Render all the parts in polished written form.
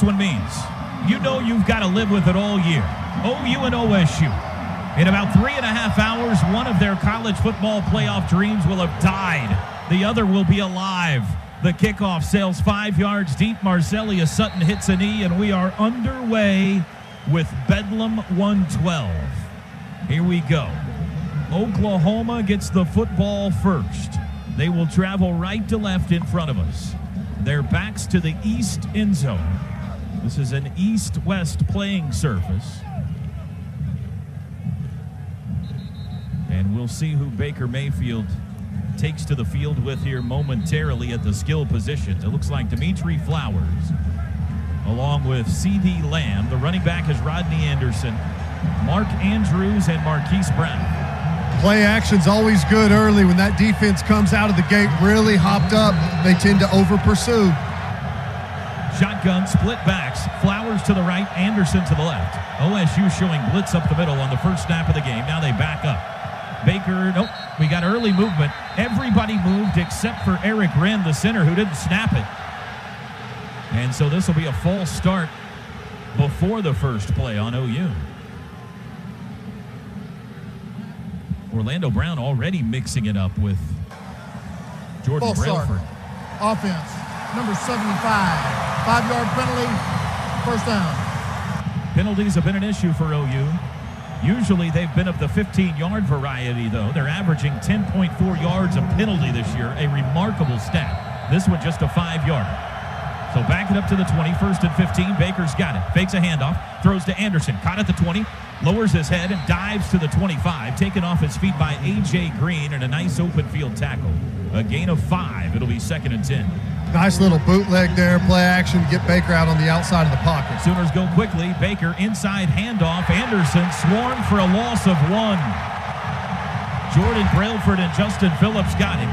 one means. You know you've got to live with it all year. OU and OSU. In about 3.5 hours, one of their college football playoff dreams will have died. The other will be alive. The kickoff sails 5 yards deep. Marcellia Sutton hits a knee, and we are underway with Bedlam 112. Here we go. Oklahoma gets the football first. They will travel right to left in front of us. Their backs to the east end zone. This is an east-west playing surface. And we'll see who Baker Mayfield takes to the field with here momentarily at the skill positions. It looks like Dimitri Flowers, along with C.D. Lamb. The running back is Rodney Anderson, Mark Andrews, and Marquise Brown. Play action's always good early. When that defense comes out of the gate really hopped up, they tend to over-pursue. Shotgun, split backs, Flowers to the right, Anderson to the left. OSU showing blitz up the middle on the first snap of the game. Now they back up. Baker, nope, we got early movement. Everybody moved except for Eric Wren, the center, who didn't snap it. And so this will be a false start before the first play on OU. Orlando Brown already mixing it up with Jordan Brailford. Offense, number 75. 5-yard penalty, first down. Penalties have been an issue for OU. Usually they've been of the 15-yard variety, though. They're averaging 10.4 yards a penalty this year, a remarkable stat. This one just a 5-yarder. So back it up to the 20, 1st and 15. Baker's got it. Fakes a handoff, throws to Anderson. Caught at the 20, lowers his head and dives to the 25. Taken off his feet by A.J. Green and a nice open field tackle. A gain of 5. It'll be 2nd and 10. Nice little bootleg there, play action to get Baker out on the outside of the pocket. Sooners go quickly. Baker inside handoff. Anderson swarmed for a loss of 1. Jordan Brailford and Justin Phillips got him.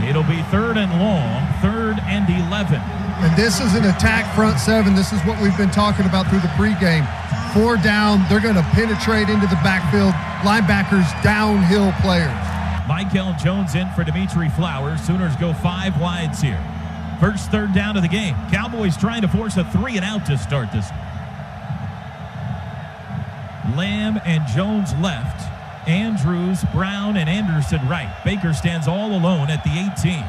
It'll be 3rd and long, 3rd and 11. And this is an attack front 7. This is what we've been talking about through the pregame. 4 down, they're going to penetrate into the backfield. Linebackers, downhill players. Michael Jones in for Dimitri Flowers. Sooners go 5 wides here. First 3rd down of the game. Cowboys trying to force a 3-and-out to start this. Lamb and Jones left. Andrews, Brown, and Anderson right. Baker stands all alone at the 18.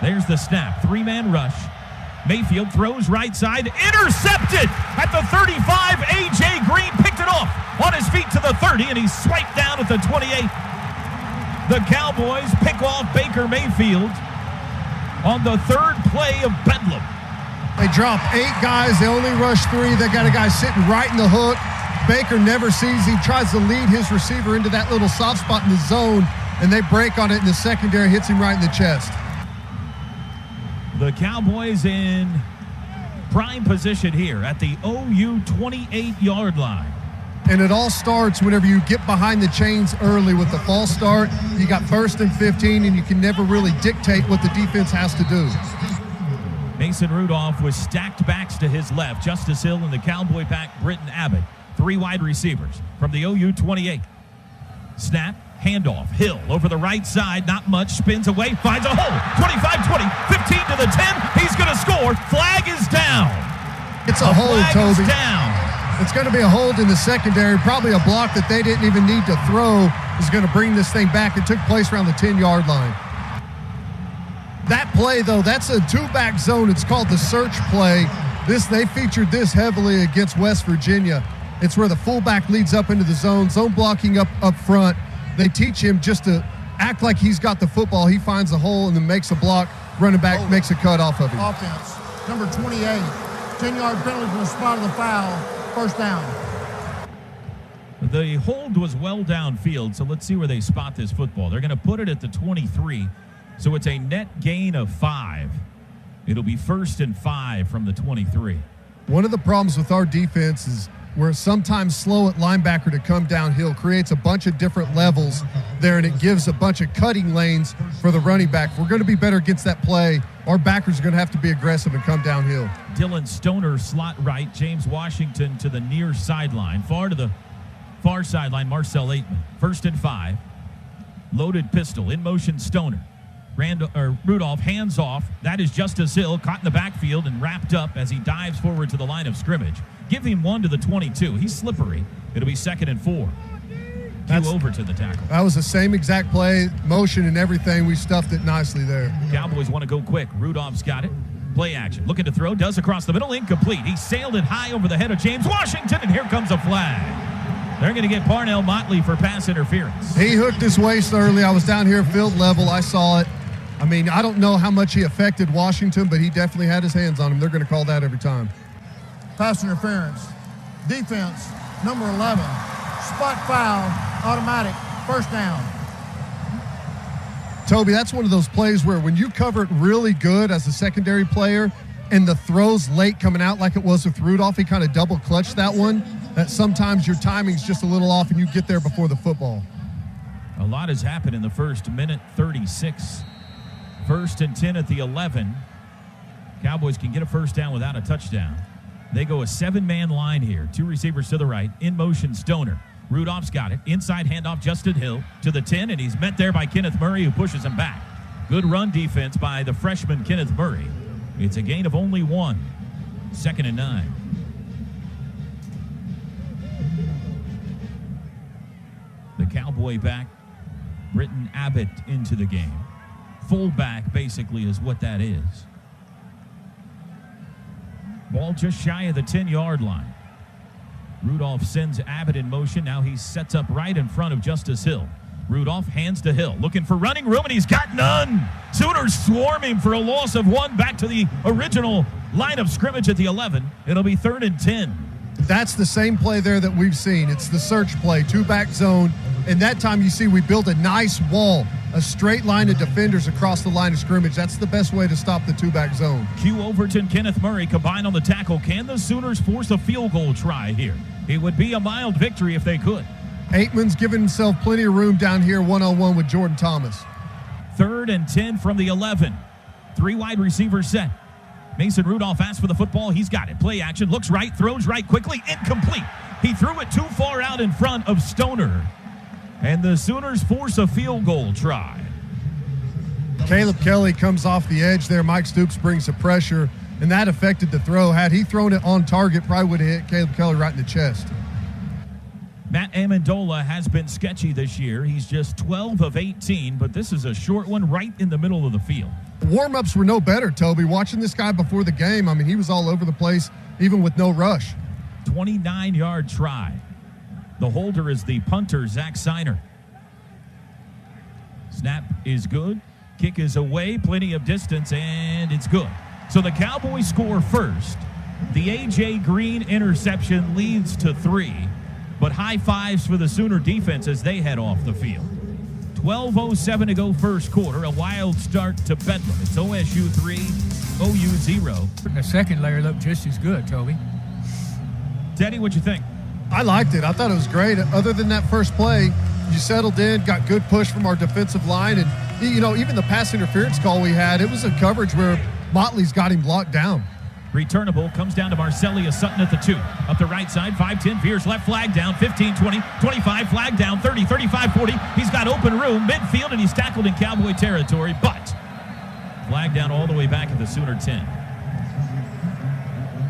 There's the snap. 3-man rush. Mayfield throws right side. Intercepted at the 35. A.J. Green picked it off on his feet to the 30, and he's swiped down at the 28. The Cowboys pick off Baker Mayfield on the 3rd play of Bedlam. They drop 8 guys. They only rush 3. They got a guy sitting right in the hook. Baker never sees him, tries to lead his receiver into that little soft spot in the zone, and they break on it in the secondary, hits him right in the chest. The Cowboys in prime position here at the OU 28-yard line. And it all starts whenever you get behind the chains early with the false start. You got 1st and 15, and you can never really dictate what the defense has to do. Mason Rudolph with stacked backs to his left. Justice Hill and the Cowboy back, Britton Abbott. 3 wide receivers from the OU 28. Snap, handoff. Hill over the right side, not much. Spins away, finds a hole. 25-20, 15 to the 10. He's going to score. Flag is down. It's a hold, Toby. Flag is down. It's going to be a hold in the secondary. Probably a block that they didn't even need to throw is going to bring this thing back. It took place around the 10-yard line. That play, though, that's a 2-back zone. It's called the search play. They featured this heavily against West Virginia. It's where the fullback leads up into the zone blocking up front. They teach him just to act like he's got the football. He finds a hole and then makes a block. Running back makes a cut off of him. Offense, number 28. 10-yard penalty from the spot of the foul. First down. The hold was well downfield, so let's see where they spot this football. They're going to put it at the 23, so it's a net gain of 5. It'll be 1st and 5 from the 23. One of the problems with our defense is we're sometimes slow at linebacker to come downhill, creates a bunch of different levels there, and it gives a bunch of cutting lanes for the running back. If we're going to be better against that play, our backers are going to have to be aggressive and come downhill. Dylan Stoner, slot right. James Washington to the near sideline. Far to the far sideline, Marcel Aitman. 1st and 5. Loaded pistol. In motion, Stoner. Rudolph hands off. That is Justice Hill, caught in the backfield and wrapped up as he dives forward to the line of scrimmage. Give him 1 to the 22. He's slippery. It'll be 2nd and 4. Cue over to the tackle. That was the same exact play, motion and everything. We stuffed it nicely there. Cowboys want to go quick. Rudolph's got it. Play action. Looking to throw. Does across the middle. Incomplete. He sailed it high over the head of James Washington, and here comes a flag. They're going to get Parnell Motley for pass interference. He hooked his waist early. I was down here at field level. I saw it. I mean, I don't know how much he affected Washington, but he definitely had his hands on him. They're going to call that every time. Pass interference. Defense, number 11. Spot foul, automatic, first down. Toby, that's one of those plays where when you cover it really good as a secondary player and the throw's late coming out like it was with Rudolph, he kind of double clutched that one, that sometimes your timing's just a little off and you get there before the football. A lot has happened in the first minute 36. 1st and 10 at the 11. Cowboys can get a first down without a touchdown. They go a 7-man line here. 2 receivers to the right. In motion, Stoner. Rudolph's got it. Inside handoff, Justin Hill to the 10, and he's met there by Kenneth Murray, who pushes him back. Good run defense by the freshman Kenneth Murray. It's a gain of only 1. 2nd and 9. The Cowboy back, Britton Abbott, into the game. Fullback, basically, is what that is. Ball just shy of the 10-yard line. Rudolph sends Abbott in motion. Now he sets up right in front of Justice Hill. Rudolph hands to Hill, looking for running room, and he's got none. Sooners swarm him for a loss of 1 back to the original line of scrimmage at the 11. It'll be 3rd and 10. That's the same play there that we've seen. It's the search play, 2-back zone. And that time you see we build a nice wall, a straight line of defenders across the line of scrimmage. That's the best way to stop the 2-back zone. Q Overton, Kenneth Murray combined on the tackle. Can the Sooners force a field goal try here? It would be a mild victory if they could. Aitman's giving himself plenty of room down here one-on-one with Jordan Thomas. 3rd and 10 from the 11. 3 wide receivers set. Mason Rudolph asks for the football. He's got it. Play action. Looks right. Throws right quickly. Incomplete. He threw it too far out in front of Stoner. And the Sooners force a field goal try. Caleb Kelly comes off the edge there. Mike Stoops brings the pressure, and that affected the throw. Had he thrown it on target, probably would have hit Caleb Kelly right in the chest. Matt Amendola has been sketchy this year. He's just 12 of 18, but this is a short one right in the middle of the field. Warm-ups were no better, Toby. Watching this guy before the game, I mean, he was all over the place, even with no rush. 29-yard try. The holder is the punter, Zach Seiner. Snap is good. Kick is away. Plenty of distance, and it's good. So the Cowboys score first. The A.J. Green interception leads to 3. But high fives for the Sooner defense as they head off the field. 12:07 to go first quarter. A wild start to Bedlam. It's OSU 3, OU 0. The second layer looked just as good, Toby. Teddy, what'd you think? I liked it. I thought it was great. Other than that first play, you settled in, got good push from our defensive line, and even the pass interference call we had, it was a coverage where Motley's got him locked down. Returnable comes down to Marcellia Sutton at the 2. Up the right side, 5-10, veers left, flag down, 15, 20, 25, flag down, 30, 35, 40. He's got open room, midfield, and he's tackled in Cowboy territory, but flag down all the way back at the Sooner 10.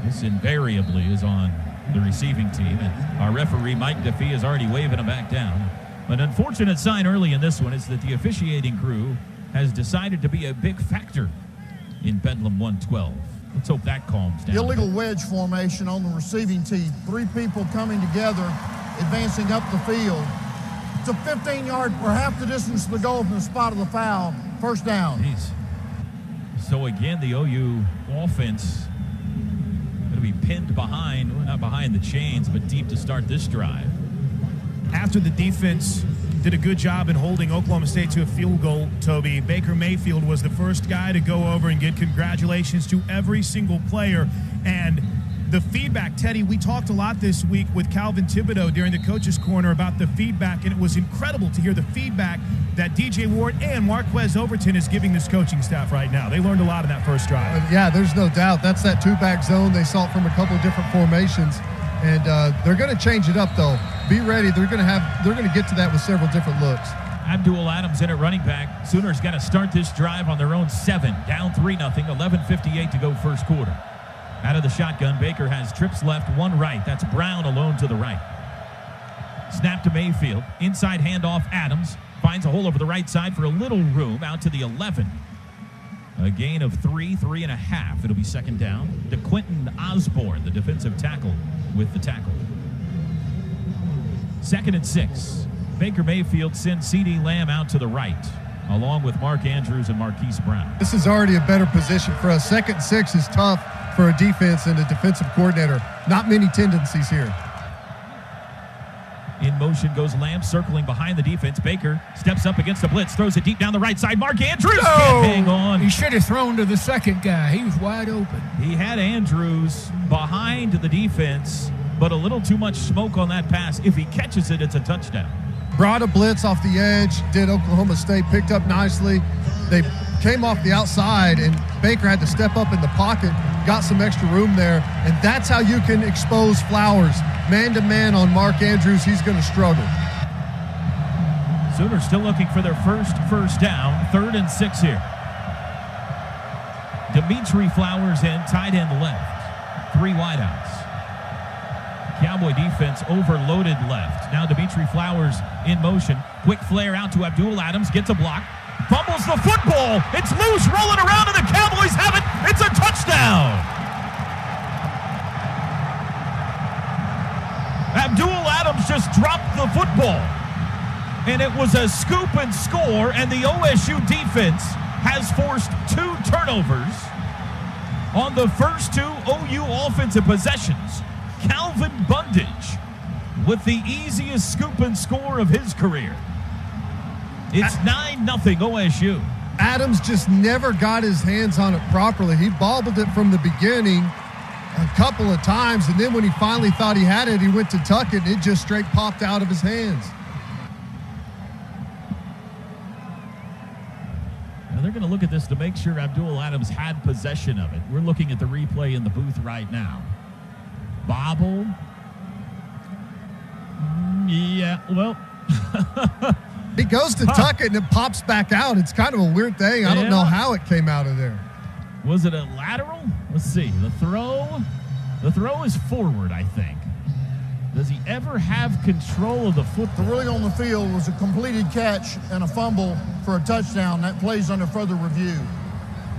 This invariably is on the receiving team, and our referee, Mike Defee, is already waving him back down. An unfortunate sign early in this one is that the officiating crew has decided to be a big factor in Bedlam 112. Let's hope that calms down. Illegal wedge formation on the receiving team. 3 people coming together, advancing up the field. It's a 15-yard or half the distance to the goal from the spot of the foul. First down. Jeez. So again, the OU offense going to be pinned behind, well, not behind the chains, but deep to start this drive. After the defense did a good job in holding Oklahoma State to a field goal, Toby, Baker Mayfield was the first guy to go over and give congratulations to every single player. And the feedback, Teddy, we talked a lot this week with Calvin Thibodeau during the Coach's Corner about the feedback, and it was incredible to hear the feedback that DJ Ward and Marquez Overton is giving this coaching staff right now. They learned a lot in that first drive. Yeah, there's no doubt. That's that 2-back zone. They saw it from a couple of different formations. And they're going to change it up, though. Be ready. They're going to get to that with several different looks. Abdul Adams in at running back. Sooners got to start this drive on their own 7, down 3-0, 11:58 to go first quarter. Out of the shotgun, Baker has trips left, 1 right. That's Brown alone to the right. Snap to Mayfield. Inside handoff, Adams. Finds a hole over the right side for a little room out to the 11. A gain of 3.5. It'll be second down. DeQuinton Osborne, the defensive tackle, with the tackle. 2nd and 6. Baker Mayfield sends C.D. Lamb out to the right, along with Mark Andrews and Marquise Brown. This is already a better position for us. 2nd and 6 is tough for a defense and a defensive coordinator. Not many tendencies here. In motion goes Lamb, circling behind the defense. Baker steps up against the blitz, throws it deep down the right side. Mark Andrews can't hang on. He should have thrown to the second guy. He was wide open. He had Andrews behind the defense, but a little too much smoke on that pass. If he catches it, it's a touchdown. Brought a blitz off the edge, did Oklahoma State, picked up nicely. They came off the outside, and Baker had to step up in the pocket, got some extra room there, and that's how you can expose Flowers. Man-to-man on Mark Andrews, he's going to struggle. Sooners still looking for their first down, 3rd and 6 here. Dimitri Flowers in, tight end left. 3 wideouts. Cowboy defense overloaded left. Now Dimitri Flowers in motion. Quick flare out to Abdul Adams. Gets a block. Fumbles the football. It's loose, rolling around, and the Cowboys have it. It's a touchdown. Abdul Adams just dropped the football. And it was a scoop and score, and the OSU defense has forced 2 turnovers on the first 2 OU offensive possessions. Calvin Bundage with the easiest scoop and score of his career. It's 9-0 OSU. Adams just never got his hands on it properly. He bobbled it from the beginning a couple of times, and then when he finally thought he had it, he went to tuck it, and it just straight popped out of his hands. Now they're going to look at this to make sure Abdul Adams had possession of it. We're looking at the replay in the booth right now. Bobble. Yeah, well. He goes to tuck it, and it pops back out. It's kind of a weird thing. I don't know how it came out of there. Was it a lateral? Let's see. The throw is forward, I think. Does he ever have control of the football? The ruling on the field was a completed catch and a fumble for a touchdown. That plays under further review.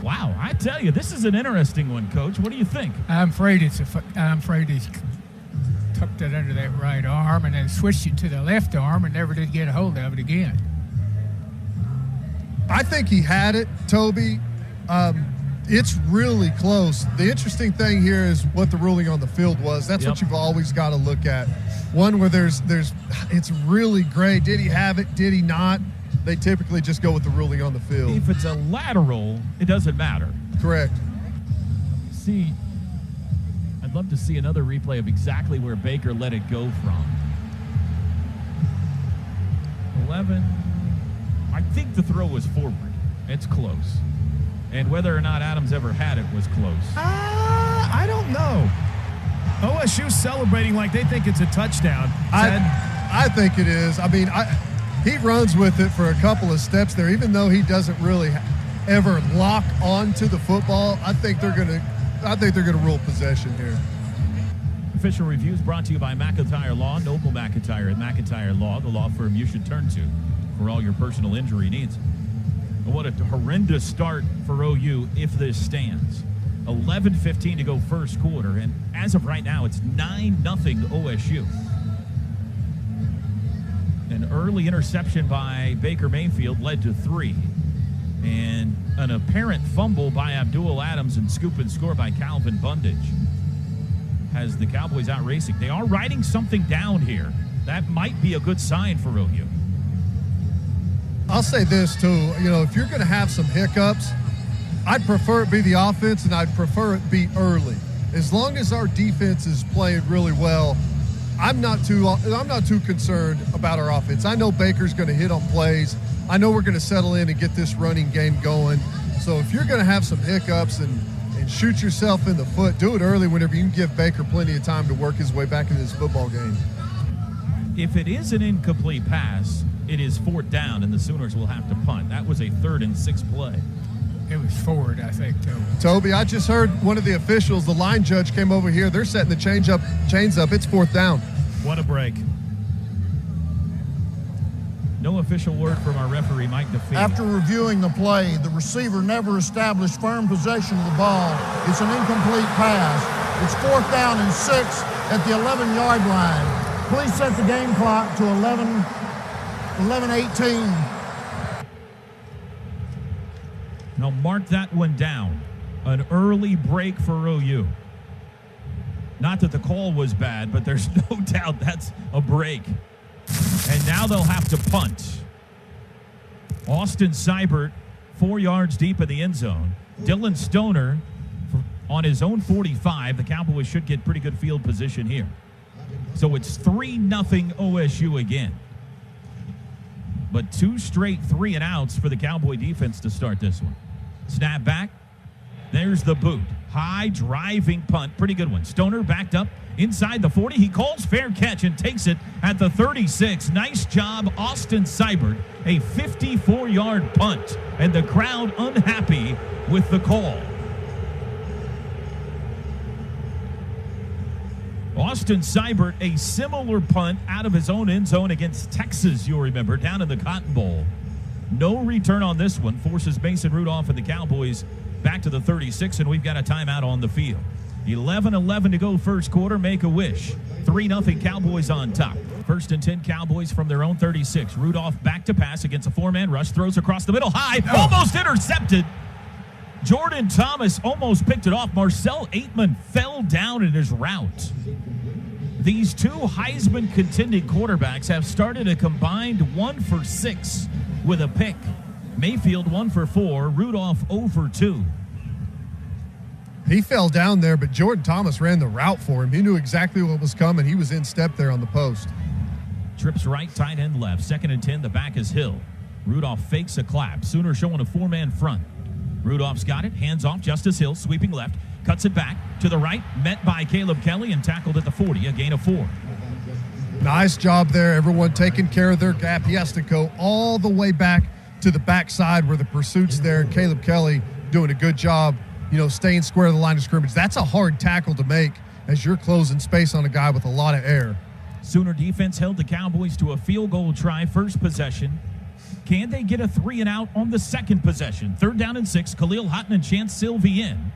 Wow, I tell you, this is an interesting one, Coach. What do you think? I'm afraid he's tucked it under that right arm and then switched it to the left arm and never did get a hold of it again. I think he had it, Toby. It's really close. The interesting thing here is what the ruling on the field was. That's what you've always got to look at. One where it's really gray. Did he have it? Did he not? They typically just go with the ruling on the field. If it's a lateral, it doesn't matter. Correct. See, I'd love to see another replay of exactly where Baker let it go from. 11. I think the throw was forward. It's close. And whether or not Adams ever had it was close. I don't know. OSU celebrating like they think it's a touchdown. I think it is. I mean, he runs with it for a couple of steps there, even though he doesn't really ever lock onto the football. I think they're gonna rule possession here. Official reviews brought to you by McIntyre Law, Noble McIntyre at McIntyre Law, the law firm you should turn to for all your personal injury needs. What a horrendous start for OU if this stands. 11:15 to go first quarter, and as of right now, it's 9-0 OSU. An early interception by Baker Mayfield led to 3. And an apparent fumble by Abdul Adams and scoop and score by Calvin Bundage has the Cowboys out racing. They are writing something down here. That might be a good sign for OU. I'll say this, too. If you're going to have some hiccups, I'd prefer it be the offense, and I'd prefer it be early. As long as our defense is playing really well, I'm not too concerned about our offense. I know Baker's going to hit on plays. I know we're going to settle in and get this running game going. So if you're going to have some hiccups and shoot yourself in the foot, do it early whenever you can give Baker plenty of time to work his way back into this football game. If it is an incomplete pass, it is 4th down, and the Sooners will have to punt. That was a 3rd and 6 play. It was forward, I think, Toby. Toby, I just heard one of the officials, the line judge, came over here. They're setting the chains up. It's 4th down. What a break. No official word from our referee, Mike DeFee. After reviewing the play, the receiver never established firm possession of the ball. It's an incomplete pass. It's 4th down and 6 at the 11-yard line. Please set the game clock to 11:18. Now mark that one down. An early break for OU. Not that the call was bad, but there's no doubt that's a break. And now they'll have to punt. Austin Seibert, 4 yards deep in the end zone. Dylan Stoner on his own 45. The Cowboys should get pretty good field position here. So it's 3-0 OSU again. But 2 straight 3-and-outs for the Cowboy defense to start this one. Snap back. There's the boot. High driving punt. Pretty good one. Stoner backed up inside the 40. He calls fair catch and takes it at the 36. Nice job, Austin Seibert. A 54-yard punt. And the crowd unhappy with the call. Austin Seibert, a similar punt out of his own end zone against Texas, you'll remember, down in the Cotton Bowl. No return on this one. Forces Mason Rudolph and the Cowboys back to the 36, and we've got a timeout on the field. 11-11 to go first quarter. Make a wish. 3-0 Cowboys on top. 1st and 10 Cowboys from their own 36. Rudolph back to pass against a 4-man rush. Throws across the middle. High. Almost intercepted. Jordan Thomas almost picked it off. Marcel Aitman fell down in his route. These 2 Heisman contending quarterbacks have started a combined 1 for 6 with a pick. Mayfield 1 for 4. Rudolph 0 for 2. He fell down there, but Jordan Thomas ran the route for him. He knew exactly what was coming. He was in step there on the post. Trips right, tight end left. 2nd and 10, the back is Hill. Rudolph fakes a clap. Sooner showing a 4-man front. Rudolph's got it. Hands off. Justice Hill sweeping left. Cuts it back to the right. Met by Caleb Kelly and tackled at the 40. A gain of 4. Nice job there. Everyone taking care of their gap. He has to go all the way back to the backside where the pursuit's there. And Caleb Kelly doing a good job, staying square to the line of scrimmage. That's a hard tackle to make as you're closing space on a guy with a lot of air. Sooner defense held the Cowboys to a field goal try first possession. Can they get a 3-and-out on the second possession? 3rd down and 6. Khalil Houghton and Chance Sylvie in.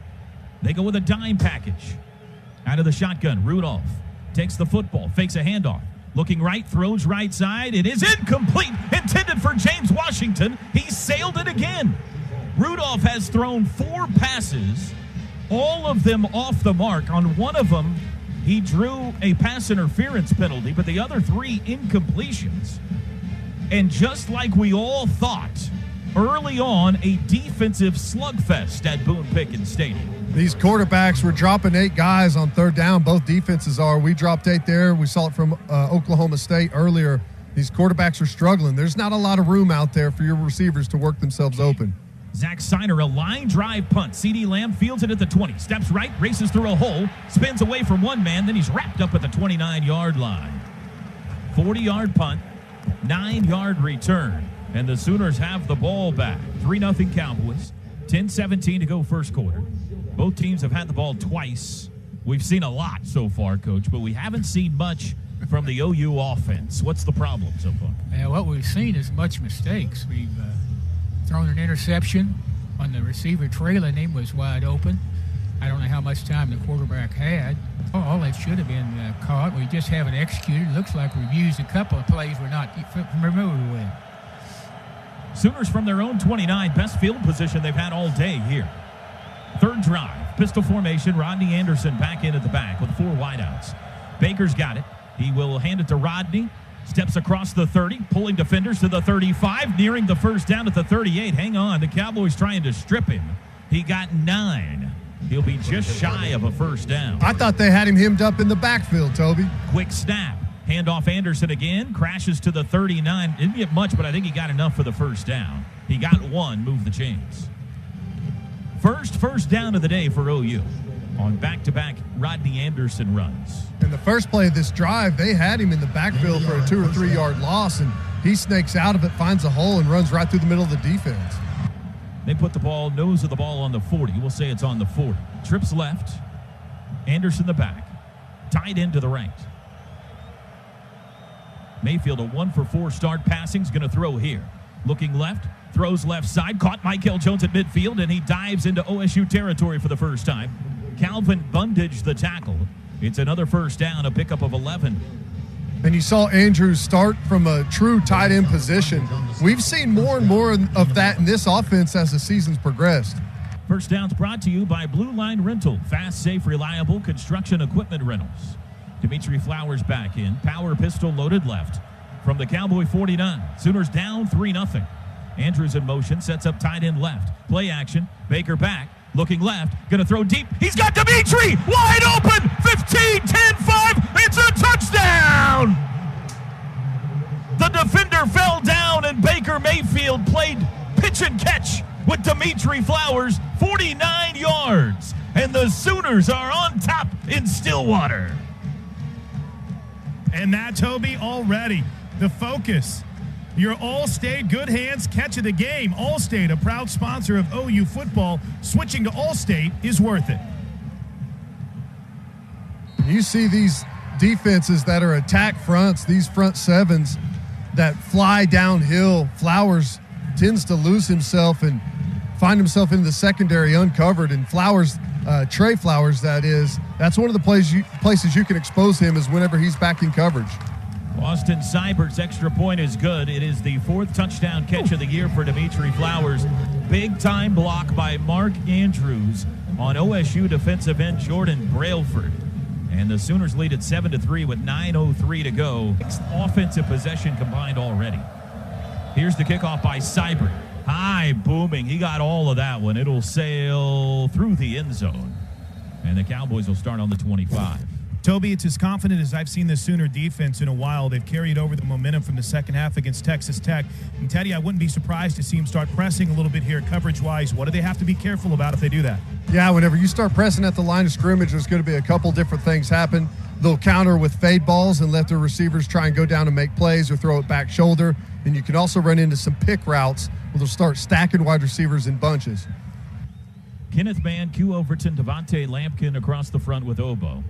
They go with a dime package. Out of the shotgun, Rudolph takes the football, fakes a handoff. Looking right, throws right side. It is incomplete. Intended for James Washington. He sailed it again. Rudolph has thrown 4 passes, all of them off the mark. On one of them, he drew a pass interference penalty, but the other 3 incompletions. And just like we all thought, early on, a defensive slugfest at Boone Pickens Stadium. These quarterbacks were dropping 8 guys on 3rd down. Both defenses are. We dropped 8 there. We saw it from Oklahoma State earlier. These quarterbacks are struggling. There's not a lot of room out there for your receivers to work themselves open. Zach Steiner, a line drive punt. CeeDee Lamb fields it at the 20. Steps right, races through a hole, spins away from one man, then he's wrapped up at the 29-yard line. 40-yard punt, 9-yard return, and the Sooners have the ball back. 3-0 Cowboys, 10-17 to go first quarter. Both teams have had the ball twice. We've seen a lot so far, Coach, but we haven't seen much from the OU offense. What's the problem so far? Yeah, what we've seen is much mistakes. We've thrown an interception on the receiver trailing him, was wide open. I don't know how much time the quarterback had. All that should have been caught. We just haven't executed. Looks like we've used a couple of plays we're not familiar with. Sooners from their own 29, best field position they've had all day here. 3rd drive, pistol formation. Rodney Anderson back in at the back with 4 wideouts. Baker's got it. He will hand it to Rodney. Steps across the 30, pulling defenders to the 35, nearing the first down at the 38. Hang on, the Cowboys trying to strip him. He got 9. He'll be just shy of a first down. I thought they had him hemmed up in the backfield, Toby. Quick snap. Handoff Anderson again. Crashes to the 39. Didn't get much, but I think he got enough for the first down. He got 1, moved the chains. First down of the day for OU. on back-to-back Rodney Anderson runs. In the first play of this drive, they had him in the backfield for a 2 or 3 yard loss, and he snakes out of it, finds a hole, and runs right through the middle of the defense. They put the ball, nose of the ball on the 40. We'll say it's on the 40. Trips left. Anderson the back. Tied into the right. Mayfield, a 1-for-4 start passing, is going to throw here. Looking left, throws left side, caught Michael Jones at midfield, and he dives into OSU territory for the first time. Calvin Bundage the tackle. It's another first down, a pickup of 11. And you saw Andrews start from a true tight end position. We've seen more and more of that in this offense as the season's progressed. First down's brought to you by Blue Line Rental. Fast, safe, reliable construction equipment rentals. Dimitri Flowers back in. Power pistol loaded left. From the Cowboy 49. Sooners down 3-0. Andrews in motion, sets up tight end left. Play action. Baker back. Looking left. Going to throw deep. He's got Dimitri wide open. 15, 10, 5. It's a touchdown. The defender fell down, and Baker Mayfield played pitch and catch with Dimitri Flowers, 49 yards. And the Sooners are on top in Stillwater. And that, Toby, already the focus. Your Allstate good hands catch of the game. Allstate, a proud sponsor of OU football. Switching to Allstate is worth it. You see these defenses that are attack fronts, these front sevens that fly downhill. Flowers tends to lose himself and find himself in the secondary uncovered. And Flowers, Trey Flowers, that is, that's one of the places you can expose him is whenever he's back in coverage. Austin Seibert's extra point is good. It is the 4th touchdown catch of the year for Dimitri Flowers. Big time block by Mark Andrews on OSU defensive end Jordan Brailford. And the Sooners lead at 7-3 with 9:03 to go. 6th offensive possession combined already. Here's the kickoff by Seibert. High booming. He got all of that one. It'll sail through the end zone. And the Cowboys will start on the 25. Toby, it's as confident as I've seen the Sooner defense in a while. They've carried over the momentum from the second half against Texas Tech. And Teddy, I wouldn't be surprised to see them start pressing a little bit here coverage-wise. What do they have to be careful about if they do that? Yeah, whenever you start pressing at the line of scrimmage, there's going to be a couple different things happen. They'll counter with fade balls and let their receivers try and go down and make plays or throw it back shoulder. And you can also run into some pick routes where they'll start stacking wide receivers in bunches. Kenneth Mann, Q Overton, Devontae Lampkin across the front with Obo.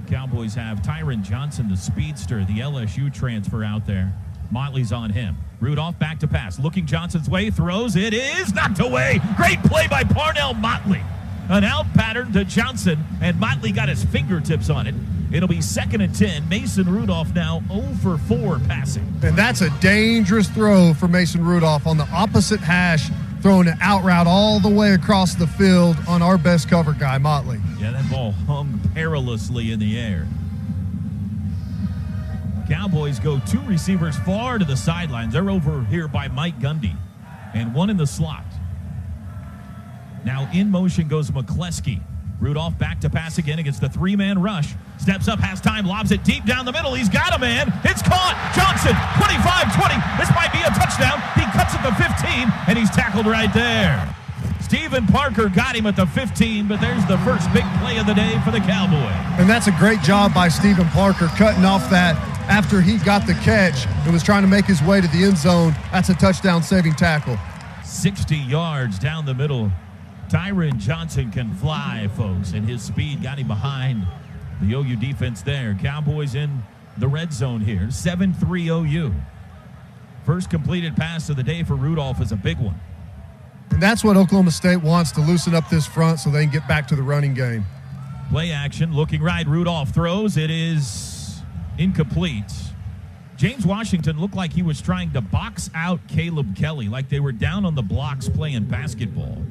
Cowboys have Tyron Johnson, the speedster, the LSU transfer out there. Motley's on him. Rudolph back to pass. Looking Johnson's way, throws. It is knocked away. Great play by Parnell Motley. An out pattern to Johnson, and Motley got his fingertips on it. It'll be 2nd and 10. Mason Rudolph now 0-for-4 passing. And that's a dangerous throw for Mason Rudolph on the opposite hash, throwing an out route all the way across the field on our best cover guy, Motley. Yeah, that ball hung perilously in the air. Cowboys go 2 receivers far to the sidelines. They're over here by Mike Gundy, and 1 in the slot. Now in motion goes McCleskey. Rudolph back to pass again against the 3-man rush. Steps up, has time, lobs it deep down the middle. He's got a man. It's caught. Johnson, 25-20. This might be a touchdown. He cuts at the 15, and he's tackled right there. Stephen Parker got him at the 15, but there's the first big play of the day for the Cowboys. And that's a great job by Stephen Parker cutting off that after he got the catch and was trying to make his way to the end zone. That's a touchdown-saving tackle. 60 yards down the middle. Tyron Johnson can fly, folks, and his speed got him behind the OU defense there. Cowboys in the red zone here, 7-3 OU. First completed pass of the day for Rudolph is a big one. And that's what Oklahoma State wants, to loosen up this front so they can get back to the running game. Play action, looking right, Rudolph throws. It is incomplete. James Washington looked like he was trying to box out Caleb Kelly, like they were down on the blocks playing basketball.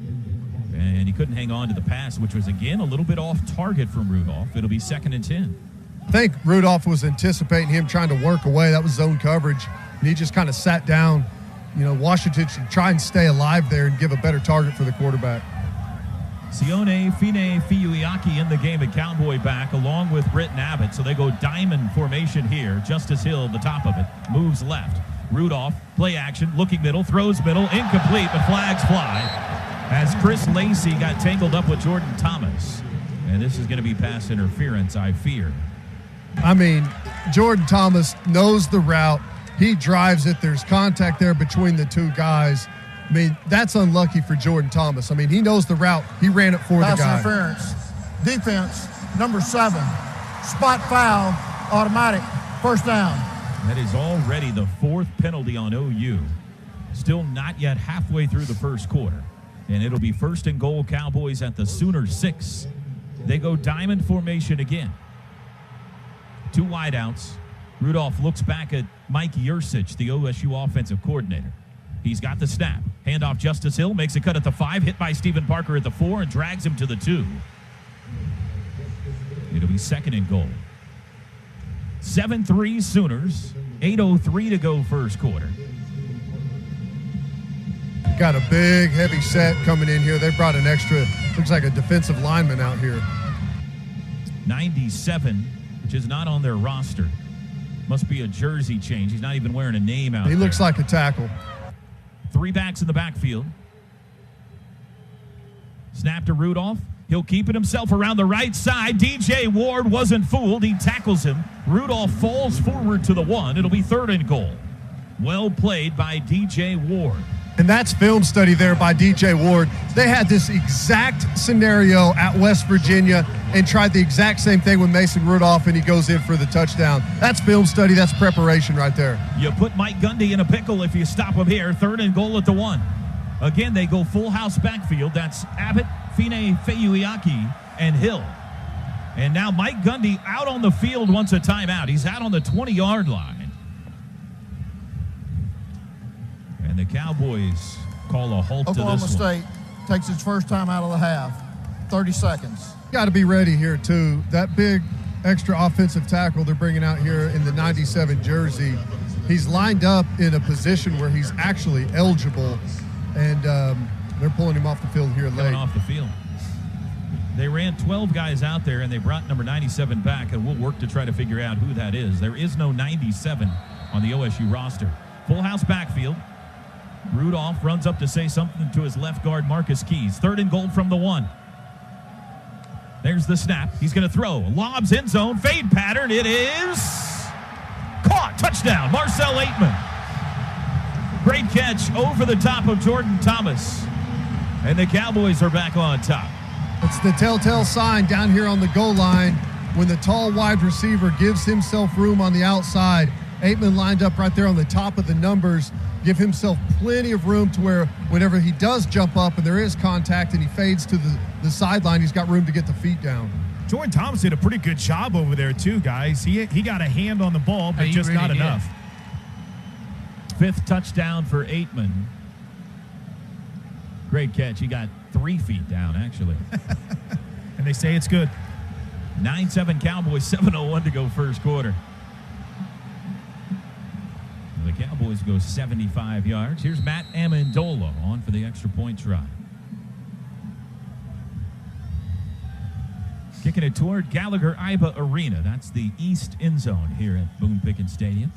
And he couldn't hang on to the pass, which was, again, a little bit off target from Rudolph. It'll be 2nd and 10. I think Rudolph was anticipating him trying to work away. That was zone coverage, and he just kind of sat down. You know, Washington should try and stay alive there and give a better target for the quarterback. Sione Fine Fiyuiaki in the game at Cowboy back, along with Britton Abbott. So they go diamond formation here. Justice Hill, the top of it, moves left. Rudolph, play action, looking middle, throws middle, incomplete, but flags fly. as Chris Lacey got tangled up with Jordan Thomas. And this is going to be pass interference, I fear. I mean, Jordan Thomas knows the route. He drives it. There's contact there between the two guys. I mean, that's unlucky for Jordan Thomas. I mean, he knows the route. He ran it for the guy. Pass interference. Defense, number 7. Spot foul, automatic. First down. That is already the 4th penalty on OU. Still not yet halfway through the first quarter. And it'll be 1st and goal, Cowboys at the Sooner 6. They go diamond formation again. 2 wideouts. Rudolph looks back at Mike Yursich, the OSU offensive coordinator. He's got the snap. Handoff Justice Hill, makes a cut at the 5, hit by Stephen Parker at the 4, and drags him to the 2. It'll be 2nd and goal. 7-3 Sooners. 8:03 to go first quarter. Got a big, heavy set coming in here. They brought an extra, looks like a defensive lineman out here. 97, which is not on their roster. Must be a jersey change. He's not even wearing a name out there. He looks like a tackle. 3 backs in the backfield. Snap to Rudolph. He'll keep it himself around the right side. DJ Ward wasn't fooled. He tackles him. Rudolph falls forward to the 1. It'll be 3rd and goal. Well played by DJ Ward. And that's film study there by DJ Ward. They had this exact scenario at West Virginia and tried the exact same thing with Mason Rudolph, and he goes in for the touchdown. That's film study. That's preparation right there. You put Mike Gundy in a pickle if you stop him here. 3rd and goal at the 1. Again, they go full house backfield. That's Abbott, Fine, Feyuiaki, and Hill. And now Mike Gundy out on the field wants a timeout. He's out on the 20-yard line. And the Cowboys call a halt to Oklahoma this one. State takes its first time out of the half. 30 seconds. Got to be ready here, too. That big extra offensive tackle they're bringing out here in the 97 jersey, he's lined up in a position where he's actually eligible, and they're pulling him off the field here late. Coming off the field. They ran 12 guys out there, and they brought number 97 back, and we'll work to try to figure out who that is. There is no 97 on the OSU roster. Full house backfield. Rudolph runs up to say something to his left guard, Marcus Keys. 3rd and goal from the 1. There's the snap. He's going to throw. Lobs end zone. Fade pattern. It is caught. Touchdown. Marcel Aitman. Great catch over the top of Jordan Thomas. And the Cowboys are back on top. It's the telltale sign down here on the goal line when the tall wide receiver gives himself room on the outside. Aitman lined up right there on the top of the numbers. Give himself plenty of room to where whenever he does jump up and there is contact and he fades to the sideline, he's got room to get the feet down. Jordan Thomas did a pretty good job over there too, guys. He got a hand on the ball, but just really not did. enough. 5th touchdown for Aitman. Great catch. He got 3 feet down, actually. And they say it's good. 9-7 Cowboys, 7:01 to go first quarter. The Cowboys go 75 yards. Here's Matt Amendola on for the extra point try. Kicking it toward Gallagher-Iba Arena. That's the east end zone here at Boone Pickens Stadium.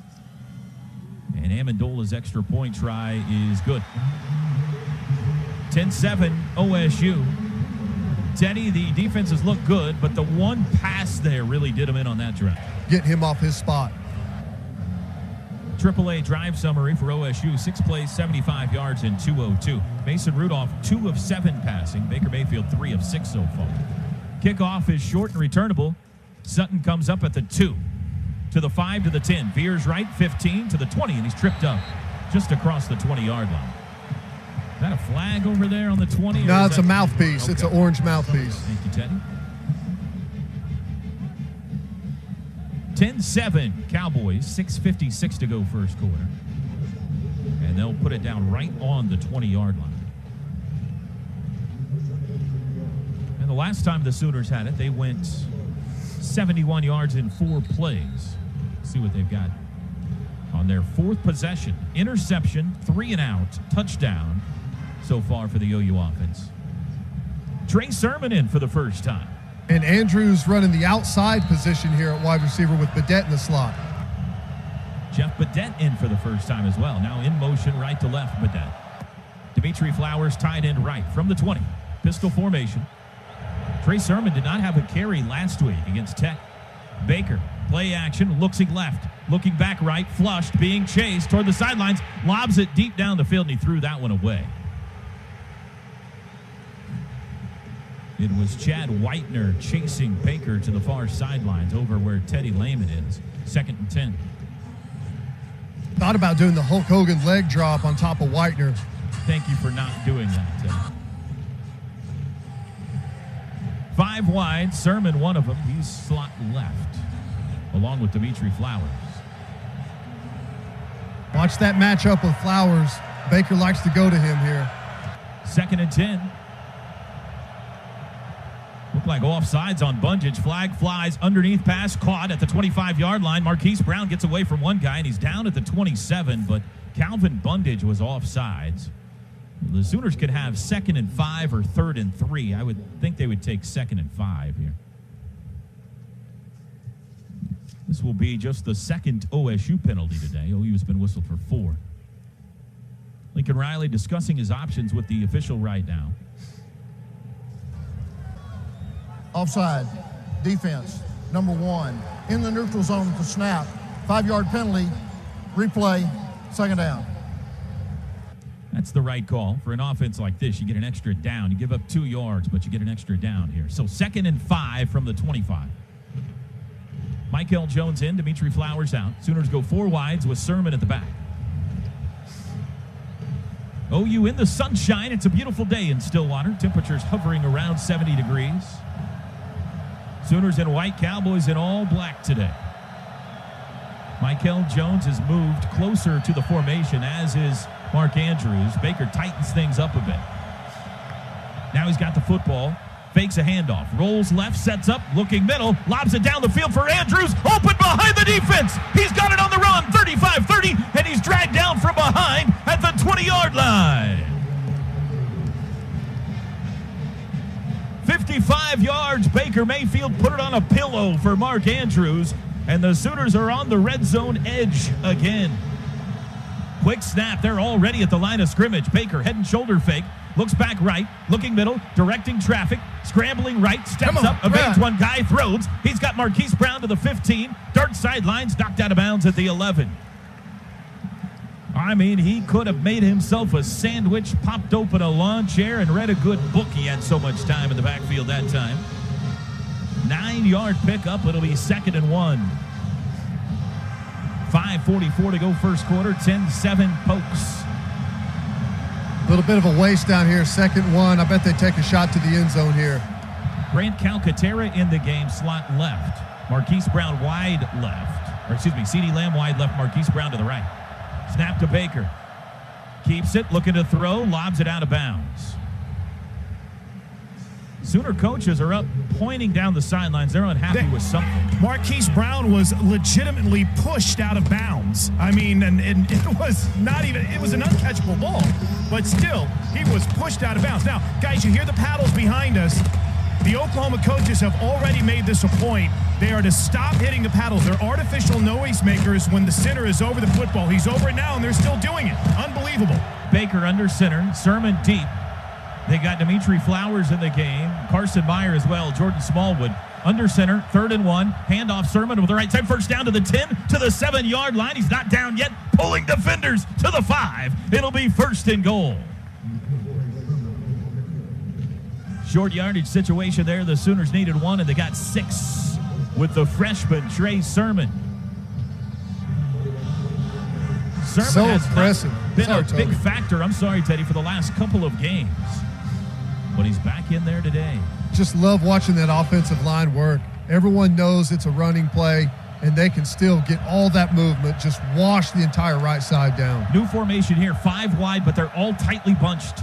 And Amendola's extra point try is good. 10-7 OSU. Teddy, the defenses look good, but the one pass there really did him in on that drive. Get him off his spot. AAA drive summary for OSU. 6 plays, 75 yards, and 202. Mason Rudolph, 2 of 7 passing. Baker Mayfield, 3 of 6 so far. Kickoff is short and returnable. Sutton comes up at the 2. To the 5, to the 10. Veers right, 15, to the 20, and he's tripped up just across the 20-yard line. Is that a flag over there on the 20? No, it's a mouthpiece. Okay. It's an orange mouthpiece. Thank you, Teddy. 10-7 Cowboys, 6:56 to go first quarter. And they'll put it down right on the 20-yard line. And the last time the Sooners had it, they went 71 yards in 4 plays. See what they've got on their 4th possession. Interception, 3 and out, touchdown so far for the OU offense. Trey Sermon in for the first time. And Andrews running the outside position here at wide receiver with Badette in the slot. Jeff Badette in for the first time as well. Now in motion, right to left, Badette. Dimitri Flowers, tight end right from the 20. Pistol formation. Trey Sermon did not have a carry last week against Tech. Baker, play action, looking left, looking back right, flushed, being chased toward the sidelines, lobs it deep down the field, and he threw that one away. It was Chad Whitener chasing Baker to the far sidelines over where Teddy Lehman is. 2nd and 10. Thought about doing the Hulk Hogan leg drop on top of Whitener. Thank you for not doing that. 5 wide, Sermon one of them. He's slot left, along with Dimitri Flowers. Watch that matchup with Flowers. Baker likes to go to him here. 2nd and 10. Looked like offsides on Bundage. Flag flies underneath, pass caught at the 25-yard line. Marquise Brown gets away from one guy, and he's down at the 27, but Calvin Bundage was offsides. The Sooners could have 2nd and 5 or 3rd and 3. I would think they would take 2nd and 5 here. This will be just the 2nd OSU penalty today. OU's been whistled for 4. Lincoln Riley discussing his options with the official right now. Offside, defense, number 1. In the neutral zone at the snap. 5-yard penalty, replay, 2nd down. That's the right call. For an offense like this, you get an extra down. You give up 2 yards, but you get an extra down here. So 2nd and 5 from the 25. Michael Jones in, Dimitri Flowers out. Sooners go 4 wides with Sermon at the back. OU in the sunshine. It's a beautiful day in Stillwater. Temperatures hovering around 70 degrees. Sooners in white, Cowboys in all black today. Michael Jones has moved closer to the formation, as is Mark Andrews. Baker tightens things up a bit. Now he's got the football, fakes a handoff, rolls left, sets up, looking middle, lobs it down the field for Andrews, open behind the defense. He's got it on the run, 35-30, and he's dragged down from behind at the 20-yard line. 55 yards, Baker Mayfield put it on a pillow for Mark Andrews, and the Sooners are on the red zone edge again. Quick snap, they're already at the line of scrimmage. Baker head and shoulder fake, looks back right, looking middle, directing traffic, scrambling right, steps up, evades one guy, throws. He's got Marquise Brown to the 15, darts sidelines, knocked out of bounds at the 11. I mean, he could have made himself a sandwich, popped open a lawn chair, and read a good book. He had so much time in the backfield that time. 9-yard pickup. It'll be 2nd and 1. 5:44 to go first quarter. 10-7 Pokes. A little bit of a waste down here. 2nd 1. I bet they take a shot to the end zone here. Grant Calcaterra in the game, slot left. Marquise Brown wide left. Or excuse me, C.D. Lamb wide left, Marquise Brown to the right. Snap to Baker. Keeps it, looking to throw, lobs it out of bounds. Sooner coaches are up, pointing down the sidelines. They're unhappy with something. Marquise Brown was legitimately pushed out of bounds. I mean, and it was not even, it was an uncatchable ball, but still, he was pushed out of bounds. Now, guys, you hear the paddles behind us. The Oklahoma coaches have already made this a point. They are to stop hitting the paddles. They're artificial noisemakers when the center is over the football. He's over it now, and they're still doing it. Unbelievable. Baker under center, Sermon deep. They got Dimitri Flowers in the game, Carson Meyer as well, Jordan Smallwood. Under center, 3rd and 1, handoff Sermon with the right side, first down to the 10, to the 7-yard line. He's not down yet, pulling defenders to the 5. It'll be 1st and goal. Short yardage situation there. The Sooners needed 1, and they got 6 with the freshman, Trey Sermon. Sermon So has impressive. been Sorry, a Toby. big factor, I'm sorry, Teddy, for the last couple of games. But he's back in there today. Just love watching that offensive line work. Everyone knows it's a running play, and they can still get all that movement, just wash the entire right side down. New formation here, 5 wide, but they're all tightly bunched.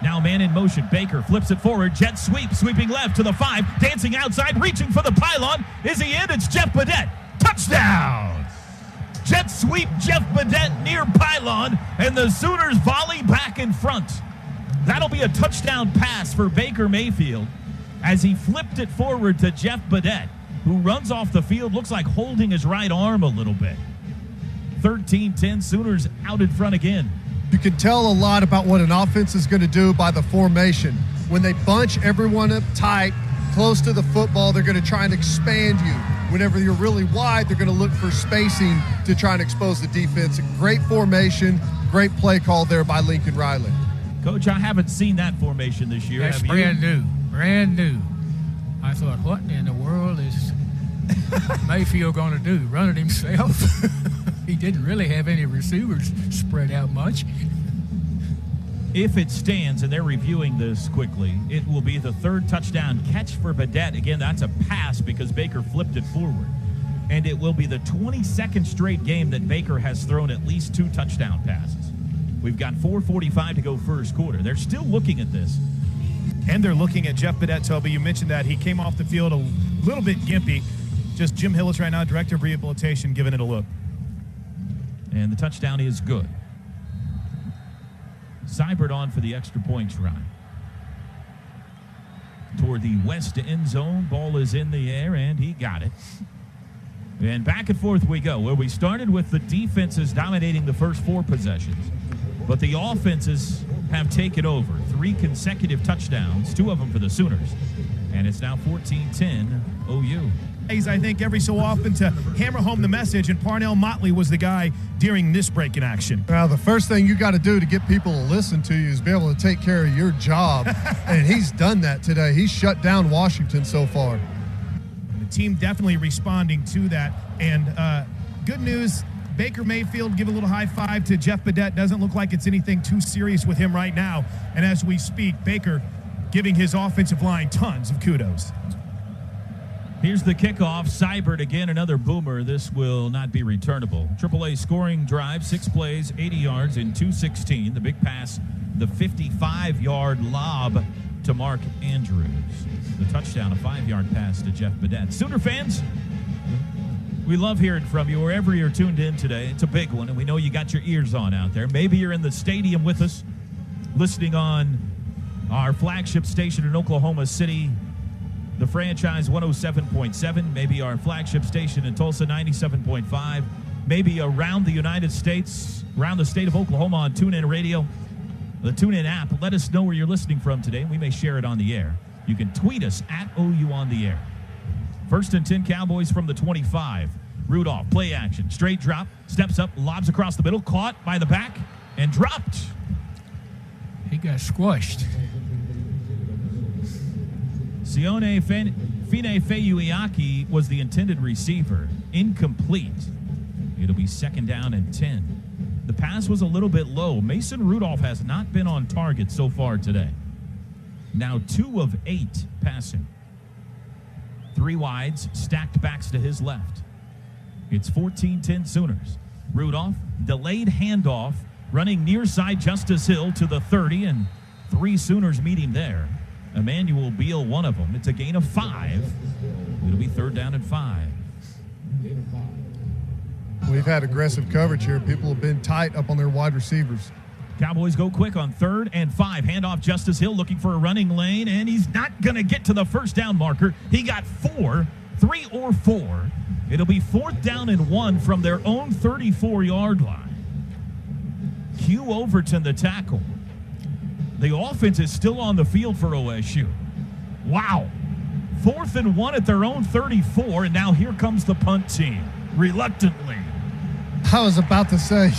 Now man in motion. Baker flips it forward. Jet sweep. Sweeping left to the 5. Dancing outside. Reaching for the pylon. Is he in? It's Jeff Badette. Touchdown! Jet sweep Jeff Badette near pylon. And the Sooners volley back in front. That'll be a touchdown pass for Baker Mayfield as he flipped it forward to Jeff Badette, who runs off the field. Looks like holding his right arm a little bit. 13-10. Sooners out in front again. You can tell a lot about what an offense is going to do by the formation. When they bunch everyone up tight, close to the football, they're going to try and expand you. Whenever you're really wide, they're going to look for spacing to try and expose the defense. A great formation, great play call there by Lincoln Riley. Coach, I haven't seen that formation this year. That's have you? brand new. I thought, what in the world is Mayfield going to do? Run it himself? He didn't really have any receivers spread out much. If it stands, and they're reviewing this quickly, it will be the third touchdown catch for Badette. Again, that's a pass because Baker flipped it forward. And it will be the 22nd straight game that Baker has thrown at least 2 touchdown passes. We've got 4:45 to go first quarter. They're still looking at this. And they're looking at Jeff Badette, Toby. You mentioned that he came off the field a little bit gimpy. Just Jim Hillis right now, Director of Rehabilitation, giving it a look. And the touchdown is good. Seibert on for the extra point try. Toward the west end zone. Ball is in the air, and he got it. And back and forth we go, where we started with the defenses dominating the first 4 possessions. But the offenses have taken over. 3 consecutive touchdowns, 2 of them for the Sooners. And it's now 14-10 OU. I think every so often to hammer home the message, and Parnell Motley was the guy during this break in action. Well, the first thing you got to do to get people to listen to you is be able to take care of your job. And he's done that today. He's shut down Washington so far. The team definitely responding to that. And good news, Baker Mayfield give a little high five to Jeff Badette. Doesn't look like it's anything too serious with him right now. And as we speak, Baker giving his offensive line tons of kudos. Here's the kickoff. Seibert again, another boomer. This will not be returnable. AAA scoring drive, 6 plays, 80 yards in 2:16. The big pass, the 55-yard lob to Mark Andrews. The touchdown, a 5-yard pass to Jeff Badette. Sooner fans, we love hearing from you wherever you're tuned in today. It's a big one, and we know you got your ears on out there. Maybe you're in the stadium with us, listening on our flagship station in Oklahoma City, the Franchise 107.7, maybe our flagship station in Tulsa 97.5, maybe around the United States, around the state of Oklahoma on TuneIn Radio, the TuneIn app. Let us know where you're listening from today. We may share it on the air. You can tweet us at OU on the air. 1st and 10 Cowboys from the 25. Rudolph, play action, straight drop, steps up, lobs across the middle, caught by the back, and dropped. He got squashed. Sione Fine Feyuiaki was the intended receiver. Incomplete. It'll be 2nd down and 10. The pass was a little bit low. Mason Rudolph has not been on target so far today. Now 2 of 8 passing. 3 wides, stacked backs to his left. It's 14-10 Sooners. Rudolph, delayed handoff, running near side Justice Hill to the 30, and 3 Sooners meet him there. Emmanuel Beal, one of them. It's a gain of 5. It'll be 3rd down and 5. We've had aggressive coverage here. People have been tight up on their wide receivers. Cowboys go quick on 3rd and 5. Handoff Justice Hill looking for a running lane, and he's not going to get to the first down marker. He got 4, 3 or 4. It'll be 4th down and 1 from their own 34-yard line. Hugh Overton, the tackle. The offense is still on the field for OSU. Wow. 4th and 1 at their own 34, and now here comes the punt team, reluctantly. I was about to say,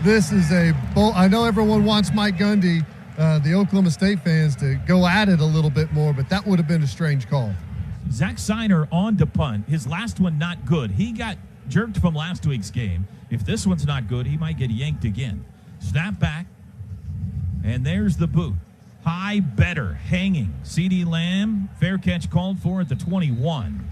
this is a bull. I know everyone wants Mike Gundy, the Oklahoma State fans, to go at it a little bit more, but that would have been a strange call. Zach Seiner on to punt. His last one not good. He got jerked from last week's game. If this one's not good, he might get yanked again. Snap back. And there's the boot. High, better, hanging. CeeDee Lamb, fair catch called for at the 21.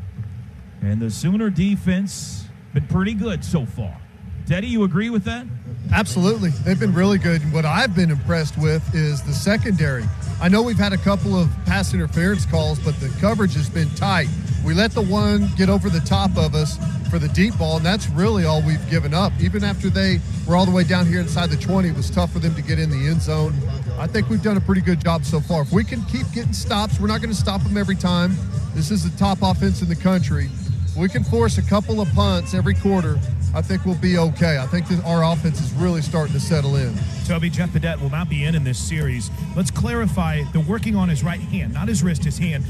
And the Sooner defense been pretty good so far. Teddy, you agree with that? Absolutely. They've been really good. What I've been impressed with is the secondary. I know we've had a couple of pass interference calls, but the coverage has been tight. We let the one get over the top of us for the deep ball, and that's really all we've given up. Even after they were all the way down here inside the 20, it was tough for them to get in the end zone. I think we've done a pretty good job so far. If we can keep getting stops, we're not going to stop them every time. This is the top offense in the country. we can force a couple of punts every quarter, I think we'll be okay. I think that our offense is really starting to settle in. Toby, Jeff Badette will not be in this series. Let's clarify, they're working on his right hand, not his wrist, his hand.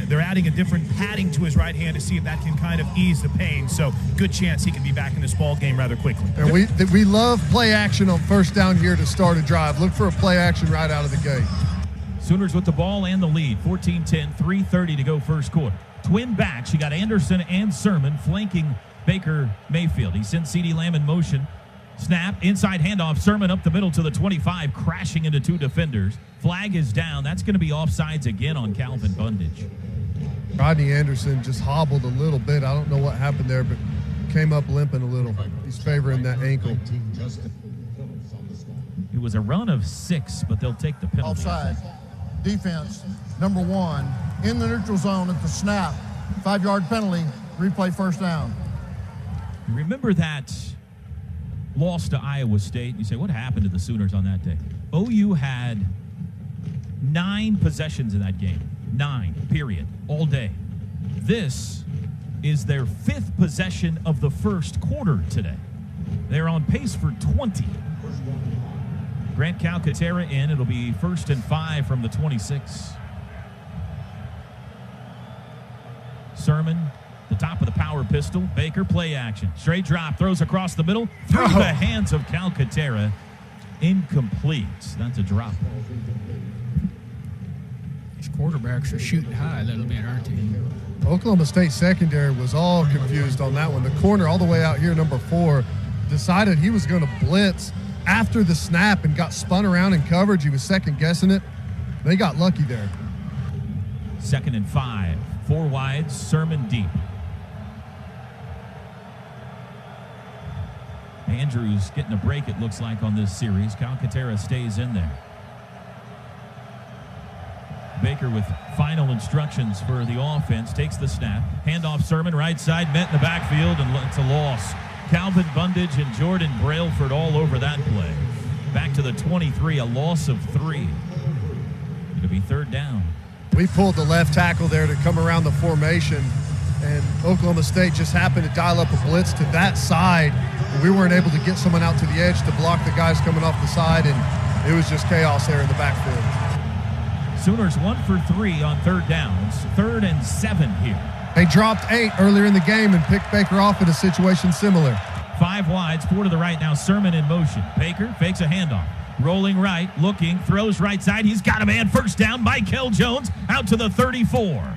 They're adding a different padding to his right hand to see if that can kind of ease the pain. So good chance he can be back in this ball game rather quickly. And we love play action on first down here to start a drive. Look for a play action right out of the gate. Sooners with the ball and the lead, 14-10, 3:30 to go first quarter. Twin backs, you got Anderson and Sermon flanking Baker Mayfield. He sends Teddy Lehman in motion. Snap, inside handoff, Sermon up the middle to the 25, crashing into two defenders. Flag is down. That's going to be offsides again on Calvin Bundage. Rodney Anderson just hobbled a little bit. I don't know what happened there, but came up limping a little. He's favoring that ankle. It was a run of 6, but they'll take the penalty. Offside. Defense, number 1, in the neutral zone at the snap. 5-yard penalty, replay first down. Remember that loss to Iowa State? You say, what happened to the Sooners on that day? OU had 9 possessions in that game. 9, period, all day. This is their 5th possession of the first quarter today. They're on pace for 20. Grant Calcaterra in. It'll be 1st and 5 from the 26. Sermon, the top of the power pistol. Baker, play action. Straight drop, throws across the middle. Through the hands of Calcaterra. Incomplete. That's a drop. These quarterbacks are shooting high a little bit, aren't they? Oklahoma State secondary was all confused on that one. The corner all the way out here, number 4, decided he was going to blitz after the snap and got spun around in coverage. He was second-guessing it. They got lucky there. 2nd and 5. 4 wides, Sermon deep. Andrews getting a break, it looks like, on this series. Calcaterra stays in there. Baker with final instructions for the offense. Takes the snap. Handoff Sermon, right side, met in the backfield, and it's a loss. Calvin Bundage and Jordan Brailford all over that play. Back to the 23, a loss of 3. It'll be 3rd down. We pulled the left tackle there to come around the formation, and Oklahoma State just happened to dial up a blitz to that side. We weren't able to get someone out to the edge to block the guys coming off the side, and it was just chaos there in the backfield. Sooners 1 for 3 on 3rd downs. 3rd and 7 here. They dropped 8 earlier in the game and picked Baker off in a situation similar. 5 wides, 4 to the right now. Sermon in motion. Baker fakes a handoff. Rolling right, looking, throws right side. He's got a man. 1st down. Michael Jones out to the 34.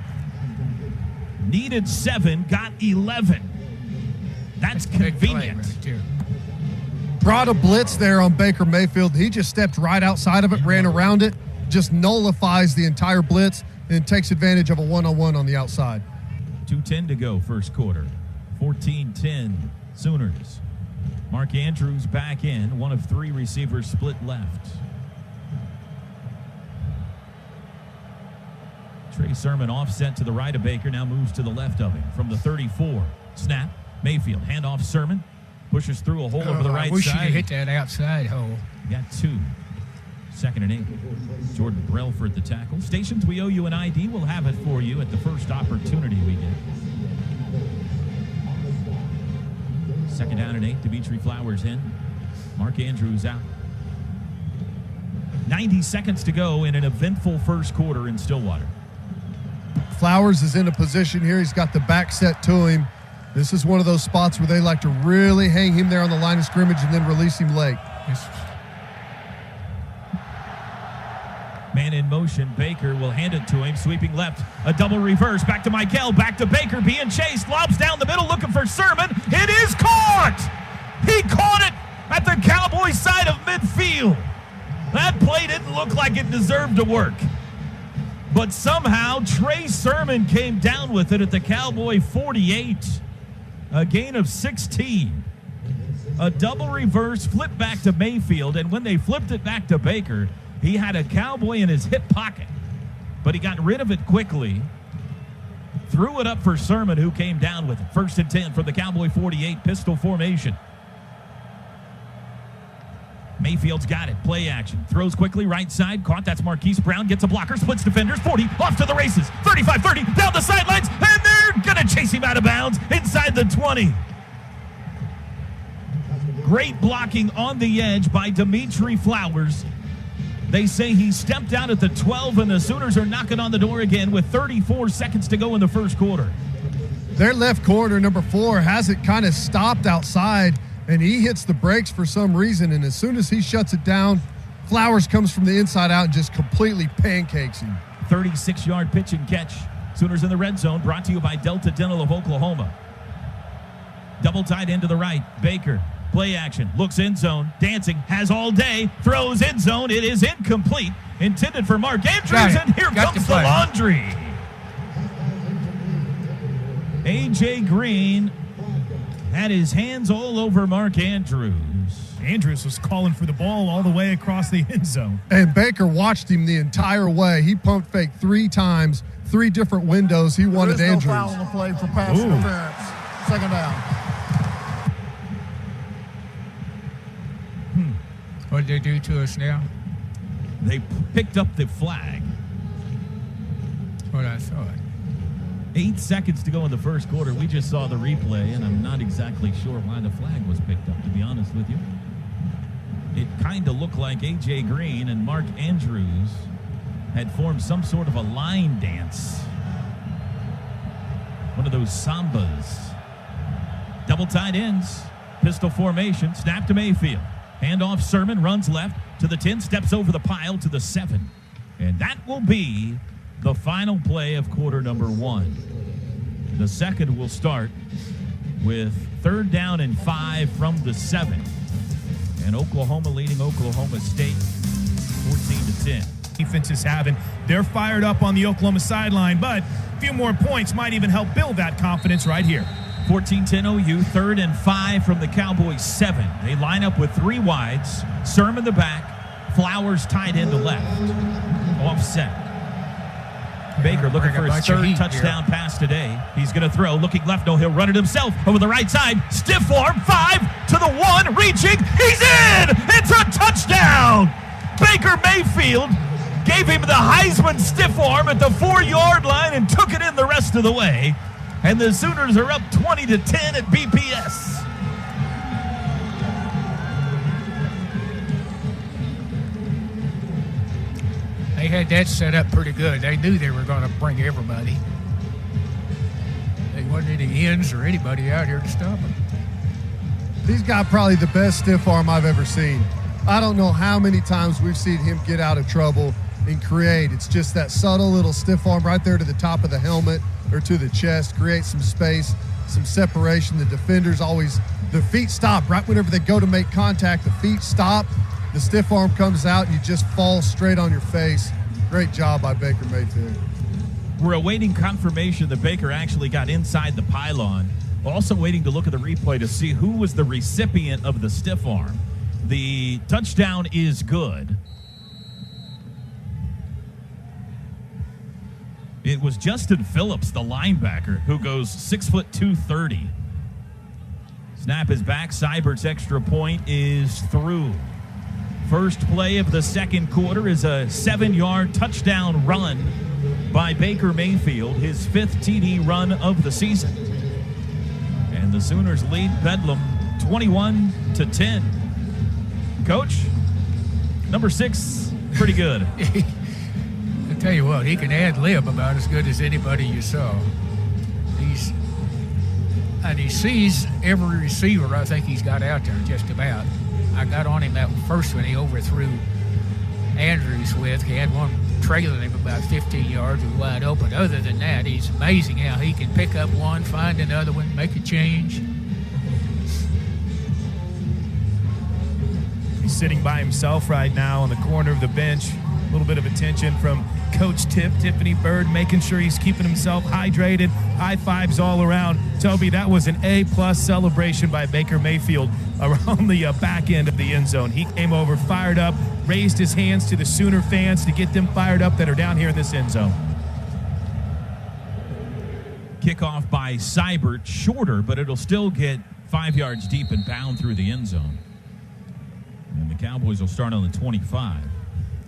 Needed 7, got 11. That's convenient. Brought a blitz there on Baker Mayfield. He just stepped right outside of it, ran around it, just nullifies the entire blitz, and takes advantage of a one-on-one on the outside. 2:10 to go first quarter. 14-10 Sooners. Mark Andrews back in. 1 of 3 receivers split left. Trey Sermon offset to the right of Baker, now moves to the left of him from the 34. Snap, Mayfield, handoff Sermon, pushes through a hole over the right I wish side. you hit that outside hole. Got 2. 2nd and 8. Jordan Brailford the tackle. Stations we owe you an ID. We'll have it for you at the first opportunity we get. 2nd down and 8. Dimitri Flowers in. Mark Andrews out. 90 seconds to go in an eventful first quarter in Stillwater. Flowers is in a position here. He's got the back set to him. This is one of those spots where they like to really hang him there on the line of scrimmage and then release him late. Man in motion. Baker will hand it to him. Sweeping left. A double reverse. Back to Michael. Back to Baker. Being chased. Lobs down the middle. Looking for Sermon. It is caught! He caught it at the Cowboys side of midfield. That play didn't look like it deserved to work. But somehow Trey Sermon came down with it at the Cowboy 48. A gain of 16. A double reverse. Flip back to Mayfield. And when they flipped it back to Baker, he had a Cowboy in his hip pocket, but he got rid of it quickly, threw it up for Sermon, who came down with it. 1st and 10 from the Cowboy 48, pistol formation. Mayfield's got it, play action, throws quickly, right side, caught, that's Marquise Brown, gets a blocker, splits defenders, 40, off to the races, 35-30, down the sidelines, and they're going to chase him out of bounds inside the 20. Great blocking on the edge by Dimitri Flowers. They say he stepped out at the 12, and the Sooners are knocking on the door again with 34 seconds to go in the first quarter. Their left corner, number 4, has it kind of stopped outside, and he hits the brakes for some reason, and as soon as he shuts it down, Flowers comes from the inside out and just completely pancakes him. 36-yard pitch and catch. Sooners in the red zone, brought to you by Delta Dental of Oklahoma. Double tight end to the right. Baker, play action, looks end zone, dancing, has all day, throws end zone. It is incomplete. Intended for Mark Andrews, and here comes the laundry. A.J. Green had his hands all over Mark Andrews. Andrews was calling for the ball all the way across the end zone. And Baker watched him the entire way. He pump faked 3 times, 3 different windows. He wanted Andrews. There is no foul on the play for pass interference. Second down. What did they do to us now? They picked up the flag. That's what I thought. 8 seconds to go in the first quarter. We just saw the replay, and I'm not exactly sure why the flag was picked up, to be honest with you. It kind of looked like A.J. Green and Mark Andrews had formed some sort of a line dance. One of those sambas. Double tight ends. Pistol formation. Snap to Mayfield. Handoff, Sermon runs left to the 10, steps over the pile to the 7. And that will be the final play of quarter number 1. The second will start with 3rd down and 5 from the 7. And Oklahoma leading Oklahoma State 14-10. Defense is having. They're fired up on the Oklahoma sideline, but a few more points might even help build that confidence right here. 14-10 OU, 3rd and 5 from the Cowboys 7. They line up with 3 wides. Sermon the back. Flowers tight end to left. Offset. Baker looking for his 3rd touchdown pass today. He's going to throw. Looking left. No, he'll run it himself over the right side. Stiff arm. 5 to the 1. Reaching. He's in. It's a touchdown. Baker Mayfield gave him the Heisman stiff arm at the 4-yard line and took it in the rest of the way. And the Sooners are up 20-10 at BPS. They had that set up pretty good. They knew they were going to bring everybody. There wasn't any ends or anybody out here to stop them. He's got probably the best stiff arm I've ever seen. I don't know how many times we've seen him get out of trouble and create. It's just that subtle little stiff arm right there to the top of the helmet or to the chest, create some space, some separation. The defenders always, the feet stop right whenever they go to make contact. The feet stop, the stiff arm comes out, and you just fall straight on your face. Great job by Baker Mayfield. We're awaiting confirmation that Baker actually got inside the pylon. Also waiting to look at the replay to see who was the recipient of the stiff arm. The touchdown is good. It was Justin Phillips, the linebacker, who goes 6'2", 230. Snap is back. Seibert's extra point is through. First play of the second quarter is a 7-yard touchdown run by Baker Mayfield, his 5th TD run of the season. And the Sooners lead Bedlam 21-10. Coach, number 6, pretty good. I tell you what, he can ad-lib about as good as anybody you saw. He sees every receiver I think he's got out there, just about. I got on him that first one he overthrew Andrews with. He had one trailing him about 15 yards and wide open. Other than that, he's amazing how he can pick up one, find another one, make a change. He's sitting by himself right now on the corner of the bench. A little bit of attention from Coach Tiffany Bird, making sure he's keeping himself hydrated. High fives all around. Toby, that was an A+ celebration by Baker Mayfield around the back end of the end zone. He came over, fired up, raised his hands to the Sooner fans to get them fired up that are down here in this end zone. Kickoff by Seibert, shorter, but it'll still get 5 yards deep and bound through the end zone. And the Cowboys will start on the 25.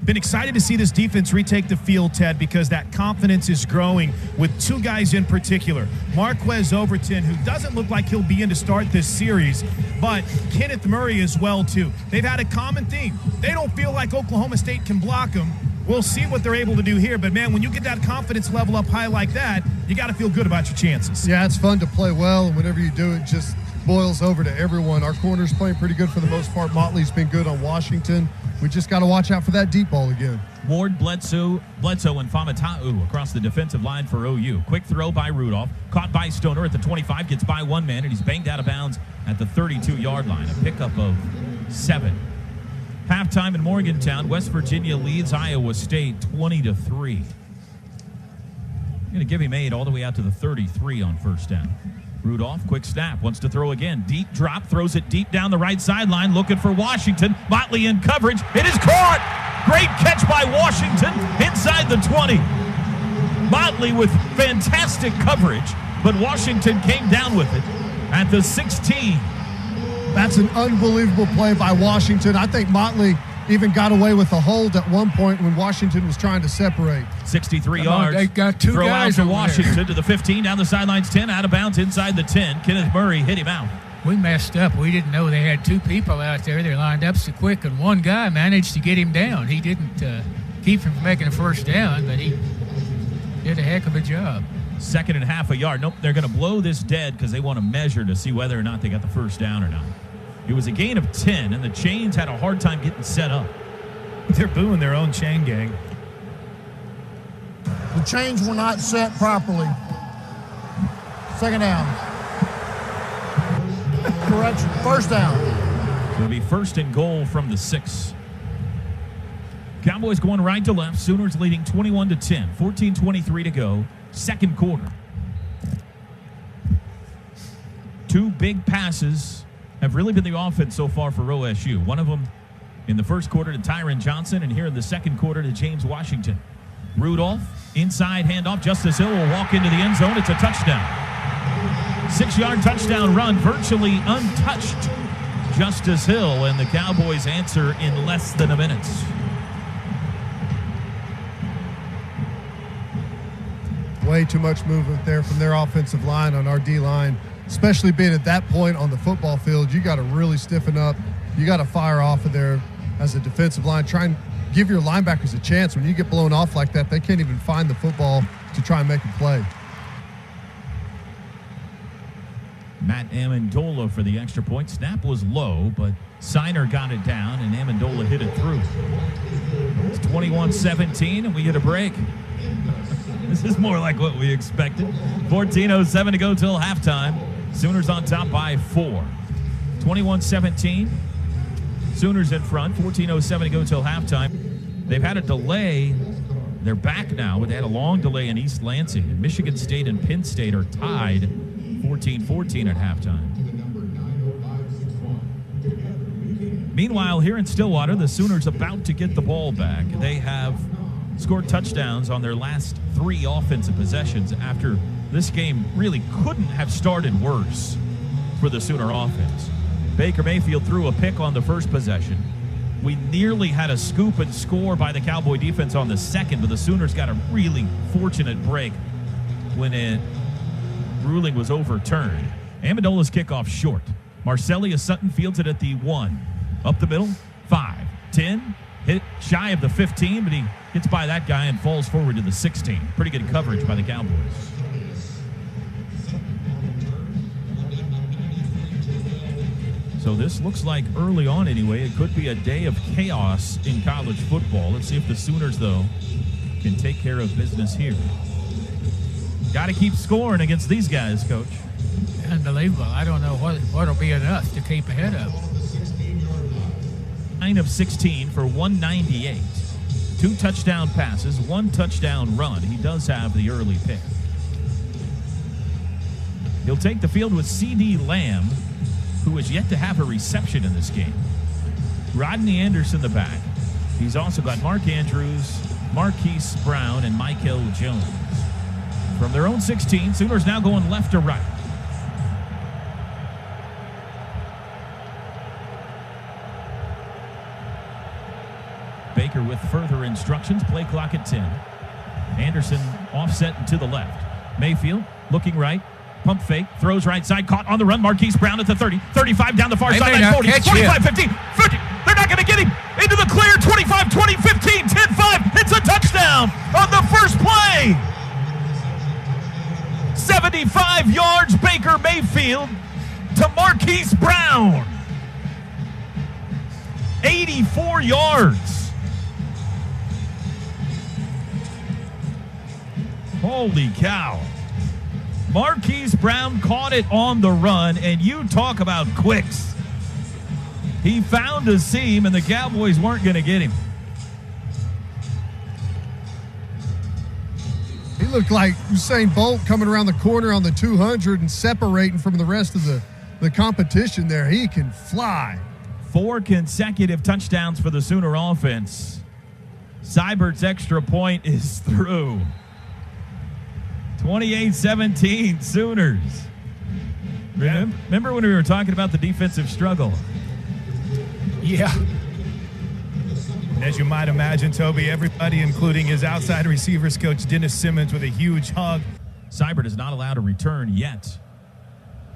Been excited to see this defense retake the field, Ted, because that confidence is growing with two guys in particular. Marquez Overton, who doesn't look like he'll be in to start this series, but Kenneth Murray as well, too. They've had a common theme. They don't feel like Oklahoma State can block them. We'll see what they're able to do here. But, man, when you get that confidence level up high like that, you got to feel good about your chances. Yeah, it's fun to play well, and whenever you do, it just boils over to everyone. Our corner's playing pretty good for the most part. Motley's been good on Washington. We just got to watch out for that deep ball again. Ward, Bledsoe, and Famatau across the defensive line for OU. Quick throw by Rudolph. Caught by Stoner at the 25. Gets by one man, and he's banged out of bounds at the 32-yard line. A pickup of 7. Halftime in Morgantown. West Virginia leads Iowa State 20-3. Going to give him 8 all the way out to the 33 on first down. Rudolph, quick snap, wants to throw again. Deep drop, throws it deep down the right sideline, looking for Washington. Motley in coverage. It is caught. Great catch by Washington inside the 20. Motley with fantastic coverage, but Washington came down with it at the 16. That's an unbelievable play by Washington. I think Motley even got away with a hold at one point when Washington was trying to separate. 63 yards. They got two throw guys out to over Washington there. to the 15, down the sidelines 10, out of bounds inside the 10. Kenneth Murray hit him out. We messed up. We didn't know they had two people out there. They lined up so quick, and one guy managed to get him down. He didn't keep him from making a first down, but he did a heck of a job. 2nd and half a yard. Nope, they're going to blow this dead because they want to measure to see whether or not they got the first down or not. It was a gain of 10, and the Chains had a hard time getting set up. They're booing their own chain gang. The chains were not set properly. 2nd down. Correction. First down. It'll be 1st and goal from the 6. Cowboys going right to left. Sooners leading 21-10. 14:23 to go. 2nd quarter. 2 big passes have really been the offense so far for OSU. One of them in the first quarter to Tyron Johnson, and here in the 2nd quarter to James Washington. Rudolph, inside handoff. Justice Hill will walk into the end zone. It's a touchdown. 6-yard touchdown run, virtually untouched. Justice Hill, and the Cowboys answer in less than a minute. Way too much movement there from their offensive line on our D-line, especially being at that point on the football field. You got to really stiffen up. You got to fire off of there as a defensive line. Try and give your linebackers a chance. When you get blown off like that, they can't even find the football to try and make a play. Matt Amendola for the extra point. Snap was low, but Siner got it down, and Amendola hit it through. It's 21-17, and we get a break. This is more like what we expected. 14:07 to go till halftime. Sooners on top by 4. 21-17. Sooners in front. 14:07 to go till halftime. They've had a delay. They're back now, but they had a long delay in East Lansing. And Michigan State and Penn State are tied 14-14 at halftime. Meanwhile, here in Stillwater, the Sooners about to get the ball back. They have scored touchdowns on their last 3 offensive possessions after this game really couldn't have started worse for the Sooner offense. Baker Mayfield threw a pick on the first possession. We nearly had a scoop and score by the Cowboy defense on the second, but the Sooners got a really fortunate break when ruling was overturned. Amendola's kickoff short. Marcelius Sutton fields it at the 1. Up the middle, 5, 10, hit shy of the 15, but he gets by that guy and falls forward to the 16. Pretty good coverage by the Cowboys. So this looks like early on anyway, it could be a day of chaos in college football. Let's see if the Sooners, though, can take care of business here. Got to keep scoring against these guys, Coach. Unbelievable. I don't know what'll be enough to keep ahead of. 9 of 16 for 198. 2 touchdown passes, 1 touchdown run. He does have the early pick. He'll take the field with C.D. Lamb, who has yet to have a reception in this game. Rodney Anderson in the back. He's also got Mark Andrews, Marquise Brown, and Michael Jones. From their own 16, Sooners now going left to right. Baker with further instructions. Play clock at 10. Anderson offset and to the left. Mayfield looking right. Pump fake. Throws right side. Caught on the run. Marquise Brown at the 30. 35 down the far side. 40. 45, 15. 50. They're not going to get him. Into the clear. 25, 20, 15, 10, 5. It's a touchdown on the first play. 75 yards. Baker Mayfield to Marquise Brown. 84 yards. Holy cow. Marquise Brown caught it on the run, and you talk about quicks. He found a seam, and the Cowboys weren't going to get him. He looked like Usain Bolt coming around the corner on the 200 and separating from the rest of the competition there. He can fly. 4 consecutive touchdowns for the Sooner offense. Seibert's extra point is through. 28-17 Sooners. Remember when we were talking about the defensive struggle? Yeah. And as you might imagine, Toby, everybody, including his outside receivers coach, Dennis Simmons, with a huge hug. Seibert is not allowed to return yet.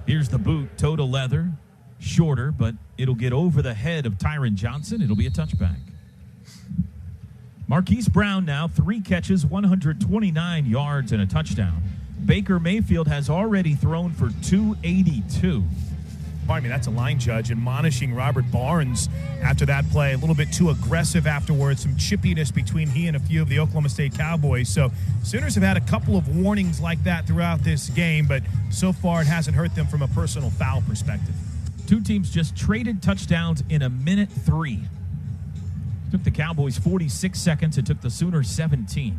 Here's the boot, toe to leather, shorter, but it'll get over the head of Tyron Johnson. It'll be a touchback. Marquise Brown now 3 catches, 129 yards, and a touchdown. Baker Mayfield has already thrown for 282. Pardon me, that's a line judge admonishing Robert Barnes after that play. A little bit too aggressive afterwards, some chippiness between he and a few of the Oklahoma State Cowboys. So Sooners have had a couple of warnings like that throughout this game, but so far it hasn't hurt them from a personal foul perspective. 2 teams just traded touchdowns in a minute 3. Took the Cowboys 46 seconds. It took the Sooners 17.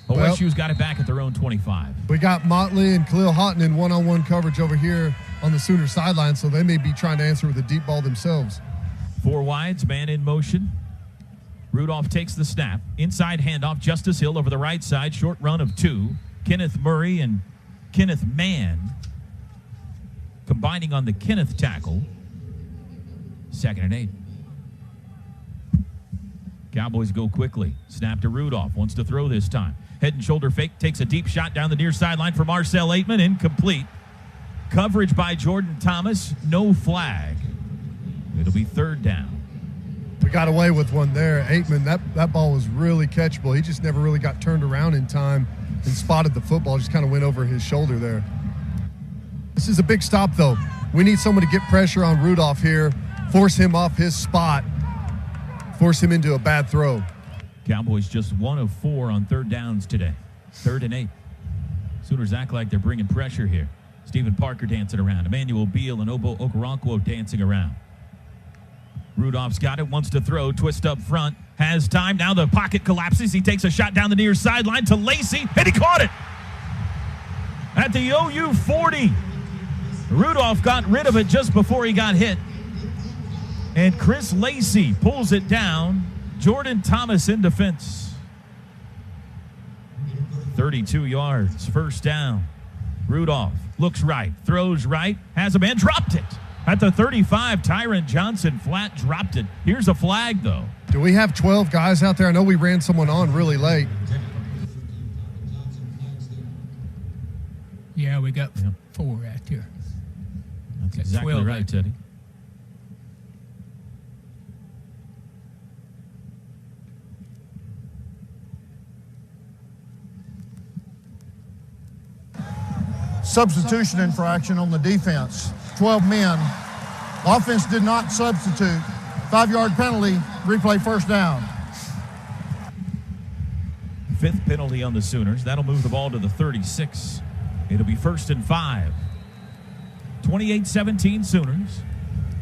OSU's got it back at their own 25. We got Motley and Khalil Houghton in one-on-one coverage over here on the Sooner sideline, so they may be trying to answer with a deep ball themselves. 4 wides, man in motion. Rudolph takes the snap. Inside handoff, Justice Hill over the right side. Short run of 2. Kenneth Murray and Kenneth Mann combining on the Kenneth tackle. 2nd and 8. Cowboys go quickly. Snap to Rudolph. Wants to throw this time. Head and shoulder fake. Takes a deep shot down the near sideline for Marcel Aitman. Incomplete. Coverage by Jordan Thomas. No flag. It'll be 3rd down. We got away with one there. Aitman, that ball was really catchable. He just never really got turned around in time and spotted the football. Just kind of went over his shoulder there. This is a big stop, though. We need someone to get pressure on Rudolph here, force him off his spot, force him into a bad throw. Cowboys just 1 of 4 on 3rd downs today. 3rd and 8. Sooners act like they're bringing pressure here. Stephen Parker dancing around. Emmanuel Beal and Obo Okoronkwo dancing around. Rudolph's got it, wants to throw, twist up front, has time. Now the pocket collapses. He takes a shot down the near sideline to Lacey, and he caught it at the OU 40. Rudolph got rid of it just before he got hit. And Chris Lacey pulls it down. Jordan Thomas in defense. 32 yards, 1st down. Rudolph looks right, throws right, has a man, dropped it. At the 35, Tyron Johnson flat dropped it. Here's a flag, though. Do we have 12 guys out there? I know we ran someone on really late. Yeah, we got 4 right here. That's exactly right, Teddy. Substitution infraction on the defense. 12 men. Offense did not substitute. 5-yard penalty, replay 1st down. 5th penalty on the Sooners. That'll move the ball to the 36. It'll be 1st and 5. 28-17 Sooners.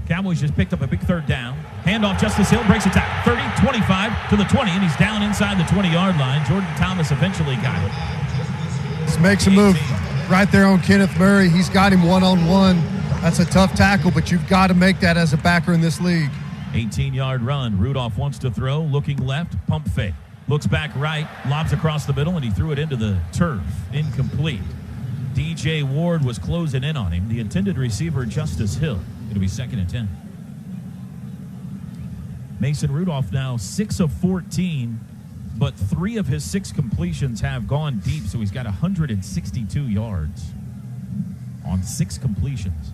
Cowboys just picked up a big 3rd down. Handoff, Justice Hill breaks a tackle. 30, 25 to the 20, and he's down inside the 20-yard line. Jordan Thomas eventually got it. This makes a move right there on Kenneth Murray. He's got him one-on-one. That's a tough tackle, but you've got to make that as a backer in this league. 18-yard run. Rudolph wants to throw, looking left, pump fake. Looks back right, lobs across the middle, and he threw it into the turf. Incomplete. DJ Ward was closing in on him. The intended receiver, Justice Hill. It'll be 2nd and 10. Mason Rudolph now 6 of 14, but 3 of his 6 completions have gone deep, so he's got 162 yards on 6 completions.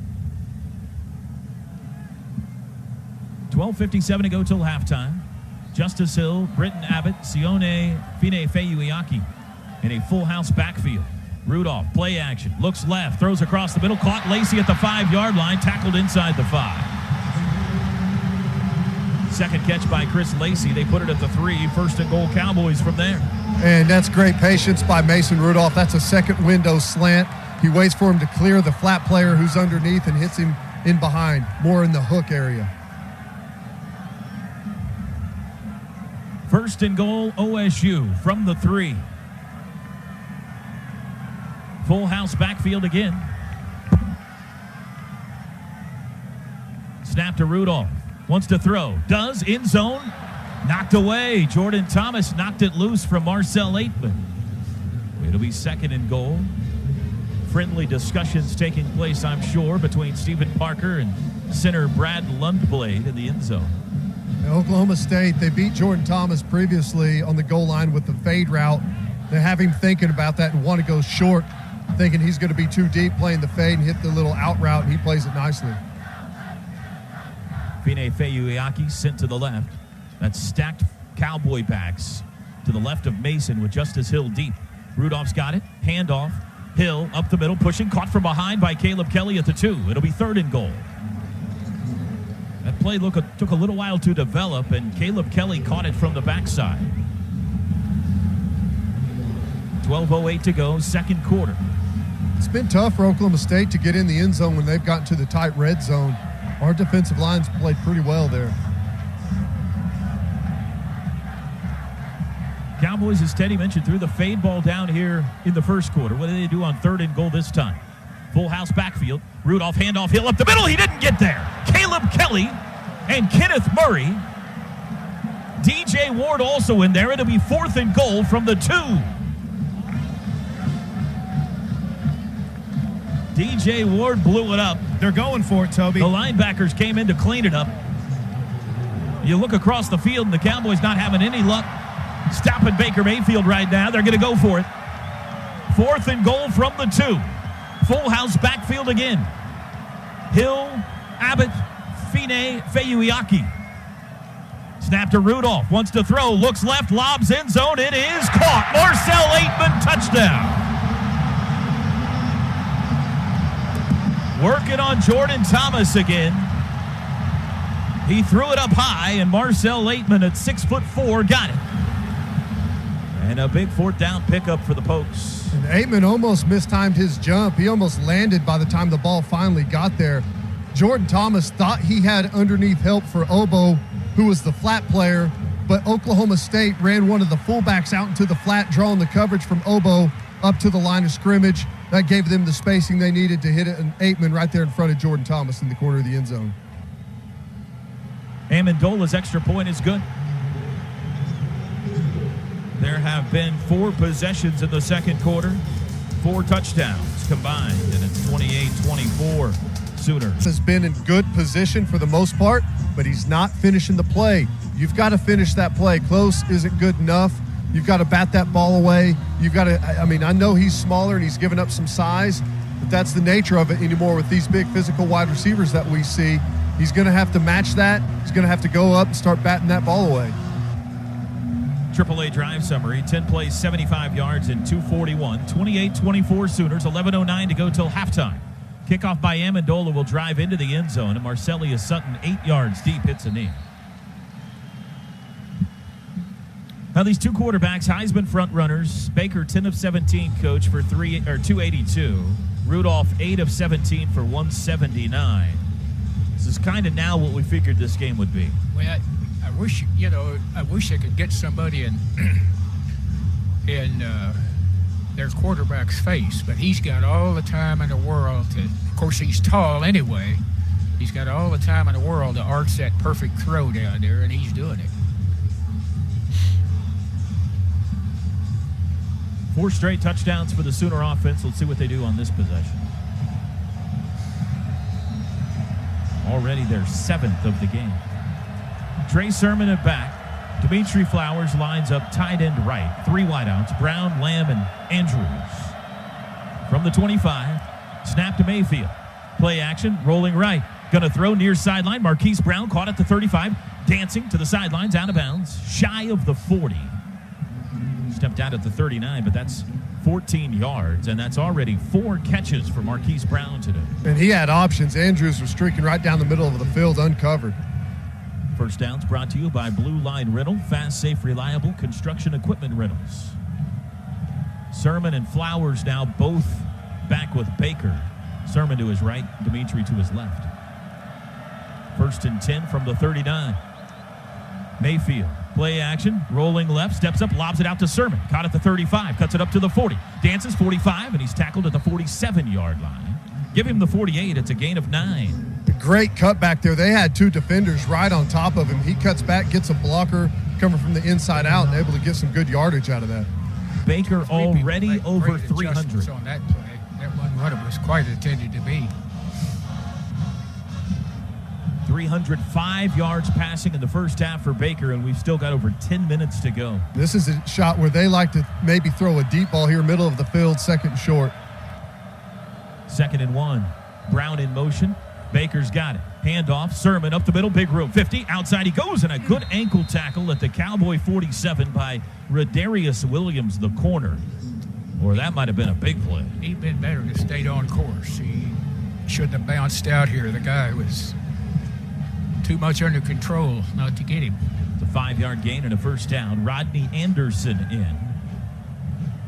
12:57 to go till halftime. Justice Hill, Britton Abbott, Sione Fine-Feyuiaki in a full house backfield. Rudolph, play action, looks left, throws across the middle, caught Lacey at the 5-yard line, tackled inside the 5. Second catch by Chris Lacey. They put it at the 3. 1st and goal Cowboys from there. And that's great patience by Mason Rudolph. That's a second window slant. He waits for him to clear the flat player who's underneath and hits him in behind, more in the hook area. 1st and goal OSU from the 3. Full house backfield again. Snap to Rudolph. Wants to throw. Does. In zone. Knocked away. Jordan Thomas knocked it loose from Marcel Aitman. It'll be 2nd and goal. Friendly discussions taking place, I'm sure, between Stephen Parker and center Brad Lundblade in the end zone. Oklahoma State, they beat Jordan Thomas previously on the goal line with the fade route. They have him thinking about that and want to go short, thinking he's going to be too deep playing the fade and hit the little out route, and he plays it nicely. Fine-Feyuiaki sent to the left. That's stacked Cowboy backs to the left of Mason with Justice Hill deep. Rudolph's got it. Handoff. Hill up the middle, pushing, caught from behind by Caleb Kelly at the 2. It'll be 3rd and goal. That play took a little while to develop, and Caleb Kelly caught it from the backside. 12:08 to go, 2nd quarter. It's been tough for Oklahoma State to get in the end zone when they've gotten to the tight red zone. Our defensive line's played pretty well there. Cowboys, as Teddy mentioned, threw the fade ball down here in the 1st quarter. What do they do on 3rd and goal this time? Full house backfield. Rudolph, handoff, Hill up the middle. He didn't get there. Caleb Kelly and Kenneth Murray. DJ Ward also in there. It'll be 4th and goal from the 2. DJ Ward blew it up. They're going for it, Toby. The linebackers came in to clean it up. You look across the field, and the Cowboys not having any luck stopping Baker Mayfield right now. They're going to go for it. 4th and goal from the 2. Full house backfield again. Hill, Abbott, Fine-Feyuiaki. Snap to Rudolph. Wants to throw. Looks left. Lobs end zone. It is caught. Marcel Aitman, touchdown. Working on Jordan Thomas again. He threw it up high, and Marcel Aitman at 6'4" got it. And a big 4th down pickup for the Pokes. And Aitman almost mistimed his jump. He almost landed by the time the ball finally got there. Jordan Thomas thought he had underneath help for Obo, who was the flat player, but Oklahoma State ran one of the fullbacks out into the flat, drawing the coverage from Obo up to the line of scrimmage. That gave them the spacing they needed to hit it, and Aitman right there in front of Jordan Thomas in the corner of the end zone. Amendola's extra point is good. There have been 4 possessions in the 2nd quarter, 4 touchdowns combined, and it's 28-24 Sooners. Has been in good position for the most part, but he's not finishing the play. You've got to finish that play. Close isn't good enough. You've got to bat that ball away. You've got to, I know he's smaller and he's given up some size, but that's the nature of it anymore with these big physical wide receivers that we see. He's going to have to match that. He's going to have to go up and start batting that ball away. AAA drive summary, 10 plays, 75 yards, and 241. 28-24 Sooners, 11:09 to go till halftime. Kickoff by Amendola will drive into the end zone, and Marcellus Sutton, 8 yards deep, hits a knee. Now these 2 quarterbacks, Heisman front runners. Baker 10 of 17, coach, for 282. Rudolph 8 of 17 for 179. This is kind of now what we figured this game would be. Well, I wish I could get somebody in their quarterback's face, but he's got all the time in the world to. Of course, he's tall anyway. He's got all the time in the world to arch that perfect throw down there, and he's doing it. 4 straight touchdowns for the Sooner offense. Let's see what they do on this possession. Already their 7th of the game. Trey Sermon at back. Dimitri Flowers lines up tight end right. 3 wideouts, Brown, Lamb, and Andrews. From the 25, snap to Mayfield. Play action, rolling right. Gonna throw near sideline. Marquise Brown caught at the 35. Dancing to the sidelines, out of bounds. Shy of the 40. Stepped out at the 39, but that's 14 yards, and that's already 4 catches for Marquise Brown today. And he had options. Andrews was streaking right down the middle of the field, uncovered. First downs brought to you by Blue Line Rental. Fast, safe, reliable construction equipment rentals. Sermon and Flowers now both back with Baker. Sermon to his right, Dimitri to his left. First and 10 from the 39. Mayfield, play action, rolling left, steps up, lobs it out to Sermon. Caught at the 35, cuts it up to the 40. Dances 45, and he's tackled at the 47-yard line. Give him the 48, it's a gain of 9. Great cutback there. They had 2 defenders right on top of him. He cuts back, gets a blocker coming from the inside out, and able to get some good yardage out of that. Baker already over great 300. On that play. That wasn't what it was quite intended to be. 305 yards passing in the first half for Baker, and we've still got over 10 minutes to go. This is a shot where they like to maybe throw a deep ball here, middle of the field, second and short. 2nd and 1. Brown in motion. Baker's got it. Handoff. Sermon up the middle. Big room. 50. Outside he goes, and a good ankle tackle at the Cowboy 47 by Rodarius Williams, the corner. Or that might have been a big play. He'd been better to stay on course. He shouldn't have bounced out here. The guy was too much under control not to get him. It's a 5-yard gain and a first down. Rodney Anderson in.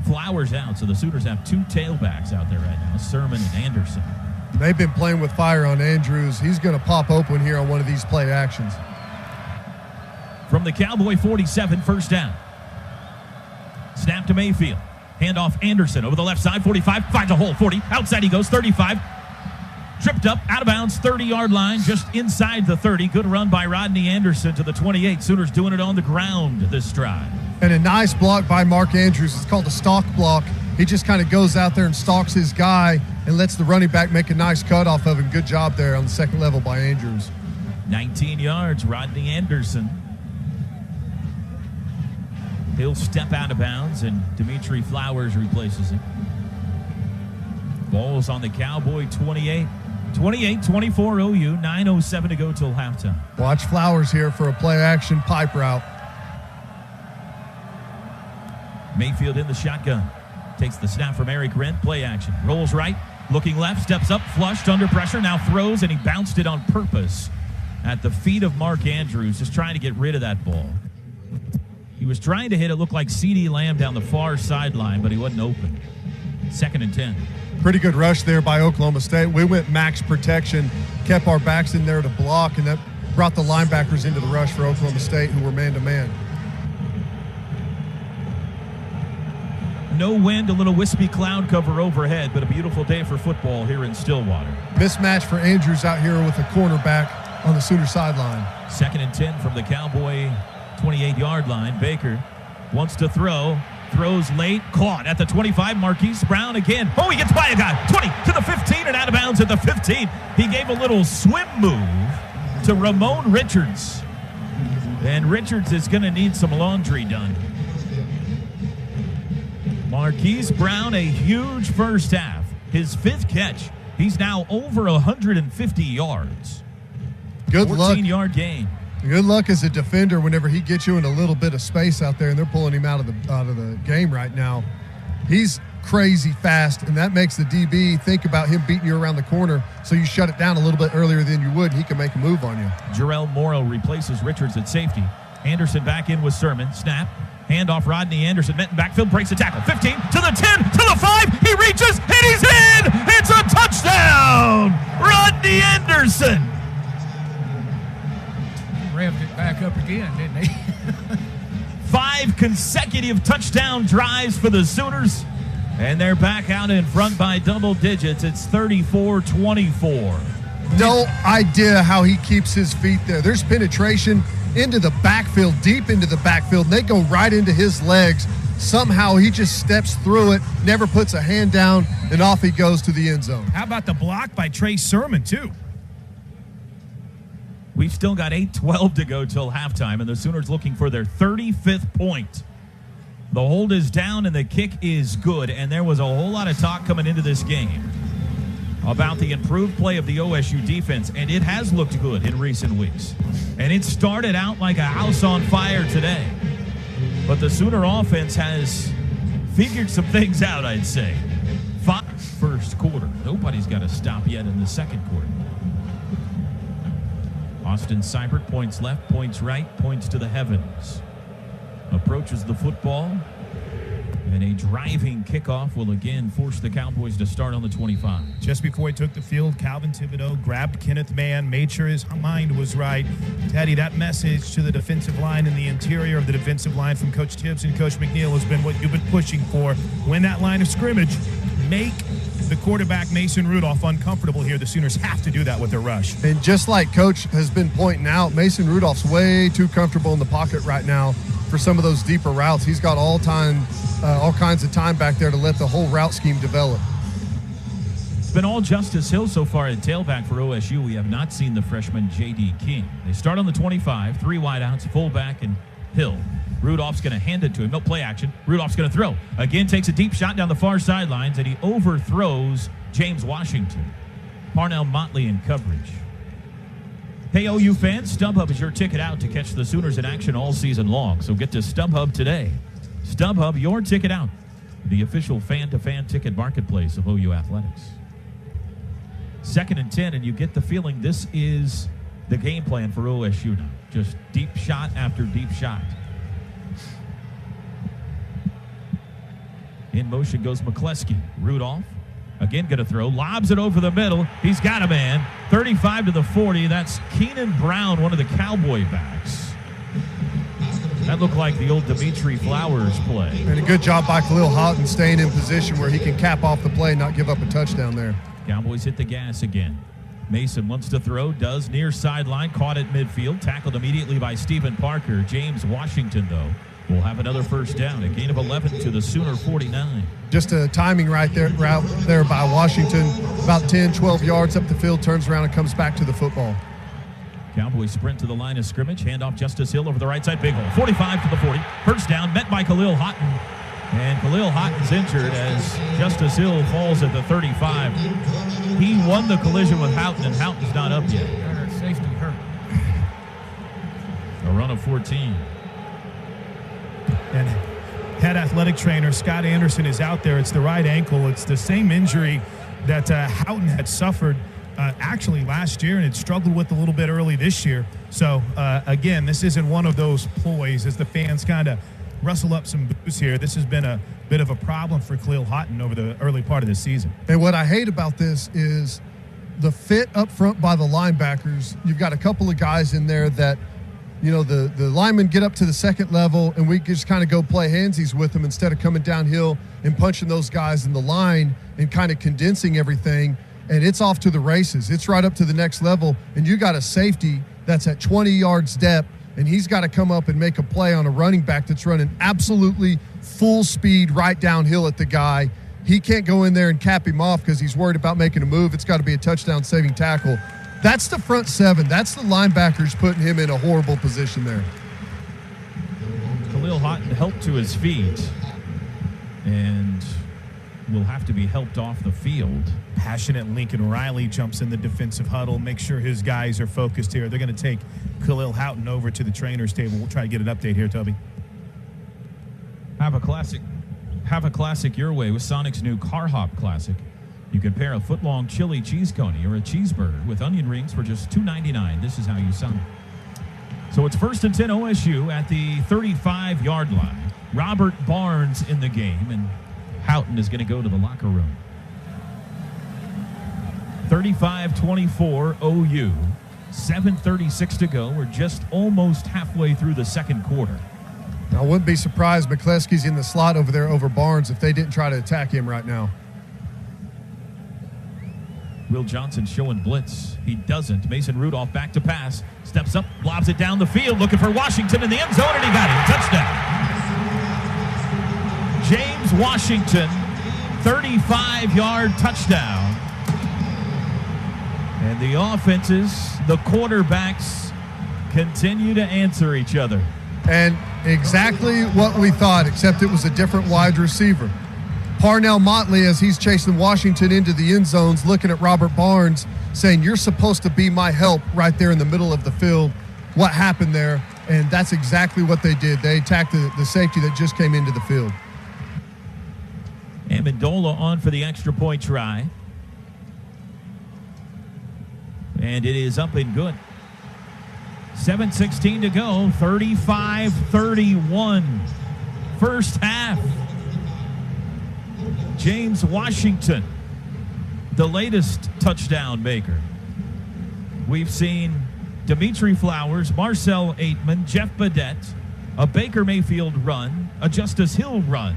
Flowers out, so the Sooners have 2 tailbacks out there right now, Sermon and Anderson. They've been playing with fire on Andrews. He's going to pop open here on one of these play actions. From the Cowboy 47, first down. Snap to Mayfield. Handoff Anderson over the left side, 45, finds a hole, 40. Outside he goes, 35. Tripped up, out of bounds, 30-yard line, just inside the 30. Good run by Rodney Anderson to the 28. Sooners doing it on the ground this drive. And a nice block by Mark Andrews. It's called a stalk block. He just kind of goes out there and stalks his guy and lets the running back make a nice cut off of him. Good job there on the second level by Andrews. 19 yards, Rodney Anderson. He'll step out of bounds, and Dimitri Flowers replaces him. Ball's on the Cowboy 28. 28-24 OU, 9:07 to go till halftime. Watch Flowers here for a play-action pipe route. Mayfield in the shotgun. Takes the snap from Eric Wren, play action. Rolls right, looking left, steps up, flushed, under pressure, now throws, and he bounced it on purpose at the feet of Mark Andrews, just trying to get rid of that ball. He was trying to hit it, looked like C.D. Lamb down the far sideline, but he wasn't open. 2nd and 10. Pretty good rush there by Oklahoma State. We went max protection, kept our backs in there to block, and that brought the linebackers into the rush for Oklahoma State, who were man-to-man. No wind, a little wispy cloud cover overhead, but a beautiful day for football here in Stillwater. Mismatch for Andrews out here with a cornerback on the Sooner sideline. 2nd and 10 from the Cowboy 28-yard line. Baker wants to throw. Throws late, caught at the 25. Marquise Brown again. Oh, he gets by a guy. 20 to the 15 and out of bounds at the 15. He gave a little swim move to Ramon Richards. And Richards is going to need some laundry done. Marquise Brown, a huge first half. His 5th catch. He's now over 150 yards. Good luck. 14-yard gain. Good luck as a defender whenever he gets you in a little bit of space out there, and they're pulling him out of the game right now. He's crazy fast, and that makes the DB think about him beating you around the corner, so you shut it down a little bit earlier than you would. He can make a move on you. Jarrell Morrow replaces Richards at safety. Anderson back in with Sermon. Snap. Handoff Rodney Anderson. Met in backfield, breaks the tackle. 15 to the 10 to the 5. He reaches, and he's in! It's a touchdown! Rodney Anderson! Revved it back up again, didn't he? 5 consecutive touchdown drives for the Sooners, and they're back out in front by double digits. It's 34-24. No idea how he keeps his feet there. There's penetration into the backfield, deep into the backfield, and they go right into his legs. Somehow he just steps through it, never puts a hand down, and off he goes to the end zone. How about the block by Trey Sermon, too? We've still got 8:12 to go till halftime, and the Sooners looking for their 35th point. The hold is down, and the kick is good, and there was a whole lot of talk coming into this game about the improved play of the OSU defense, and it has looked good in recent weeks. And it started out like a house on fire today. But the Sooner offense has figured some things out, I'd say. First quarter. Nobody's got a stop yet in the second quarter. Austin Seibert points left, points right, points to the heavens. Approaches the football. And a driving kickoff will again force the Cowboys to start on the 25. Just before he took the field, Calvin Thibodeau grabbed Kenneth Mann, made sure his mind was right. Teddy, that message to the defensive line and the interior of the defensive line from Coach Tibbs and Coach McNeil has been what you've been pushing for. Win that line of scrimmage. Make the quarterback, Mason Rudolph, uncomfortable here. The Sooners have to do that with their rush. And just like Coach has been pointing out, Mason Rudolph's way too comfortable in the pocket right now for some of those deeper routes. He's got all kinds of time back there to let the whole route scheme develop. It's been all Justice Hill so far at tailback for OSU. We have not seen the freshman J.D. King. They start on the 25, 3 wideouts, fullback and Hill. Rudolph's going to hand it to him. No play action. Rudolph's going to throw. Again, takes a deep shot down the far sidelines, and he overthrows James Washington. Parnell Motley in coverage. Hey, OU fans, StubHub is your ticket out to catch the Sooners in action all season long. So get to StubHub today. StubHub, your ticket out. The official fan-to-fan ticket marketplace of OU Athletics. 2nd and 10, and you get the feeling this is the game plan for OSU now. Just deep shot after deep shot. In motion goes McCleskey. Rudolph, again going to throw. Lobs it over the middle. He's got a man. 35 to the 40. That's Keenan Brown, one of the Cowboy backs. That looked like the old Dimitri Flowers play. And a good job by Khalil Houghton staying in position where he can cap off the play and not give up a touchdown there. Cowboys hit the gas again. Mason wants to throw, does near sideline, caught at midfield, tackled immediately by Stephen Parker. James Washington, though, will have another first down. A gain of 11 to the Sooner 49. Just a timing route there by Washington. About 10, 12 yards up the field, turns around and comes back to the football. Cowboys sprint to the line of scrimmage. Handoff Justice Hill over the right side. Big hole. 45 to the 40. First down met by Khalil Houghton. And Khalil Houghton's injured as Justice Hill falls at the 35. He won the collision with Houghton, and Houghton's not up yet. Safety hurt. A run of 14. And head athletic trainer Scott Anderson is out there. It's the right ankle. It's the same injury that Houghton had suffered actually last year and had struggled with a little bit early this year. So, again, this isn't one of those ploys as the fans kind of rustle up some booze here. This has been a bit of a problem for Khalil Houghton over the early part of the season. And what I hate about this is the fit up front by the linebackers. You've got a couple of guys in there that, you know, the linemen get up to the second level and we just kind of go play handsies with them instead of coming downhill and punching those guys in the line and kind of condensing everything. And it's off to the races. It's right up to the next level. And you got a safety that's at 20 yards depth, and he's got to come up and make a play on a running back that's running absolutely full speed right downhill at the guy. He can't go in there and cap him off because he's worried about making a move. It's got to be a touchdown-saving tackle. That's the front seven. That's the linebackers putting him in a horrible position there. Khalil Houghton helped to his feet and will have to be helped off the field. Passionate Lincoln Riley jumps in the defensive huddle, make sure his guys are focused here. They're going to take Khalil Houghton over to the trainer's table. We'll try to get an update here, Toby. Have a classic your way with Sonic's new Car Hop Classic. You can pair a foot-long chili cheese coney or a cheeseburger with onion rings for just $2.99. This is how you Sonic. So it's 1st and 10 OSU at the 35-yard line. Robert Barnes in the game, and Houghton is going to go to the locker room. 35-24 OU. 7:36 to go. We're just almost halfway through the second quarter. I wouldn't be surprised McCleskey's in the slot over there over Barnes if they didn't try to attack him right now. Will Johnson showing blitz. He doesn't. Mason Rudolph back to pass. Steps up, lobs it down the field, looking for Washington in the end zone, and he got it. Touchdown. James Washington, 35-yard touchdown. And the offenses, the quarterbacks, continue to answer each other. And exactly what we thought, except it was a different wide receiver. Parnell Motley, as he's chasing Washington into the end zones, looking at Robert Barnes, saying, you're supposed to be my help right there in the middle of the field. What happened there? And that's exactly what they did. They attacked the safety that just came into the field. Amendola on for the extra point try. And it is up and good. 7:16 to go, 35-31. First half. James Washington, the latest touchdown maker. We've seen Dimitri Flowers, Marcel Aitman, Jeff Badette, a Baker Mayfield run, a Justice Hill run,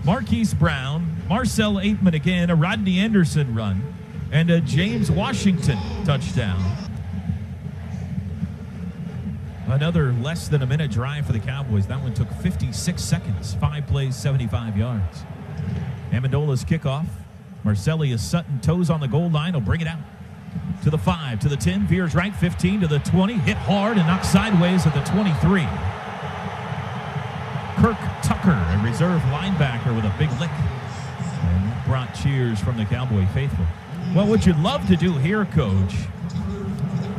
Marquise Brown, Marcel Aitman again, a Rodney Anderson run, and a James Washington touchdown. Another less than a minute drive for the Cowboys. That one took 56 seconds, 5 plays, 75 yards. Amendola's kickoff. Marcelius Sutton toes on the goal line. He'll bring it out to the 5, to the 10, veers right, 15 to the 20, hit hard and knocked sideways at the 23. Kirk Tucker, a reserve linebacker with a big lick, and brought cheers from the Cowboy faithful. Well, what you'd love to do here, Coach,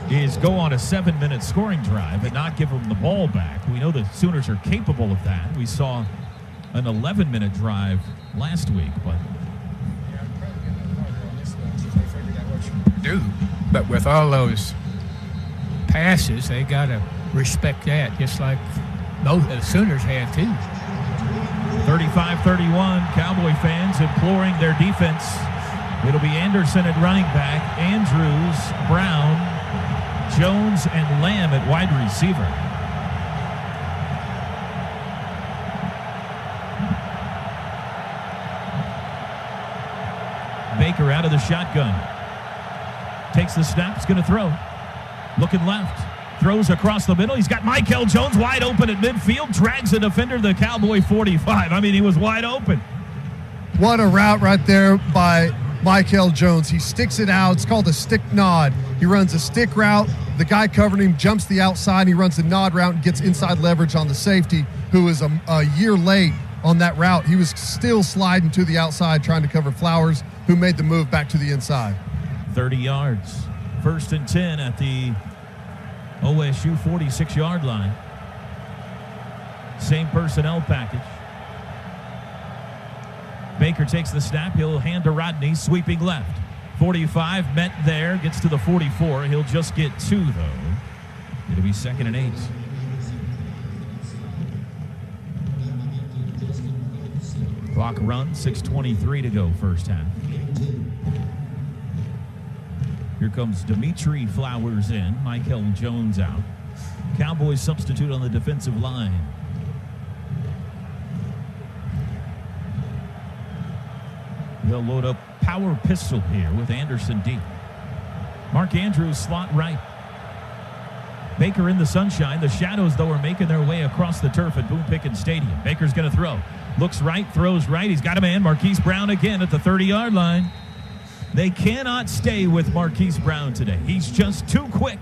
is go on a 7-minute scoring drive and not give them the ball back. We know the Sooners are capable of that. We saw an 11-minute drive last week, but do. But with all those passes, they got to respect that, just like both the Sooners have too. 35-31, Cowboy fans imploring their defense. It'll be Anderson at running back, Andrews, Brown, Jones, and Lamb at wide receiver. Baker out of the shotgun. Takes the snap, he's going to throw. Looking left. Throws across the middle. He's got Michael Jones wide open at midfield. Drags a defender to the Cowboy 45. I mean, he was wide open. What a route right there by Michael Jones. He sticks it out. It's called a stick nod. He runs a stick route. The guy covering him jumps the outside. He runs a nod route and gets inside leverage on the safety, who is a year late on that route. He was still sliding to the outside trying to cover Flowers, who made the move back to the inside. 30 yards. 1st and 10 at the OSU 46-yard line. Same personnel package. Baker takes the snap. He'll hand to Rodney, sweeping left. 45 met there, gets to the 44. He'll just get 2, though. It'll be 2nd and 8. Clock runs, 6:23 to go, first half. Here comes Dimitri Flowers in, Michael Jones out. Cowboys substitute on the defensive line. They'll load up power pistol here with Anderson deep. Mark Andrews slot right. Baker in the sunshine. The shadows, though, are making their way across the turf at Boone Pickens Stadium. Baker's going to throw. Looks right, throws right. He's got a man. Marquise Brown again at the 30-yard line. They cannot stay with Marquise Brown today. He's just too quick.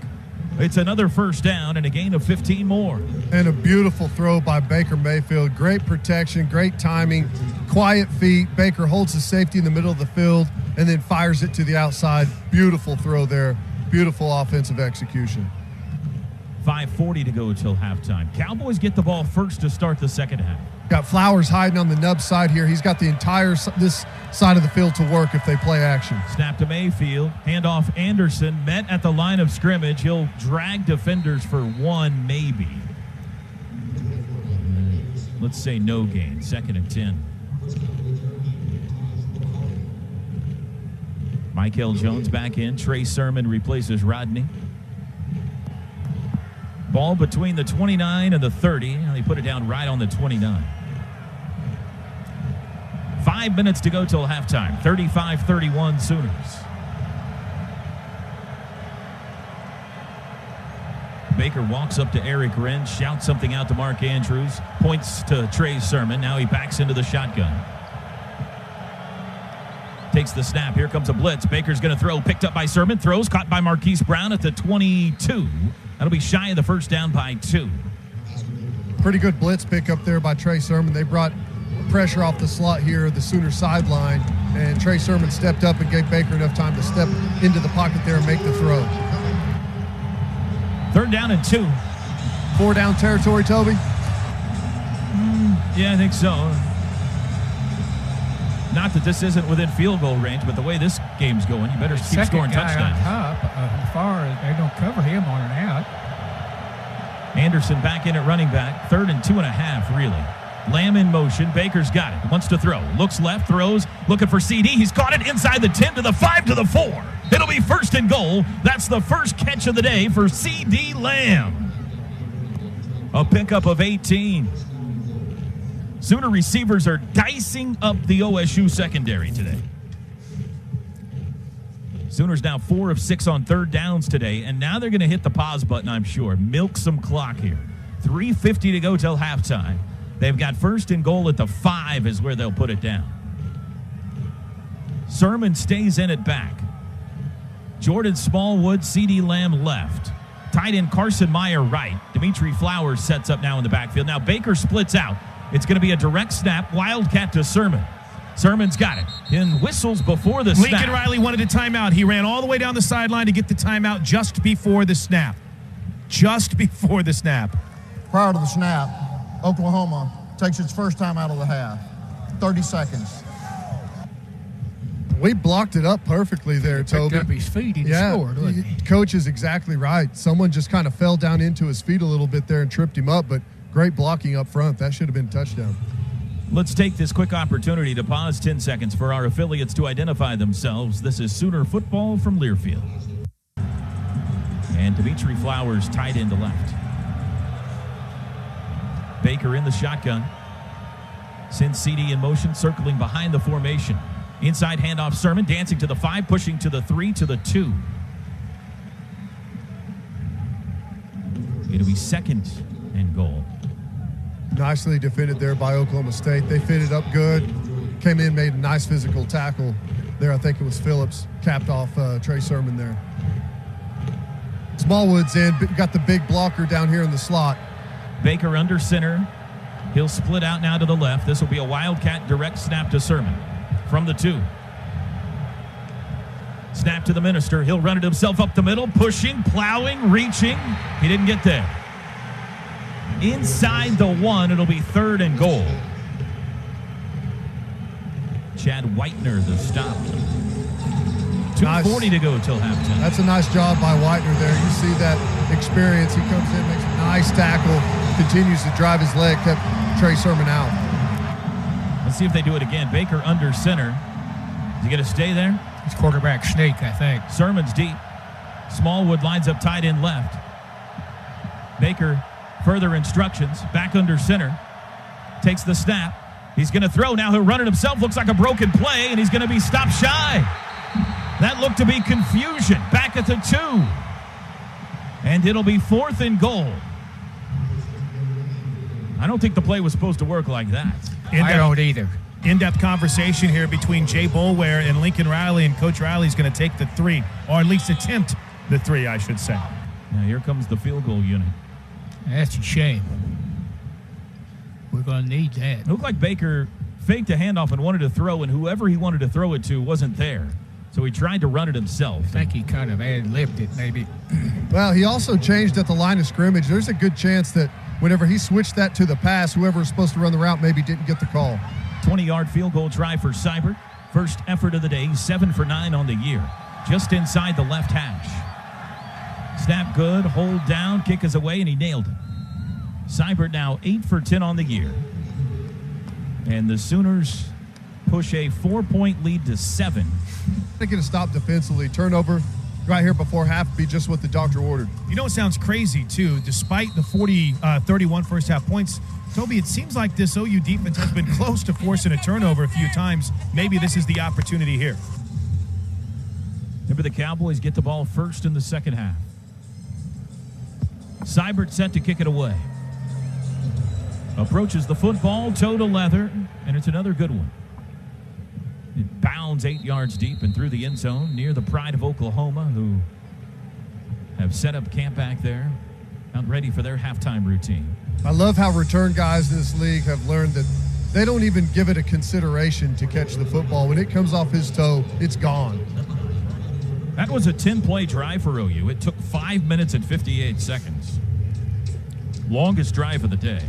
It's another first down and a gain of 15 more. And a beautiful throw by Baker Mayfield. Great protection, great timing, quiet feet. Baker holds the safety in the middle of the field and then fires it to the outside. Beautiful throw there. Beautiful offensive execution. 5:40 to go till halftime. Cowboys get the ball first to start the second half. Got Flowers hiding on the nub side here. He's got the entire this side of the field to work if they play action. Snap to Mayfield. Handoff Anderson. Met at the line of scrimmage. He'll drag defenders for 1, maybe. Let's say no gain. 2nd and 10. Michael Jones back in. Trey Sermon replaces Rodney. Ball between the 29 and the 30. They put it down right on the 29. 5 minutes to go till halftime. 35-31 Sooners. Baker walks up to Eric Wren, shouts something out to Mark Andrews, points to Trey Sermon. Now he backs into the shotgun. Takes the snap. Here comes a blitz. Baker's going to throw. Picked up by Sermon. Throws. Caught by Marquise Brown at the 22. That'll be shy of the first down by 2. Pretty good blitz pick up there by Trey Sermon. They brought pressure off the slot here at the Sooner sideline, and Trey Sermon stepped up and gave Baker enough time to step into the pocket there and make the throw. 3rd down and 2. 4 down territory, Toby? Yeah, I think so. Not that this isn't within field goal range, but the way this game's going, you better keep scoring touchdowns. On top, as far as they don't cover him on an out. Anderson back in at running back. 3rd and 2.5, really. Lamb in motion. Baker's got it. Wants to throw. Looks left, throws. Looking for CD. He's caught it inside the 10 to the 5 to the 4. It'll be 1st and goal. That's the first catch of the day for CD Lamb. A pickup of 18. Sooner receivers are dicing up the OSU secondary today. Sooners now 4 of 6 on 3rd downs today, and now they're going to hit the pause button, I'm sure. Milk some clock here. 3:50 to go till halftime. They've got 1st and goal at the 5 is where they'll put it down. Sermon stays in at back. Jordan Smallwood, CD Lamb left. Tight end Carson Meyer right. Dimitri Flowers sets up now in the backfield. Now Baker splits out. It's going to be a direct snap, Wildcat to Sermon. Sermon's got it. And whistles before the snap. Lincoln Riley wanted a timeout. He ran all the way down the sideline to get the timeout just before the snap. Just before the snap. Prior to the snap, Oklahoma takes its first time out of the half. 30 seconds. We blocked it up perfectly there, Toby. Picked up his feet, he scored, wasn't he? Coach is exactly right. Someone just kind of fell down into his feet a little bit there and tripped him up, but great blocking up front. That should have been a touchdown. Let's take this quick opportunity to pause 10 seconds for our affiliates to identify themselves. This is Sooner football from Learfield. And Dimitri Flowers tight end to left. Baker in the shotgun. Sends CD in motion, circling behind the formation. Inside handoff, Sermon dancing to the 5, pushing to the 3, to the 2. It'll be 2nd and goal. Nicely defended there by Oklahoma State. They fitted up good. Came in, made a nice physical tackle there. I think it was Phillips. Capped off Trey Sermon there. Smallwood's in. Got the big blocker down here in the slot. Baker under center. He'll split out now to the left. This will be a Wildcat direct snap to Sermon from the 2. Snap to the Minister. He'll run it himself up the middle, pushing, plowing, reaching. He didn't get there. Inside the 1, it'll be 3rd and goal. Chad Whitener, the stop. 2:40 to go till halftime. That's a nice job by Whitener there. You see that experience. He comes in, makes a nice tackle, continues to drive his leg, kept Trey Sermon out. Let's see if they do it again. Baker under center. Is he going to stay there? It's quarterback sneak, I think. Sermon's deep. Smallwood lines up tight end left. Baker, further instructions. Back under center. Takes the snap. He's going to throw. Now he'll run it himself. Looks like a broken play, and he's going to be stopped shy. That looked to be confusion. Back at the 2. And it'll be 4th and goal. I don't think the play was supposed to work like that. I don't either. In-depth conversation here between Jay Boulware and Lincoln Riley, and Coach Riley's going to take the 3, or at least attempt the 3, I should say. Now here comes the field goal unit. That's a shame. We're going to need that. It looked like Baker faked a handoff and wanted to throw, and whoever he wanted to throw it to wasn't there. So he tried to run it himself. I think he kind of ad-libbed it, maybe. Well, he also changed at the line of scrimmage. There's a good chance that whenever he switched that to the pass, whoever was supposed to run the route maybe didn't get the call. 20-yard field goal try for Seibert. First effort of the day, 7 for 9 on the year. Just inside the left hash. Snap good, hold down, kick is away, and he nailed it. Seibert now 8 for 10 on the year. And the Sooners push a 4-point lead to 7. They're going to stop defensively. Turnover right here before half be just what the doctor ordered. You know, it sounds crazy, too. Despite the 31 first half points, Toby, it seems like this OU defense has been close to forcing a turnover a few times. Maybe this is the opportunity here. Maybe the Cowboys get the ball first in the second half. Seibert set to kick it away. Approaches the football, toe to leather, and it's another good one. It bounds 8 yards deep and through the end zone near the Pride of Oklahoma, who have set up camp back there. out ready for their halftime routine. I love how return guys in this league have learned that they don't even give it a consideration to catch the football. When it comes off his toe, it's gone. That was a 10-play drive for OU. It took 5 minutes and 58 seconds. Longest drive of the day.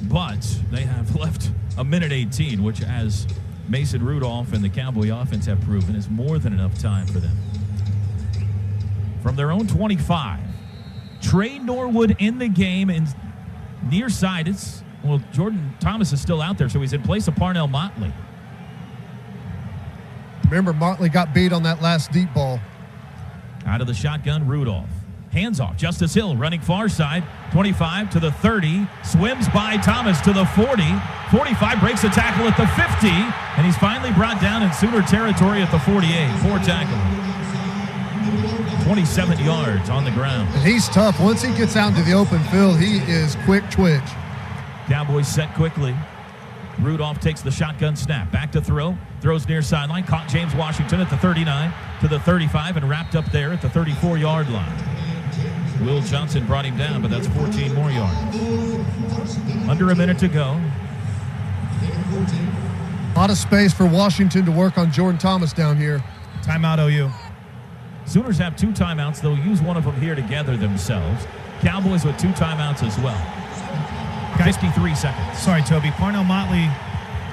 But they have left a minute 18, which, as Mason Rudolph and the Cowboy offense have proven, is more than enough time for them. From their own 25, Trey Norwood in the game and near side. Jordan Thomas is still out there, so he's in place of Parnell Motley. Remember, Motley got beat on that last deep ball. Out of the shotgun, Rudolph. Hands off. Justice Hill running far side. 25 to the 30. Swims by Thomas to the 40. 45 breaks a tackle at the 50. And he's finally brought down in Sooner territory at the 48. Poor tackle. 27 yards on the ground. And he's tough. Once he gets out into the open field, he is quick twitch. Cowboys set quickly. Rudolph takes the shotgun snap. Back to throw. Throws near sideline. Caught James Washington at the 39 to the 35 and wrapped up there at the 34-yard line. Will Johnson brought him down, but that's 14 more yards. Under a minute to go. A lot of space for Washington to work on Jordan Thomas down here. Timeout, OU. Sooners have 2 timeouts. They'll use one of them here to gather themselves. Cowboys with 2 timeouts as well. 53 seconds. Sorry, Toby. Parnell Motley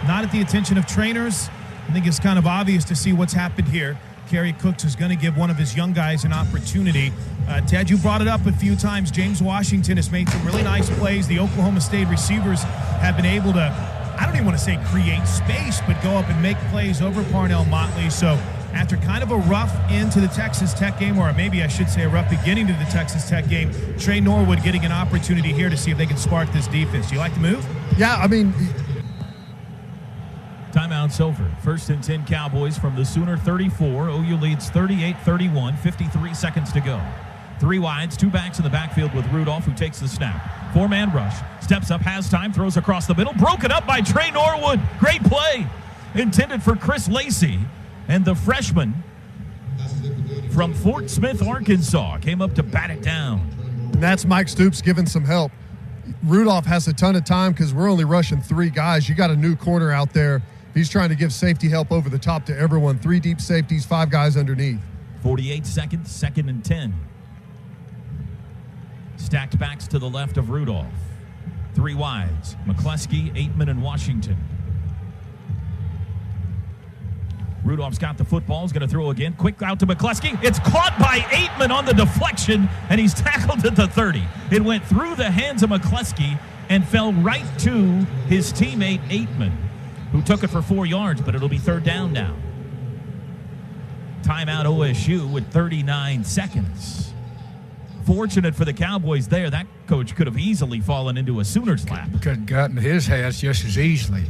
not at the attention of trainers. I think it's kind of obvious to see what's happened here. Kerry Cooks is going to give one of his young guys an opportunity. Ted, you brought it up a few times. James Washington has made some really nice plays. The Oklahoma State receivers have been able to, I don't even want to say create space, but go up and make plays over Parnell Motley. So after kind of a rough end to the Texas Tech game, or maybe I should say a rough beginning to the Texas Tech game, Trey Norwood getting an opportunity here to see if they can spark this defense. Do you like the move? Yeah, I mean, Timeout's over. 1st and 10 Cowboys from the Sooner 34. OU leads 38-31, 53 seconds to go. 3 wides, 2 backs in the backfield with Rudolph, who takes the snap. 4-man rush. Steps up, has time, throws across the middle. Broken up by Trey Norwood. Great play. Intended for Chris Lacey. And the freshman from Fort Smith, Arkansas, came up to bat it down. And that's Mike Stoops giving some help. Rudolph has a ton of time because we're only rushing 3 guys. You got a new corner out there. He's trying to give safety help over the top to everyone. 3 deep safeties, 5 guys underneath. 48 seconds, 2nd and 10. Stacked backs to the left of Rudolph. 3 wides. McCleskey, Aitman, and Washington. Rudolph's got the football. He's going to throw again. Quick out to McCleskey. It's caught by Aitman on the deflection, and he's tackled at the 30. It went through the hands of McCleskey and fell right to his teammate Aitman, who took it for 4 yards, but it'll be 3rd down now. Timeout OSU with 39 seconds. Fortunate for the Cowboys there. That coach could have easily fallen into a Sooners lap. Could have gotten his hands just as easily.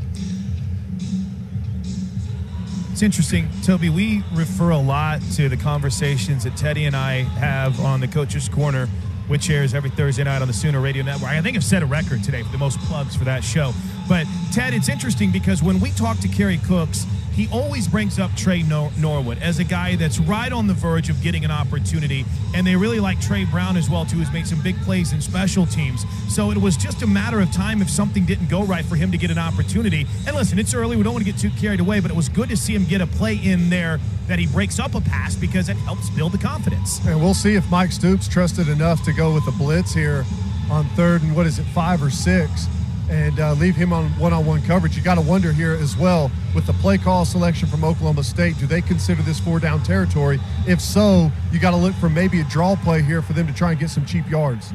It's interesting, Toby, we refer a lot to the conversations that Teddy and I have on the Coach's Corner, which airs every Thursday night on the Sooner Radio Network. I think I've set a record today for the most plugs for that show. But, Ted, it's interesting because when we talk to Kerry Cooks, he always brings up Trey Norwood as a guy that's right on the verge of getting an opportunity. And they really like Trey Brown as well, too, who's made some big plays in special teams. So it was just a matter of time if something didn't go right for him to get an opportunity. And listen, it's early. We don't want to get too carried away, but it was good to see him get a play in there that he breaks up a pass because it helps build the confidence. And we'll see if Mike Stoops trusted enough to go with the blitz here on 3rd and 5 or 6 and leave him on one-on-one coverage. You got to wonder here as well with the play call selection from Oklahoma State, do they consider this 4-down territory? If so, you got to look for maybe a draw play here for them to try and get some cheap yards.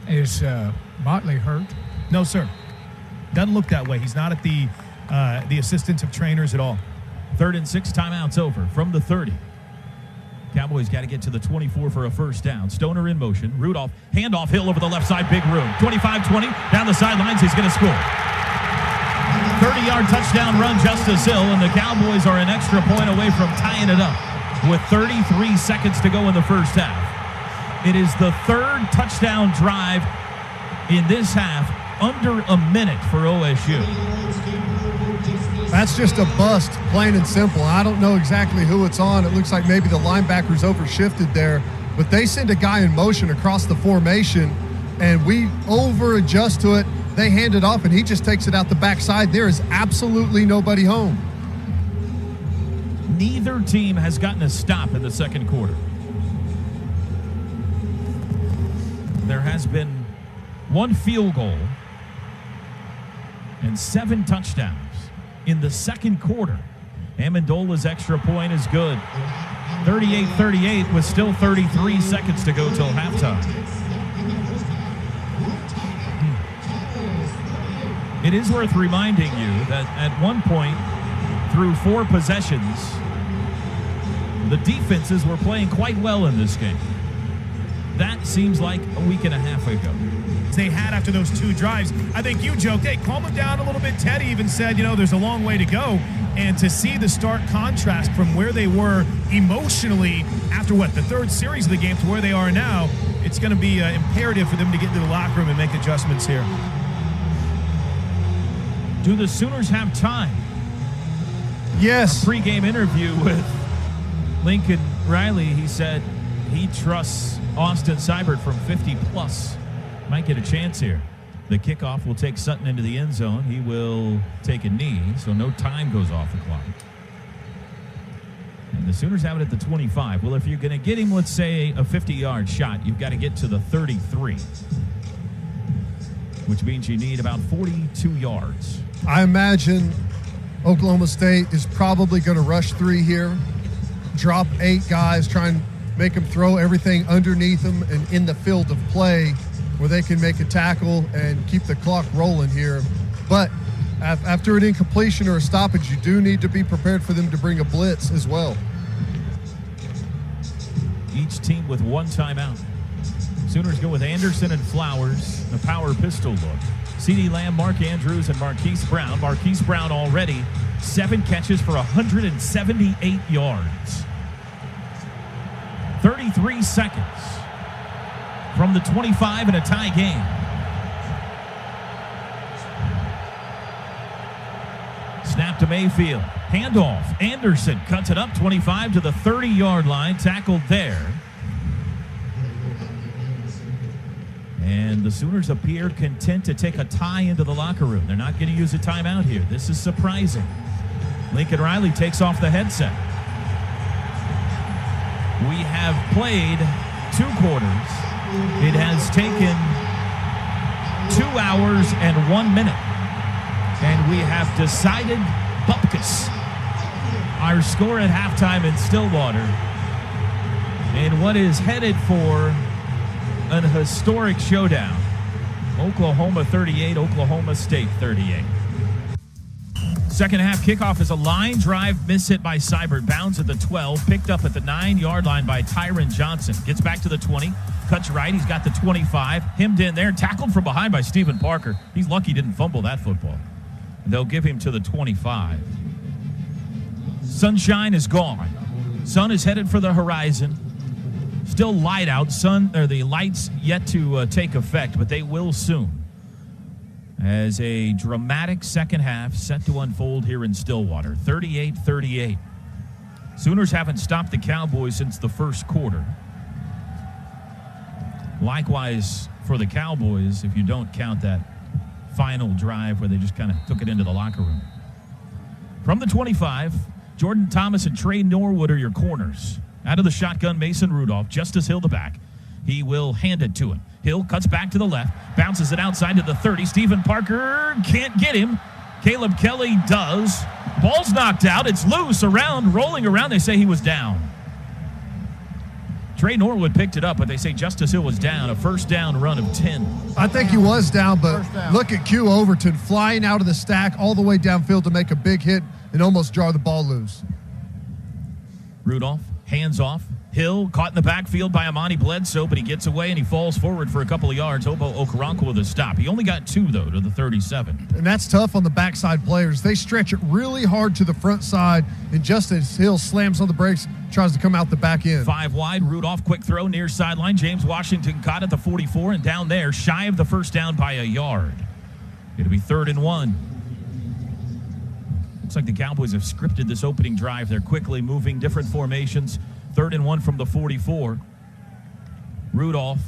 Is Motley hurt? No, sir. Doesn't look that way. He's not at the assistance of trainers at all. 3rd and 6, timeout's over from the 30. Cowboys got to get to the 24 for a 1st down. Stoner in motion. Rudolph, handoff, Hill over the left side, big room. 25-20, down the sidelines, he's going to score. 30-yard touchdown run, Justice Hill, and the Cowboys are an extra point away from tying it up with 33 seconds to go in the 1st half. It is the 3rd touchdown drive in this half, under a minute for OSU. That's just a bust, plain and simple. I don't know exactly who it's on. It looks like maybe the linebacker's overshifted there, but they send a guy in motion across the formation, and we over-adjust to it. They hand it off, and he just takes it out the backside. There is absolutely nobody home. Neither team has gotten a stop in the second quarter. There has been one field goal and 7 touchdowns in the second quarter. Amendola's extra point is good. 38-38 with still 33 seconds to go till halftime. It is worth reminding you that at one point, through 4 possessions, the defenses were playing quite well in this game. That seems like a week and a half ago. They had after those 2 drives. I think you joked, hey, calm them down a little bit. Teddy even said, there's a long way to go. And to see the stark contrast from where they were emotionally after the 3rd series of the game to where they are now, it's going to be imperative for them to get into the locker room and make adjustments here. Do the Sooners have time? Yes. A pregame interview with Lincoln Riley, he said he trusts Austin Seibert from 50-plus. Might get a chance here. The kickoff will take Sutton into the end zone. He will take a knee, so no time goes off the clock. And the Sooners have it at the 25. Well, if you're going to get him, let's say, a 50-yard shot, you've got to get to the 33, which means you need about 42 yards. I imagine Oklahoma State is probably going to rush 3 here, drop 8 guys, try and make them throw everything underneath them and in the field of play where they can make a tackle and keep the clock rolling here. But after an incompletion or a stoppage, you do need to be prepared for them to bring a blitz as well. Each team with 1 timeout. Sooners go with Anderson and Flowers, the power pistol look. Teddy Lehman, Mark Andrews, and Marquise Brown. Marquise Brown already 7 catches for 178 yards. 33 seconds from the 25 in a tie game. Snap to Mayfield. Handoff. Anderson cuts it up 25 to the 30-yard line. Tackled there. And the Sooners appear content to take a tie into the locker room. They're not going to use a timeout here. This is surprising. Lincoln Riley takes off the headset. We have played 2 quarters. It has taken 2 hours and 1 minute. And we have decided Bupkis. Our score at halftime in Stillwater. And what is headed for an historic showdown. Oklahoma 38, Oklahoma State 38. Second half kickoff is a line drive miss hit by Seibert. Bounds at the 12, picked up at the 9-yard line by Tyron Johnson. Gets back to the 20, cuts right, he's got the 25. Hemmed in there, tackled from behind by Stephen Parker. He's lucky he didn't fumble that football. And they'll give him to the 25. Sunshine is gone. Sun is headed for the horizon. Still light out. The lights yet to take effect, but they will soon. As a dramatic second half set to unfold here in Stillwater. 38-38. Sooners haven't stopped the Cowboys since the first quarter. Likewise for the Cowboys, if you don't count that final drive where they just kind of took it into the locker room. From the 25, Jordan Thomas and Trey Norwood are your corners. Out of the shotgun, Mason Rudolph, Justice Hill the back. He will hand it to him. Hill cuts back to the left, bounces it outside to the 30. Stephen Parker can't get him. Caleb Kelly does. Ball's knocked out. It's loose, rolling around. They say he was down. Trey Norwood picked it up, but they say Justice Hill was down. A first down run of 10. I think he was down, but look at Q Overton flying out of the stack all the way downfield to make a big hit and almost jar the ball loose. Rudolph, hands off. Hill caught in the backfield by Amani Bledsoe, but he gets away and he falls forward for a couple of yards. Obo Okoronkwo with a stop. He only got 2, though, to the 37. And that's tough on the backside players. They stretch it really hard to the front side, and Justice Hill slams on the brakes, tries to come out the back end. 5 wide, Rudolph, quick throw near sideline. James Washington caught at the 44 and down there, shy of the first down by a yard. It'll be 3rd and 1. Looks like the Cowboys have scripted this opening drive. They're quickly moving different formations. 3rd and 1 from the 44. Rudolph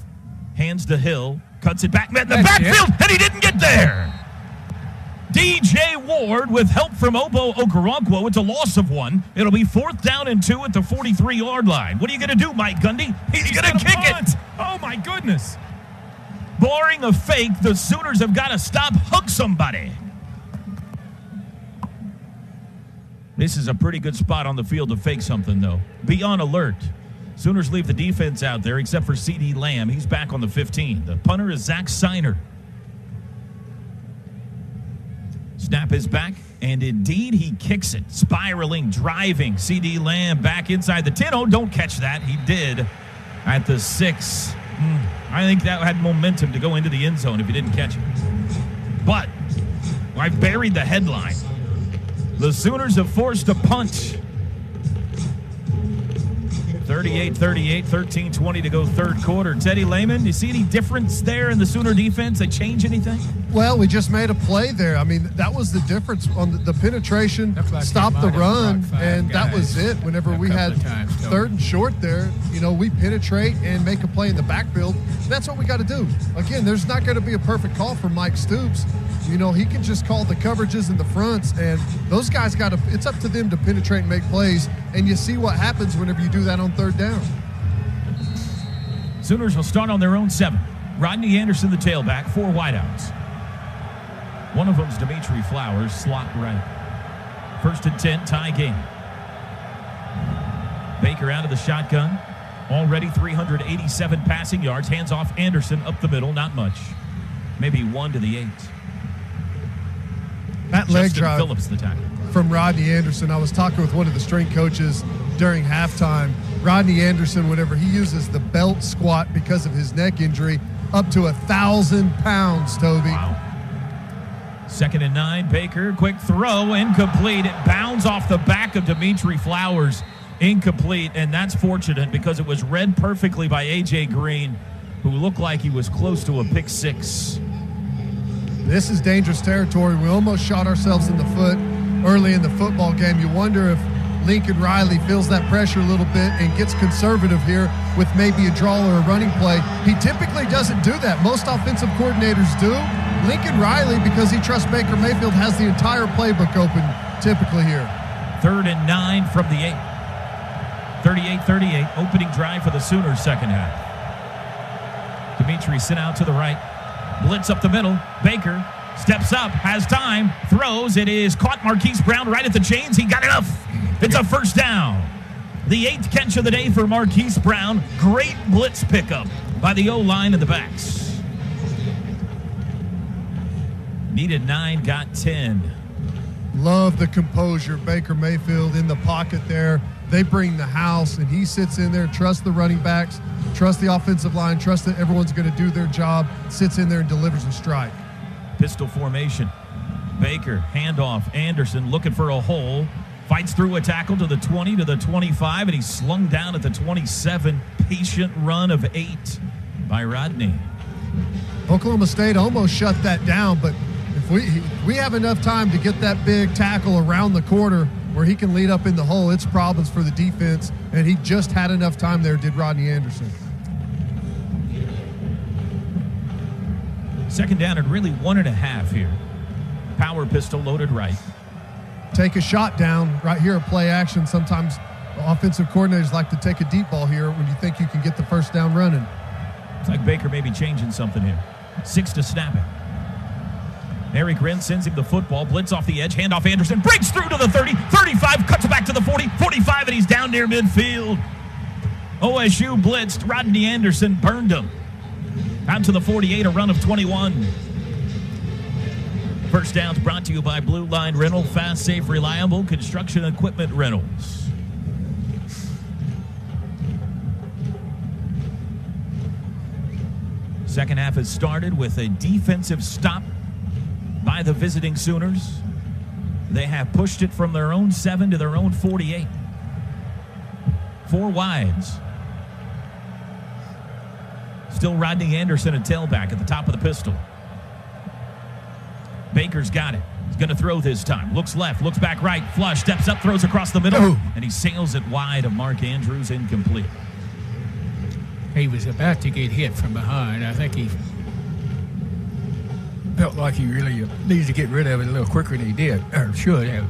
hands to Hill, cuts it back in the That's backfield, it. and he didn't get there. DJ Ward with help from Obo Okoronkwo. It's a loss of 1. It'll be 4th down and 2 at the 43-yard line. What are you going to do, Mike Gundy? He's going to kick it. Oh, my goodness. Barring a fake, the Sooners have got to stop. Hug somebody. This is a pretty good spot on the field to fake something, though. Be on alert. Sooners leave the defense out there except for Teddy Lehman. He's back on the 15. The punter is Zach Seiner. Snap is back, and indeed he kicks it. Spiraling, driving. Teddy Lehman back inside the 10. Oh, don't catch that. He did at the 6. I think that had momentum to go into the end zone if he didn't catch it. But I buried the headline. The Sooners have forced a punt. 38-38, 13-20 to go third quarter. Teddy Lehman, do you see any difference there in the Sooner defense? They change anything? Well, we just made a play there. I mean, that was the difference on the penetration, Looks like stop they the might have run, brought 5 and that was guys it. Whenever a we couple had of times, Toby. 3rd and short there, we penetrate and make a play in the backfield. That's what we got to do. Again, there's not going to be a perfect call from Mike Stoops. He can just call the coverages in the fronts, and those guys it's up to them to penetrate and make plays, and you see what happens whenever you do that on 3rd down. Sooners will start on their own 7. Rodney Anderson, the tailback, 4 wideouts. One of them's Dimitri Flowers, slot right. 1st and 10, tie game. Baker out of the shotgun. Already 387 passing yards. Hands off Anderson up the middle, not much. Maybe 1 to the 8. That leg Justin drive Phillips, the tackle. from Rodney Anderson. I was talking with one of the strength coaches during halftime. Rodney Anderson, whenever he uses the belt squat because of his neck injury, up to 1,000 pounds, Toby. Wow. 2nd and 9, Baker, quick throw, incomplete. It bounds off the back of Dimitri Flowers, incomplete, and that's fortunate because it was read perfectly by A.J. Green, who looked like he was close to a pick 6. This is dangerous territory. We almost shot ourselves in the foot early in the football game. You wonder if Lincoln Riley feels that pressure a little bit and gets conservative here with maybe a draw or a running play. He typically doesn't do that. Most offensive coordinators do. Lincoln Riley, because he trusts Baker Mayfield, has the entire playbook open typically here. 3rd and 9 from the 8. 38-38, opening drive for the Sooners second half. Dimitri sent out to the right. Blitz up the middle. Baker steps up, has time, throws. It is caught. Marquise Brown right at the chains. He got enough. It's a 1st down. The 8th catch of the day for Marquise Brown. Great blitz pickup by the O-line and the backs. Needed 9, got 10. Love the composure. Baker Mayfield in the pocket there. They bring the house, and he sits in there, trusts the running backs, trusts the offensive line, trusts that everyone's going to do their job, sits in there and delivers a strike. Pistol formation. Baker, handoff. Anderson looking for a hole. Fights through a tackle to the 20, to the 25, and he's slung down at the 27. Patient run of 8 by Rodney. Oklahoma State almost shut that down, but if we have enough time to get that big tackle around the quarter where he can lead up in the hole, it's problems for the defense, and he just had enough time there, did Rodney Anderson. 2nd down and really 1.5 here. Power pistol loaded right. Take a shot down right here, a play action. Sometimes offensive coordinators like to take a deep ball here when you think you can get the 1st down running. It's like Baker may be changing something here. 6 to snap it. Eric Wren sends him the football. Blitz off the edge. Handoff Anderson. Breaks through to the 30. 35. Cuts back to the 40. 45. And he's down near midfield. OSU blitzed. Rodney Anderson burned him. Out to the 48. A run of 21. 1st down's brought to you by Blue Line Rental. Fast, safe, reliable construction equipment rentals. Second half has started with a defensive stop by the visiting Sooners. They have pushed it from their own 7 to their own 48. 4 wides. Still Rodney Anderson, a tailback at the top of the pistol. Baker's got it. He's going to throw this time. Looks left, looks back right, flush, steps up, throws across the middle, and he sails it wide of Mark Andrews, incomplete. he was about to get hit from behind. I think he felt like he really needed to get rid of it a little quicker than he did, or should have.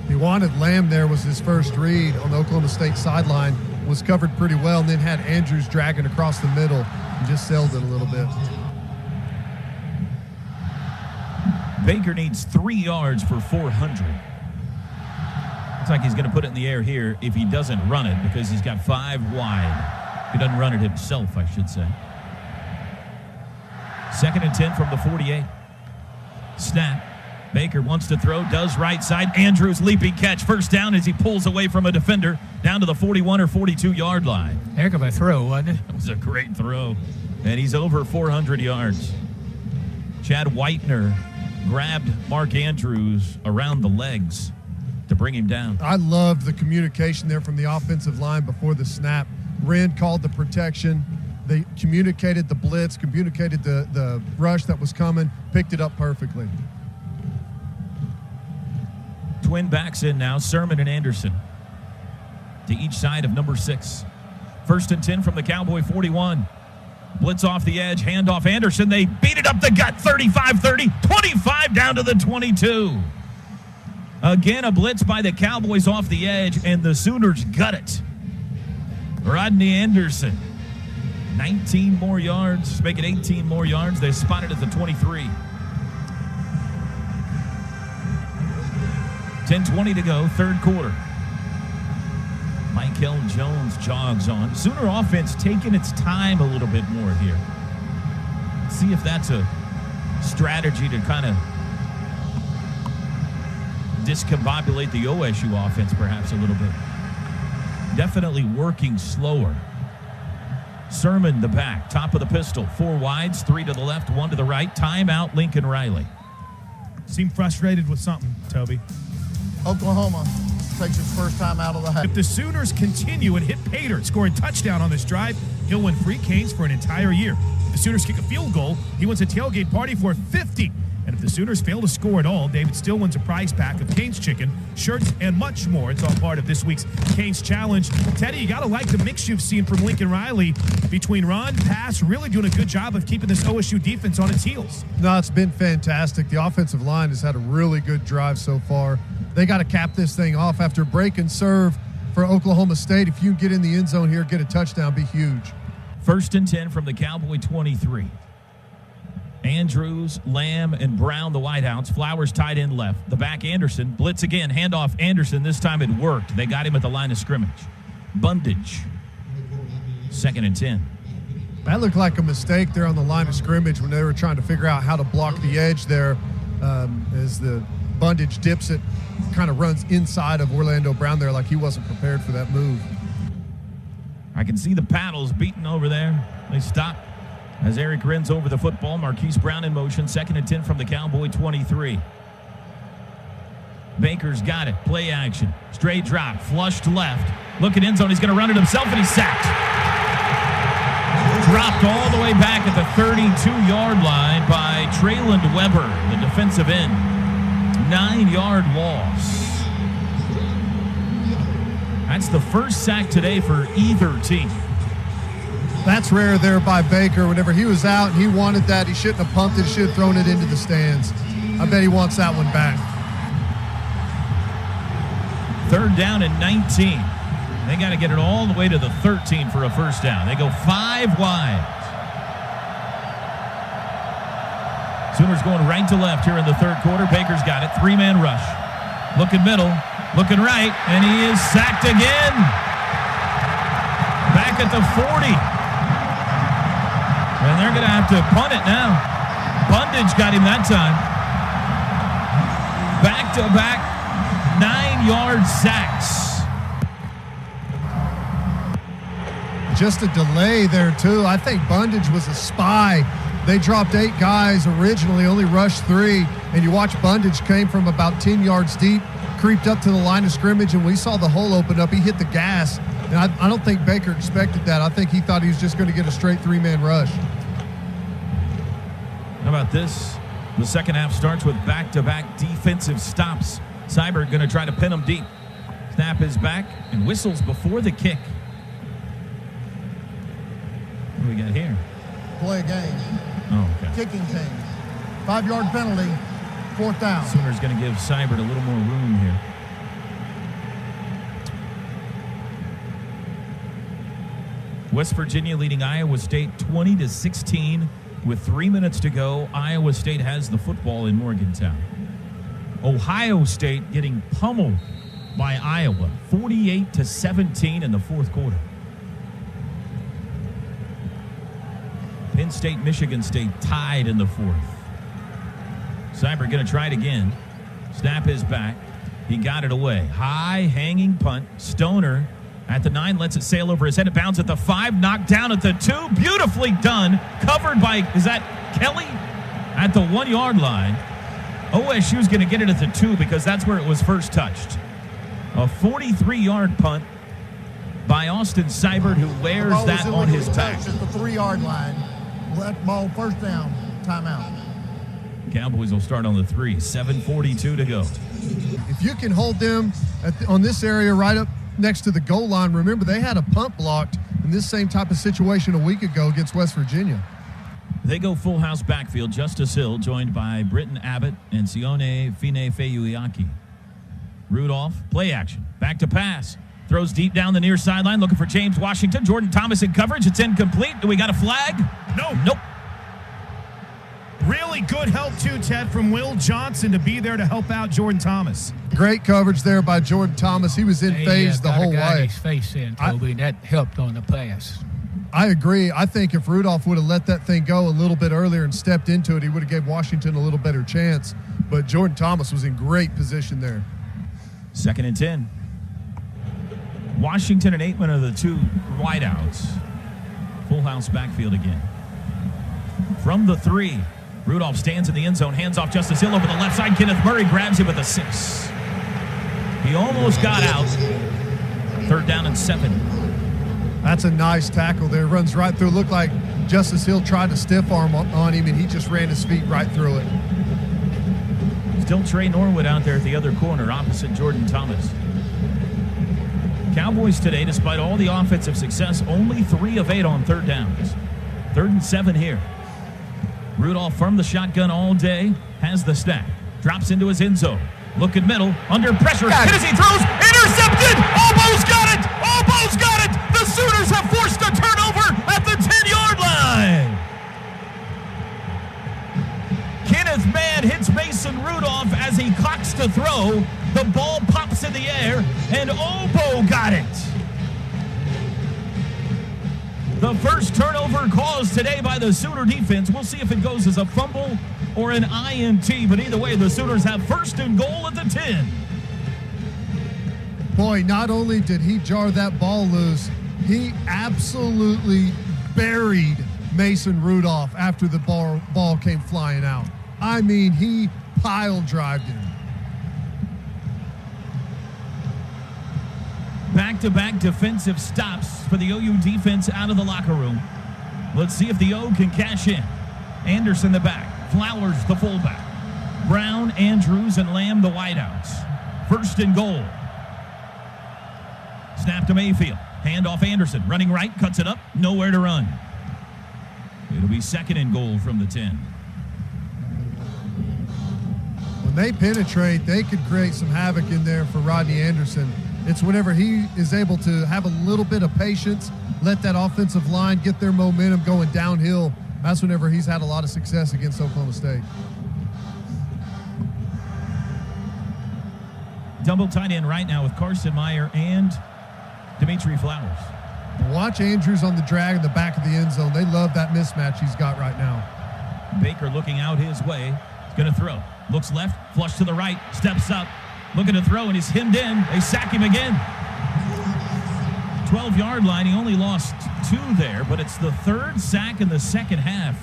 He wanted Lamb there, was his first read on the Oklahoma State sideline, was covered pretty well, and then had Andrews dragging across the middle and just sailed it a little bit. Baker needs 3 yards for 400. Looks like he's going to put it in the air here if he doesn't run it, because he's got 5 wide. He doesn't run it himself, I should say. 2nd and 10 from the 48. Snap. Baker wants to throw, does right side. Andrews leaping catch. First down as he pulls away from a defender down to the 41 or 42-yard line. Heck of a throw, wasn't it? That was a great throw. And he's over 400 yards. Chad Whitener grabbed Mark Andrews around the legs to bring him down. I loved the communication there from the offensive line before the snap. Wren called the protection. They communicated the blitz, communicated the rush that was coming, picked it up perfectly. Twin backs in now, Sermon and Anderson to each side of number 6. 1st and 10 from the Cowboy 41. Blitz off the edge, handoff Anderson. They beat it up the gut, 35-30, 25 down to the 22. Again, a blitz by the Cowboys off the edge, and the Sooners gut it. Rodney Anderson, 19 more yards, make it 18 more yards. They spotted at the 23. 10:20 to go, 3rd quarter. Michael Jones jogs on. Sooner offense taking its time a little bit more here. See if that's a strategy to kind of discombobulate the OSU offense perhaps a little bit. Definitely working slower. Sermon the back, top of the pistol. 4 wides, 3 to the left, 1 to the right. Timeout, Lincoln Riley. Seem frustrated with something, Toby. Oklahoma takes its first time out of the half. If the Sooners continue and hit Pater, score a touchdown on this drive, he'll win free Canes for an entire year. If the Sooners kick a field goal, he wins a tailgate party for 50. And if the Sooners fail to score at all, David still wins a prize pack of Canes chicken, shirts, and much more. It's all part of this week's Canes Challenge. Teddy, you got to like the mix you've seen from Lincoln Riley between run, pass, really doing a good job of keeping this OSU defense on its heels. No, it's been fantastic. The offensive line has had a really good drive so far. They got to cap this thing off after break and serve for Oklahoma State. If you get in the end zone here, get a touchdown, be huge. 1st and 10 from the Cowboy 23. Andrews, Lamb, and Brown, the wideouts. Flowers tight end left. The back, Anderson. Blitz again. Handoff, Anderson. This time it worked. They got him at the line of scrimmage. Bundage. 2nd and 10. That looked like a mistake there on the line of scrimmage when they were trying to figure out how to block the edge there as the Bundage dips it, kind of runs inside of Orlando Brown there like he wasn't prepared for that move. I can see the paddles beating over there. They stop as Eric Wren's over the football. Marquise Brown in motion. 2nd and 10 from the Cowboy 23. Baker's got it. Play action. Straight drop. Flushed left. Look at end zone. He's going to run it himself, and he's sacked. Dropped all the way back at the 32-yard line by Traylon Weber, the defensive end. 9-yard loss. That's the first sack today for either team. That's rare there by Baker. Whenever he was out and he wanted that, he shouldn't have pumped it. He should have thrown it into the stands. I bet he wants that one back. 3rd down and 19. They got to get it all the way to the 13 for a first down. They go 5 wide. Sooners going right to left here in the 3rd quarter. Baker's got it. 3-man rush. Looking middle. Looking right. And he is sacked again. Back at the 40. And they're going to have to punt it now. Bundage got him that time. Back-to-back 9-yard sacks. Just a delay there, too. I think Bundage was a spy. They dropped 8 guys originally, only rushed 3. And you watch Bundage came from about 10 yards deep, creeped up to the line of scrimmage, and we saw the hole open up. He hit the gas. And I don't think Baker expected that. I think he thought he was just going to get a straight 3-man rush. How about this? The second half starts with back-to-back defensive stops. Seibert going to try to pin him deep. Snap is back and whistles before the kick. we got here? Play a game. Oh, okay. Kicking team. 5-yard penalty, 4th down. Sooners going to give Seibert a little more room here. West Virginia leading Iowa State 20-16 with 3 minutes to go. Iowa State has the football in Morgantown. Ohio State getting pummeled by Iowa 48-17 in the fourth quarter. Penn State, Michigan State tied in the fourth. Seibert going to try it again. Snap is back. He got it away. High hanging punt. Stoner at the 9, lets it sail over his head. It bounds at the 5, knocked down at the 2. Beautifully done. Covered by, is that Kelly? At the 1-yard line. OSU's going to get it at the 2 because that's where it was first touched. A 43-yard punt by Austin Seibert, who wears that on his back. At the 3-yard line. That ball first down. Timeout. Cowboys will start on the 3. 7:42 to go. If you can hold them on this area right up next to the goal line, remember they had a punt blocked in this same type of situation a week ago against West Virginia. They go full house backfield. Justice Hill joined by Britton Abbott and Sione Fine-Feyuiaki. Rudolph, play action. Back to pass. Throws deep down the near sideline, looking for James Washington. Jordan Thomas in coverage. It's incomplete. Do we got a flag? No. Nope. Really good help, too, Ted, from Will Johnson to be there to help out Jordan Thomas. Great coverage there by Jordan Thomas. He was in phase the whole way. His face in, Toby, and that helped on the pass. I agree. I think if Rudolph would have let that thing go a little bit earlier and stepped into it, he would have gave Washington a little better chance. But Jordan Thomas was in great position there. 2nd and 10. Washington and Aitman are the 2 wideouts. Full house backfield again. From the 3, Rudolph stands in the end zone, hands off Justice Hill over the left side. Kenneth Murray grabs him with a 6. He almost got out. 3rd down and 7. That's a nice tackle there. Runs right through. Looked like Justice Hill tried to stiff arm on him, and he just ran his feet right through it. Still Trey Norwood out there at the other corner, opposite Jordan Thomas. Cowboys today, despite all the offensive success, only 3 of 8 on 3rd downs. 3rd and 7 here. Rudolph from the shotgun all day, has the snap, drops into his end zone. Look at middle, under pressure, hit as he throws, intercepted! Almost got it! Almost got it! The Sooners have forced a turnover at the 10-yard line! Kenneth Mann hits Mason Rudolph as he cocks to throw. The ball pops in the air, and Obo got it. The first turnover caused today by the Sooner defense. We'll see if it goes as a fumble or an INT, but either way, the Sooners have 1st and goal at the 10. Boy, not only did he jar that ball loose, he absolutely buried Mason Rudolph after the ball came flying out. I mean, he pile-drived him. Back-to-back defensive stops for the OU defense out of the locker room. Let's see if the O can cash in. Anderson the back. Flowers the fullback. Brown, Andrews, and Lamb the wideouts. 1st and goal. Snap to Mayfield. Hand off Anderson. Running right, cuts it up. Nowhere to run. It'll be 2nd and goal from the 10. When they penetrate, they could create some havoc in there for Rodney Anderson. It's whenever he is able to have a little bit of patience, let that offensive line get their momentum going downhill. That's whenever he's had a lot of success against Oklahoma State. Double tight end right now with Carson Meyer and Dimitri Flowers. Watch Andrews on the drag in the back of the end zone. They love that mismatch he's got right now. Baker looking out his way. He's going to throw. Looks left, flush to the right, steps up. Looking to throw, and he's hemmed in. They sack him again. 12-yard line. He only lost 2 there, but it's the 3rd sack in the second half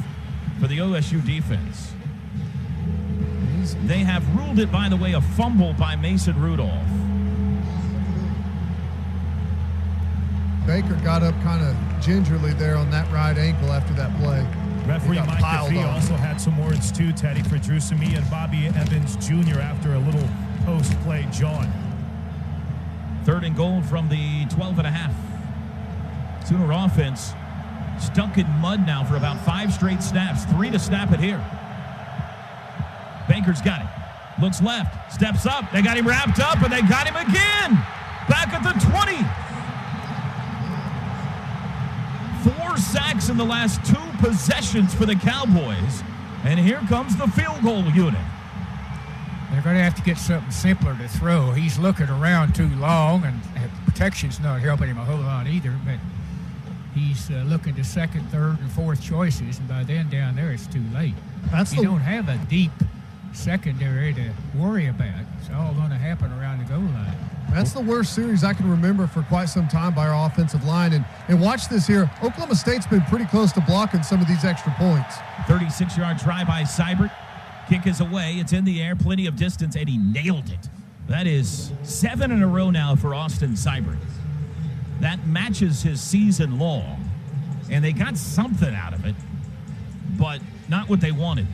for the OSU defense. They have ruled it, by the way, a fumble by Mason Rudolph. Baker got up kind of gingerly there on that right ankle after that play. Referee Mike DeFee also had some words too, Teddy, for Drew Samia and Bobby Evans Jr. after a little post-play jaunt. 3rd and goal from the 12.5. Sooner offense Stuck in mud now for about 5 straight snaps. 3 to snap it here. Baker's got it. Looks left. Steps up. They got him wrapped up, and they got him again. Back at the 20. 4 sacks in the last 2 possessions for the Cowboys. And here comes the field goal unit. They're going to have to get something simpler to throw. He's looking around too long, and protection's not helping him a whole lot either, but he's looking to second, third, and fourth choices, and by then down there it's too late. You don't have a deep secondary to worry about. It's all going to happen around the goal line. That's the worst series I can remember for quite some time by our offensive line. And watch this here. Oklahoma State's been pretty close to blocking some of these extra points. 36-yard try by Seibert. Kick is away. It's in the air. Plenty of distance, and he nailed it. That is 7 in a row now for Austin Seibert. That matches his season long, and they got something out of it, but not what they wanted.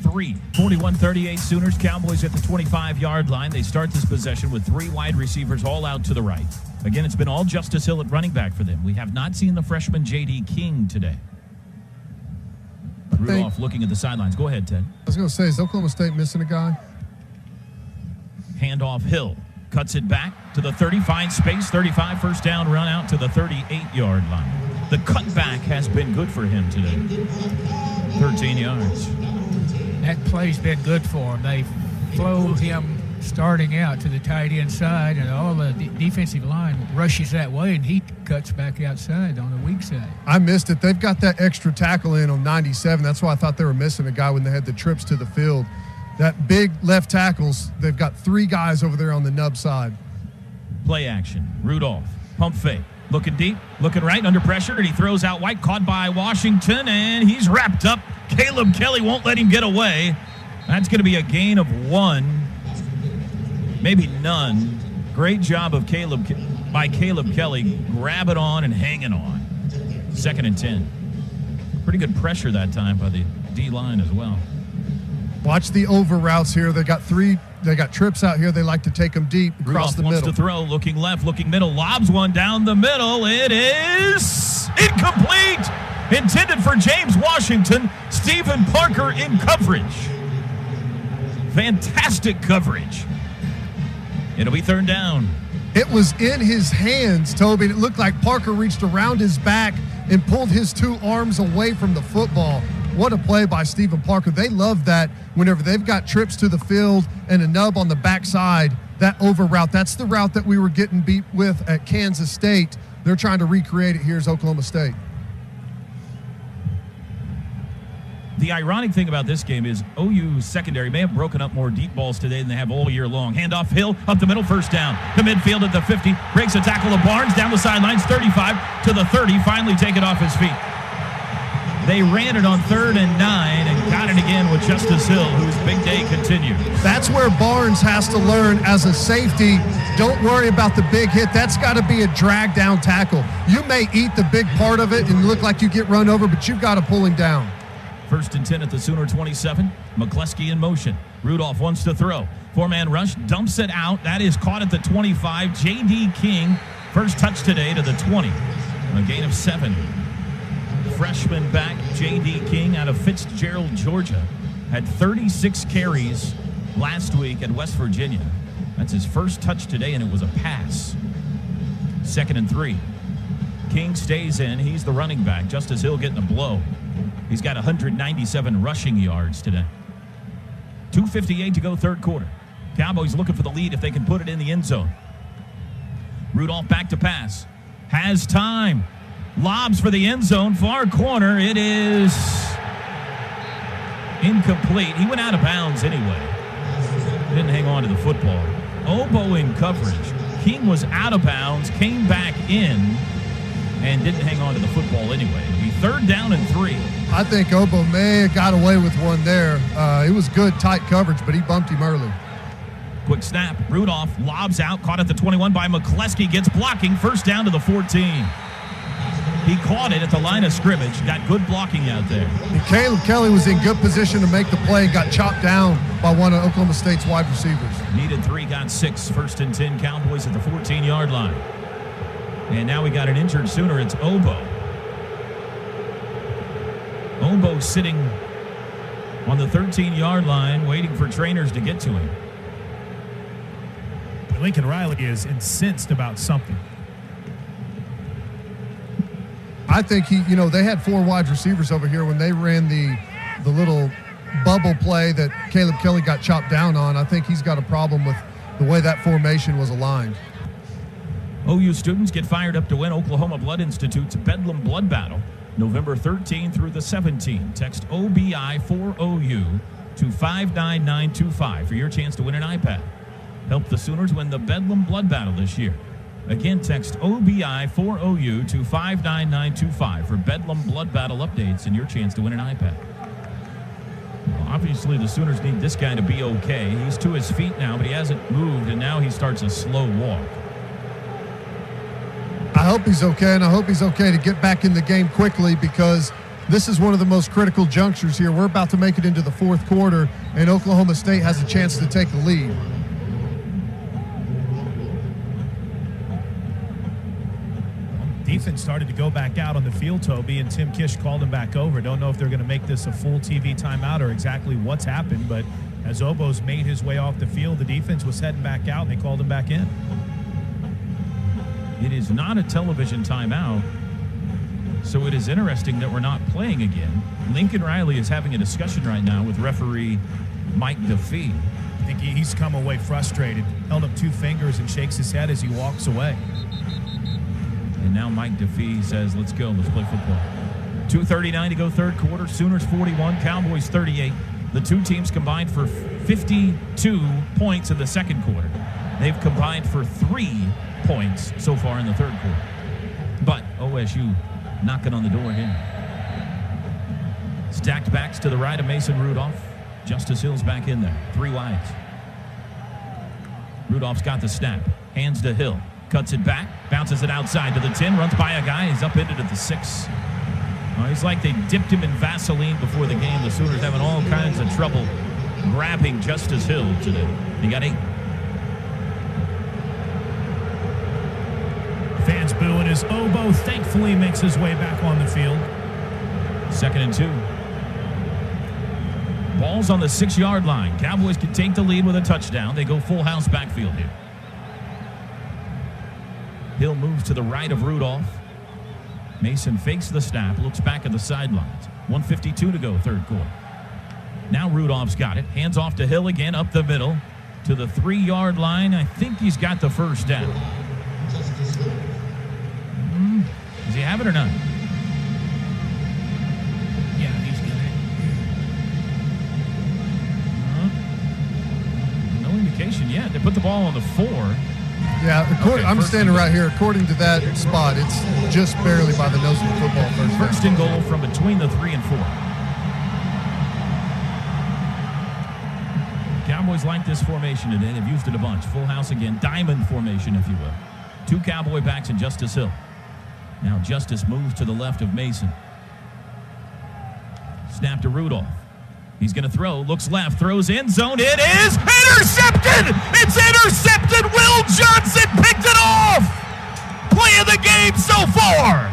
41-38 Sooners. Cowboys at the 25-yard line. They start this possession with 3 wide receivers all out to the right. Again, it's been all Justice Hill at running back for them. We have not seen the freshman J.D. King today. Rudolph looking at the sidelines. Go ahead, Ted. I was going to say, is Oklahoma State missing a guy? Handoff Hill. Cuts it back to the 30. Finds space. 35. First down run out to the 38-yard line. The cutback has been good for him today. 13 yards. That play's been good for him. They flowed him starting out to the tight end side, and all the defensive line rushes that way, and he cuts back outside on the weak side. I missed it. They've got that extra tackle in on 97. That's why I thought they were missing a guy when they had the trips to the field. That big left tackles, they've got 3 guys over there on the nub side. Play action. Rudolph. Pump fake. Looking deep. Looking right under pressure, and he throws out wide. Caught by Washington, and he's wrapped up. Caleb Kelly won't let him get away. That's going to be a gain of 1. Maybe none. Great job of Caleb Kelly. Grab it on and hanging on. 2nd and 10. Pretty good pressure that time by the D-line as well. Watch the over routes here. They got trips out here. They like to take them deep across the middle. Wants to throw. Looking left, looking middle. Lobs one down the middle. It is incomplete. Intended for James Washington. Stephen Parker in coverage. Fantastic coverage. It'll be 3rd down. It was in his hands, Toby. It looked like Parker reached around his back and pulled his 2 arms away from the football. What a play by Stephen Parker. They love that whenever they've got trips to the field and a nub on the backside, that over route. That's the route that we were getting beat with at Kansas State. They're trying to recreate it here as Oklahoma State. The ironic thing about this game is OU secondary may have broken up more deep balls today than they have all year long. Handoff Hill up the middle, first down. The midfield at the 50. Breaks a tackle of Barnes down the sidelines, 35 to the 30. Finally take it off his feet. They ran it on 3rd and 9 and got it again with Justice Hill, whose big day continues. That's where Barnes has to learn as a safety. Don't worry about the big hit. That's got to be a drag down tackle. You may eat the big part of it and look like you get run over, but you've got to pull him down. 1st and 10 at the Sooner 27. McCleskey in motion. Rudolph wants to throw. 4-man rush, dumps it out. That is caught at the 25. J.D. King, first touch today to the 20. A gain of 7. Freshman back J.D. King out of Fitzgerald, Georgia, had 36 carries last week at West Virginia. That's his first touch today, and it was a pass. 2nd and 3. King stays in. He's the running back. Justice Hill getting a blow. He's got 197 rushing yards today. 2:58 to go, 3rd quarter. Cowboys looking for the lead if they can put it in the end zone. Rudolph back to pass. Has time. Lobs for the end zone. Far corner. It is incomplete. He went out of bounds anyway. Didn't hang on to the football. Oboe in coverage. King was out of bounds, came back in, and didn't hang on to the football anyway. It'll be 3rd down and 3. I think Oboe may have got away with one there. It was good, tight coverage, but he bumped him early. Quick snap. Rudolph lobs out, caught at the 21 by McCleskey. Gets blocking. First down to the 14. He caught it at the line of scrimmage. Got good blocking out there. And Caleb Kelly was in good position to make the play and got chopped down by one of Oklahoma State's wide receivers. Needed 3, got 6. 1st and 10 Cowboys at the 14-yard line. And now we got an injured Sooner. It's Oboe. Obo sitting on the 13-yard line waiting for trainers to get to him. Lincoln Riley is incensed about something. I think they had 4 wide receivers over here when they ran the little bubble play that Caleb Kelly got chopped down on. I think he's got a problem with the way that formation was aligned. OU students get fired up to win Oklahoma Blood Institute's Bedlam Blood Battle November 13 through the 17th. Text OBI4OU to 59925 for your chance to win an iPad. Help the Sooners win the Bedlam Blood Battle this year. Again, text OBI4OU to 59925 for Bedlam Blood Battle updates and your chance to win an iPad. Well, obviously, the Sooners need this guy to be okay. He's to his feet now, but he hasn't moved, and now he starts a slow walk. I hope he's okay, and I hope he's okay to get back in the game quickly, because this is one of the most critical junctures here. We're about to make it into the fourth quarter, and Oklahoma State has a chance to take the lead. Defense started to go back out on the field, Toby, and Tim Kish called him back over. Don't know if they're going to make this a full TV timeout or exactly what's happened, but as Obo's made his way off the field, the defense was heading back out, and they called him back in. It is not a television timeout, so it is interesting that we're not playing again. Lincoln Riley is having a discussion right now with referee Mike DeFee. I think he's come away frustrated, held up 2 fingers and shakes his head as he walks away. And now Mike DeFee says, let's go, let's play football. 2:39 to go third quarter. Sooners 41, Cowboys 38. The two teams combined for 52 points in the second quarter. They've combined for 3 points so far in the third quarter. But OSU knocking on the door here. Stacked backs to the right of Mason Rudolph. Justice Hill's back in there. 3 wides. Rudolph's got the snap. Hands to Hill. Cuts it back. Bounces it outside to the 10. Runs by a guy. He's upended at the 6. It's like they dipped him in Vaseline before the game. The Sooners having all kinds of trouble grabbing Justice Hill today. He got 8. Fans booing as Obo thankfully makes his way back on the field. 2nd and 2. Ball's on the 6-yard line. Cowboys can take the lead with a touchdown. They go full house backfield here. Hill moves to the right of Rudolph. Mason fakes the snap, looks back at the sidelines. 1:52 to go, third quarter. Now Rudolph's got it. Hands off to Hill again, up the middle to the 3-yard line. I think he's got the first down. Does he have it or not? Yeah, he's got it. No indication yet. They put the ball on the 4. Yeah, Okay, I'm first standing and right here. According to that spot, it's just barely by the nose of the football. First and goal from between the 3 and 4. Cowboys like this formation today. They've used it a bunch. Full house again. Diamond formation, if you will. 2 Cowboy backs and Justice Hill. Now Justice moves to the left of Mason. Snap to Rudolph. He's going to throw. Looks left. Throws end zone. It is intercepted! It's intercepted! Will Johnson picked it off! Play of the game so far!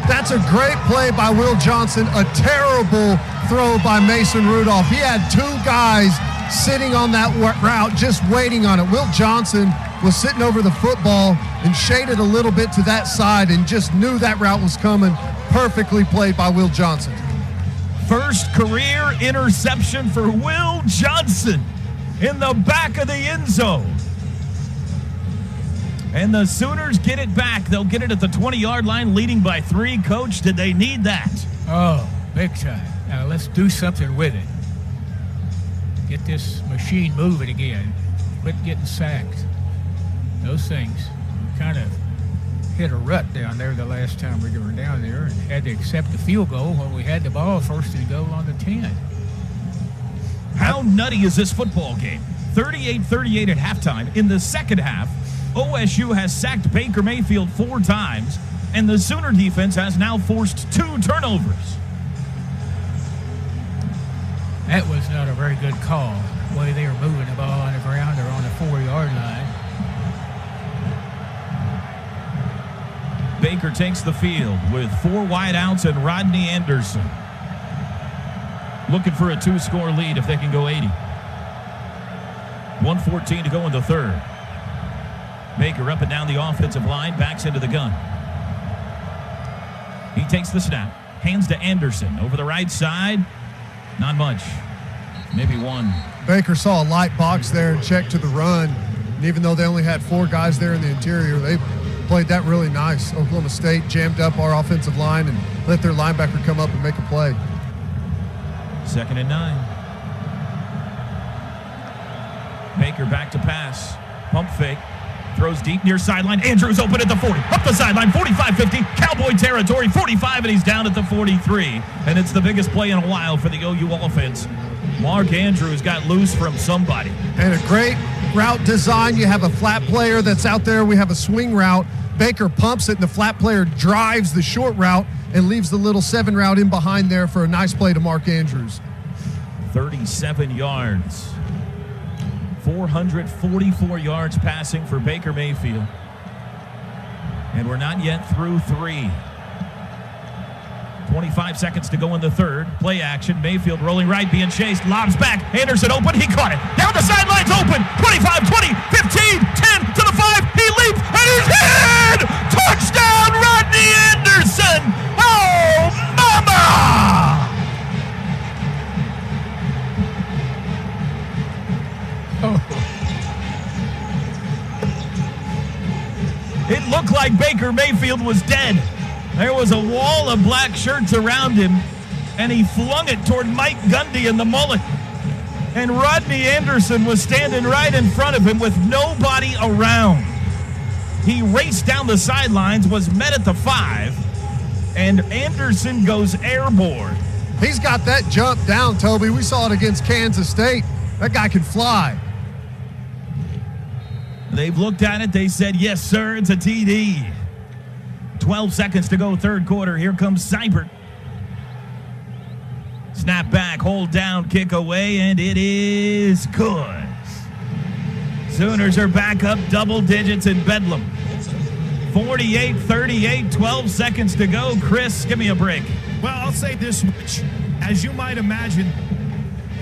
That's a great play by Will Johnson. A terrible throw by Mason Rudolph. He had 2 guys sitting on that route just waiting on it. Will Johnson was sitting over the football and shaded a little bit to that side and just knew that route was coming. Perfectly played by Will Johnson. First career interception for Will Johnson in the back of the end zone. And the Sooners get it back. They'll get it at the 20-yard line, leading by 3. Coach, did they need that? Oh, big time. Now let's do something with it. Get this machine moving again. Quit getting sacked. Those things kind of hit a rut down there the last time we were down there and had to accept the field goal when we had the ball first and goal on the 10. How nutty is this football game? 38-38 at halftime. In the second half, OSU has sacked Baker Mayfield 4 times, and the Sooner defense has now forced 2 turnovers. That was not a very good call, the way they were moving the ball on the ground or on the 4-yard line. Baker takes the field with 4 wideouts and Rodney Anderson. Looking for a 2-score lead if they can go 80. 1:14 to go in the third. Baker up and down the offensive line, backs into the gun. He takes the snap, hands to Anderson over the right side. Not much, maybe one. Baker saw a light box there and checked to the run. And even though they only had 4 guys there in the interior, they played that really nice. Oklahoma State jammed up our offensive line and let their linebacker come up and make a play. 2nd and 9. Baker back to pass. Pump fake. Throws deep near sideline. Andrews open at the 40. Up the sideline. 45-50. Cowboy territory. 45, and he's down at the 43. And it's the biggest play in a while for the OU offense. Mark Andrews got loose from somebody. And a great route design. You have a flat player that's out there. We have a swing route. Baker pumps it, and the flat player drives the short route and leaves the little 7 route in behind there for a nice play to Mark Andrews. 37 yards. 444 yards passing for Baker Mayfield. And we're not yet through 3. 25 seconds to go in the third. Play action. Mayfield rolling right, being chased. Lobs back. Anderson open. He caught it. Down the sidelines open. 25, 20, 15, 10 to the 5. He leaps and he's hit! Touchdown, Rodney Anderson! Oh, mama! It looked like Baker Mayfield was dead. There was a wall of black shirts around him, and he flung it toward Mike Gundy in the mullet. And Rodney Anderson was standing right in front of him with nobody around. He raced down the sidelines, was met at the 5, and Anderson goes airborne. He's got that jump down, Toby. We saw it against Kansas State. That guy can fly. They've looked at it. They said, yes, sir, it's a TD. 12 seconds to go, third quarter. Here comes Seibert. Snap back, hold down, kick away, and it is good. Sooners are back up double digits in Bedlam. 48-38, 12 seconds to go. Chris, give me a break. Well, I'll say this much. As you might imagine,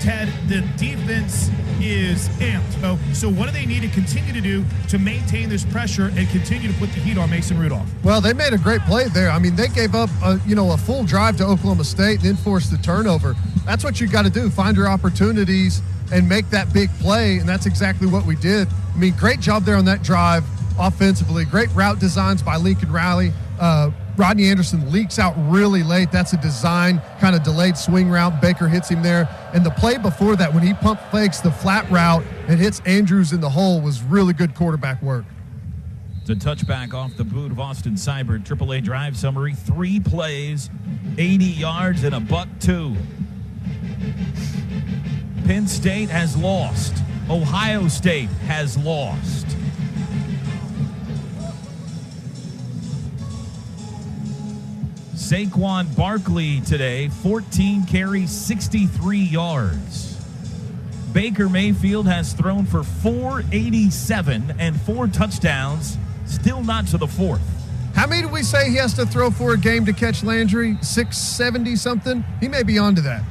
Ted, the defense is amped. So what do they need to continue to do to maintain this pressure and continue to put the heat on Mason Rudolph? Well, they made a great play there. I mean, they gave up a full drive to Oklahoma State and then forced the turnover. That's what you got to do. Find your opportunities and make that big play, and that's exactly what we did. I mean, great job there on that drive offensively. Great route designs by Lincoln Riley. Rodney Anderson leaks out really late. That's a design, kind of delayed swing route. Baker hits him there. And the play before that, when he pump fakes the flat route and hits Andrews in the hole, was really good quarterback work. It's a touchback off the boot of Austin Seibert. AAA drive summary, 3 plays, 80 yards, and a $1.02. Penn State has lost. Ohio State has lost. Saquon Barkley today, 14 carries, 63 yards. Baker Mayfield has thrown for 487 and 4 touchdowns, still not to the 4th. How many did we say he has to throw for a game to catch Landry? 670 something? He may be onto that.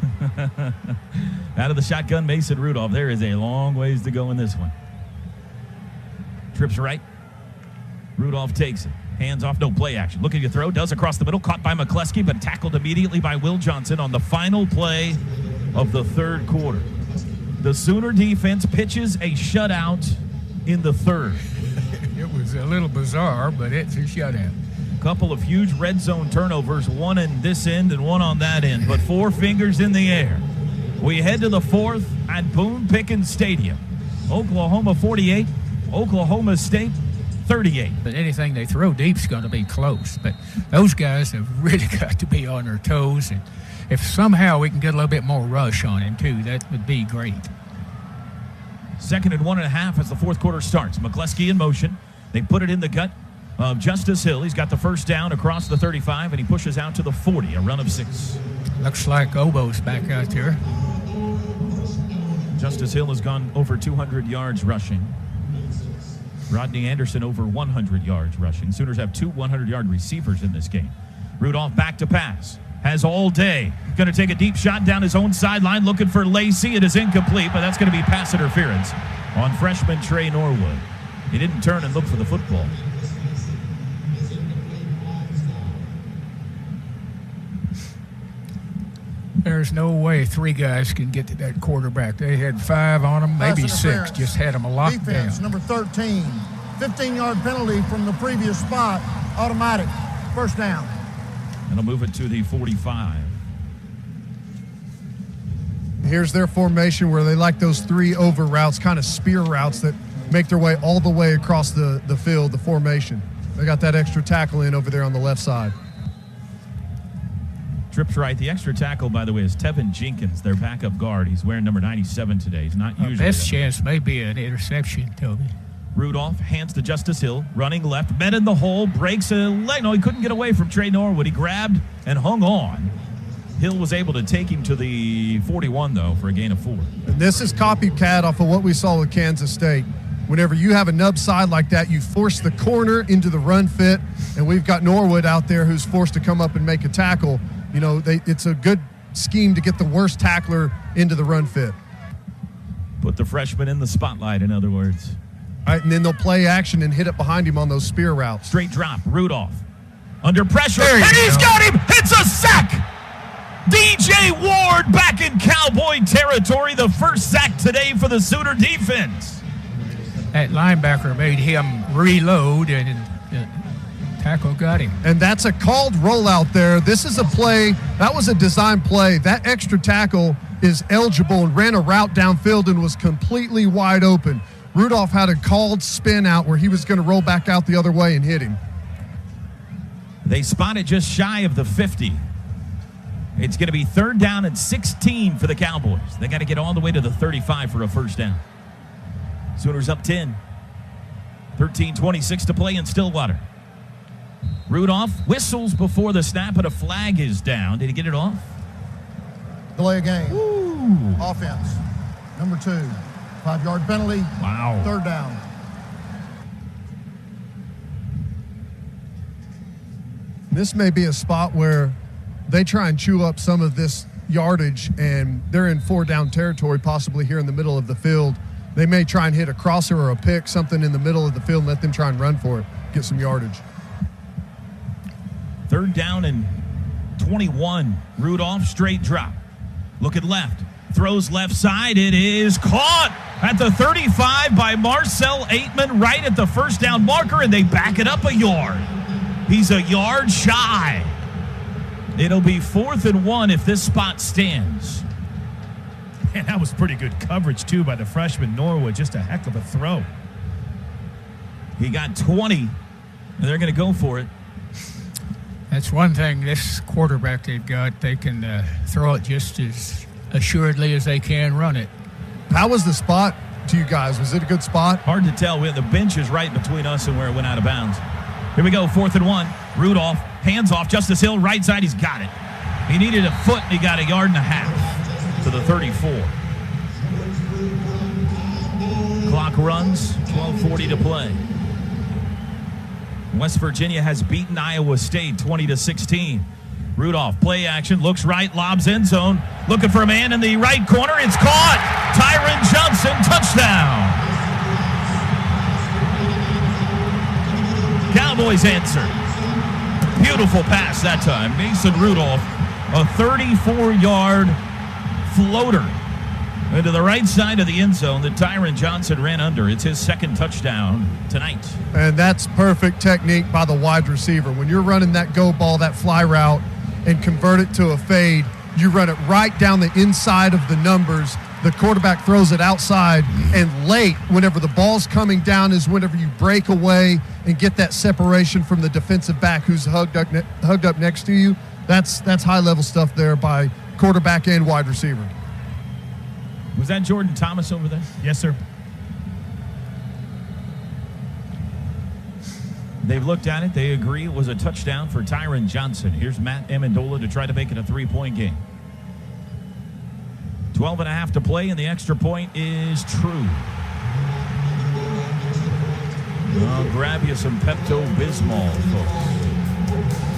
Out of the shotgun, Mason Rudolph. There is a long ways to go in this one. Trips right. Rudolph takes it. Hands off, no play action. Look at you throw, does across the middle, caught by McCleskey, but tackled immediately by Will Johnson on the final play of the third quarter. The Sooner defense pitches a shutout in the third. It was a little bizarre, but it's a shutout. Couple of huge red zone turnovers, one in this end and one on that end, but 4 fingers in the air. We head to the 4th at Boone Pickens Stadium. Oklahoma 48, Oklahoma State 38. But anything they throw deep's going to be close. But those guys have really got to be on their toes. And if somehow we can get a little bit more rush on him, too, that would be great. 2nd and 1.5 as the fourth quarter starts. McCleskey in motion. They put it in the gut of Justice Hill. He's got the first down across the 35, and he pushes out to the 40, a run of 6. Looks like Obo's back out there. Justice Hill has gone over 200 yards rushing. Rodney Anderson over 100 yards rushing. Sooners have 2 100-yard receivers in this game. Rudolph back to pass. Has all day. Going to take a deep shot down his own sideline, looking for Lacey. It is incomplete, but that's going to be pass interference on freshman Trey Norwood. He didn't turn and look for the football. There's no way 3 guys can get to that quarterback. They had 5 on them, maybe 6. Just had them locked Defense, down. number 13. 15-yard penalty from the previous spot. Automatic. First down. And I'll move it to the 45. Here's their formation where they like those 3 over routes, kind of spear routes that make their way all the way across the field, the formation. They got that extra tackle in over there on the left side. Tripp's right. The extra tackle, by the way, is Tevin Jenkins, their backup guard. He's wearing number 97 today. He's not usually. Best chance may be an interception, Toby. Rudolph hands to Justice Hill, running left, met in the hole, breaks a leg. No, he couldn't get away from Trey Norwood. He grabbed and hung on. Hill was able to take him to the 41, though, for a gain of 4. And this is copycat off of what we saw with Kansas State. Whenever you have a nub side like that, you force the corner into the run fit, and we've got Norwood out there who's forced to come up and make a tackle. You know, it's a good scheme to get the worst tackler into the run fit. Put the freshman in the spotlight, in other words. All right, and then they'll play action and hit it behind him on those spear routes. Straight drop, Rudolph. Under pressure, There you and he's go. got him! It's a sack! DJ Ward back in Cowboy territory. The first sack today for the Sooner defense. That linebacker made him reload, and the tackle got him. And that's a called rollout there. This is a play. That was a design play. That extra tackle is eligible and ran a route downfield and was completely wide open. Rudolph had a called spin out where he was going to roll back out the other way and hit him. They spot it just shy of the 50. It's going to be 3rd down and 16 for the Cowboys. They got to get all the way to the 35 for a first down. Sooners up 10. 13:26 to play in Stillwater. Rudolph whistles before the snap, but a flag is down. Did he get it off? Delay a game. Ooh. Offense. Number 2. 5-yard penalty. Wow. 3rd down. This may be a spot where they try and chew up some of this yardage, and they're in 4-down territory, possibly here in the middle of the field. They may try and hit a crosser or a pick, something in the middle of the field, and let them try and run for it, get some yardage. 3rd down and 21. Rudolph, straight drop. Looking left. Throws left side. It is caught at the 35 by Marcel Aitman right at the first down marker, and they back it up a yard. He's a yard shy. It'll be 4th and 1 if this spot stands. And that was pretty good coverage, too, by the freshman Norwood. Just a heck of a throw. He got 20, and they're going to go for it. That's one thing, this quarterback they've got, they can throw it just as assuredly as they can run it. How was the spot to you guys? Was it a good spot? Hard to tell. The bench is right between us and where it went out of bounds. Here we go, 4th and 1. Rudolph, hands off. Justice Hill, right side. He's got it. He needed a foot, and he got a yard and a half to the 34. Clock runs, 12:40 to play. West Virginia has beaten Iowa State 20-16. Rudolph, play action, looks right, lobs end zone. Looking for a man in the right corner. It's caught. Tyron Johnson, touchdown. Cowboys answer. Beautiful pass that time. Mason Rudolph, a 34-yard floater into the right side of the end zone that Tyron Johnson ran under. It's his 2nd touchdown tonight. And that's perfect technique by the wide receiver. When you're running that go ball, that fly route, and convert it to a fade, you run it right down the inside of the numbers. The quarterback throws it outside, and late, whenever the ball's coming down, is whenever you break away and get that separation from the defensive back who's hugged up next to you. That's high-level stuff there by quarterback and wide receiver. Was that Jordan Thomas over there? Yes, sir. They've looked at it. They agree it was a touchdown for Tyron Johnson. Here's Matt Amendola to try to make it a 3-point game. 12.5 to play, and the extra point is true. I'll grab you some Pepto-Bismol, folks.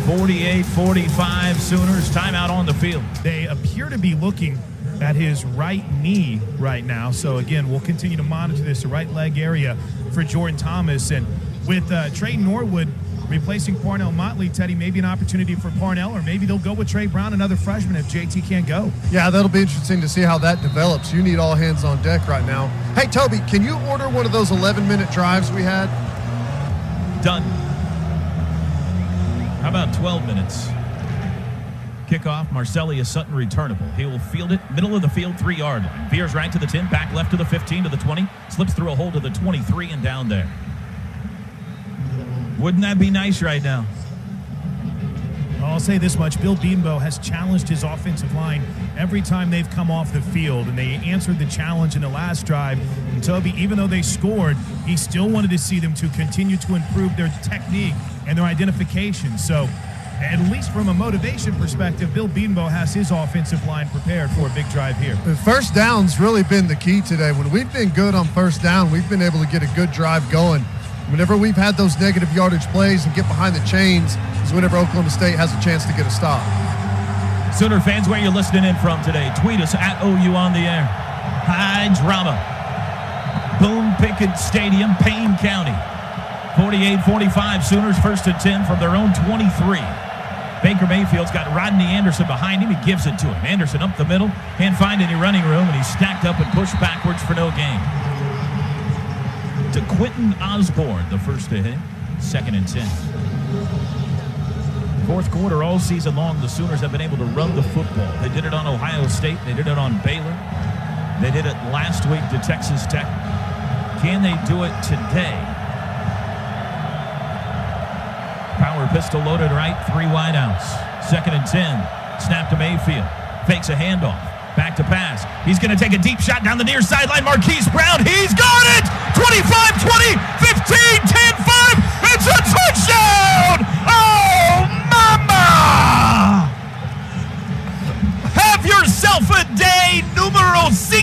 48-45 Sooners. Timeout on the field. They appear to be looking at his right knee right now. So, again, we'll continue to monitor this, the right leg area for Jordan Thomas. And with Trey Norwood replacing Parnell Motley, Teddy, maybe an opportunity for Parnell, or maybe they'll go with Trey Brown, another freshman, if JT can't go. Yeah, that'll be interesting to see how that develops. You need all hands on deck right now. Hey, Toby, can you order one of those 11-minute drives we had? Done. How about 12 minutes? Kickoff, Marcelius Sutton returnable. He will field it, middle of the field, 3-yard line. Veers right to the 10, back left to the 15, to the 20, slips through a hole to the 23 and down there. Wouldn't that be nice right now? I'll say this much. Bill Bedenbaugh has challenged his offensive line every time they've come off the field, and they answered the challenge in the last drive. And Toby, even though they scored, he still wanted to see them to continue to improve their technique and their identification. So, at least from a motivation perspective, Bill Bedenbaugh has his offensive line prepared for a big drive here. The first down's really been the key today. When we've been good on first down, we've been able to get a good drive going. Whenever we've had those negative yardage plays and get behind the chains is whenever Oklahoma State has a chance to get a stop. Sooner fans, where you're listening in from today, tweet us at OU on the air. High drama. Boone Pickett Stadium, Payne County. 48-45, Sooners first and 10 from their own 23. Baker Mayfield's got Rodney Anderson behind him. He gives it to him. Anderson up the middle, can't find any running room, and he's stacked up and pushed backwards for no gain. To Quentin Osborne, the first to hit, 2nd and 10. Fourth quarter all season long, the Sooners have been able to run the football. They did it on Ohio State. They did it on Baylor. They did it last week to Texas Tech. Can they do it today? Power pistol loaded right, 3 wideouts. 2nd and 10. Snap to Mayfield. Fakes a handoff. Back to pass. He's going to take a deep shot down the near sideline. Marquise Brown, he's got it! 25, 20, 15, 10, 5. It's a touchdown! Oh, mama! Have yourself a day numero 5.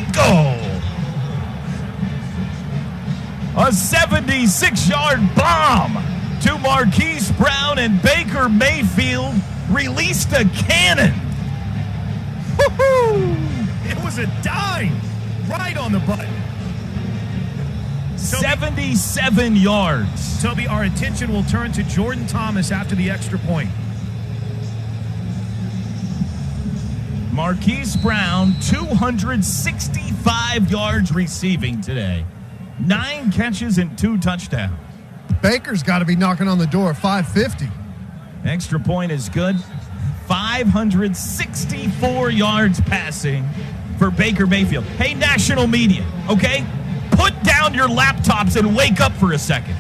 A 76-yard bomb to Marquise Brown, and Baker Mayfield released a cannon. Woo-hoo! It was a dime right on the button. 77 yards. Toby, our attention will turn to Jordan Thomas after the extra point. Marquise Brown, 265 yards receiving today. 9 catches and 2 touchdowns. Baker's got to be knocking on the door of 550. Extra point is good. 564 yards passing for Baker Mayfield. Hey, national media, okay? Put down your laptops and wake up for a second.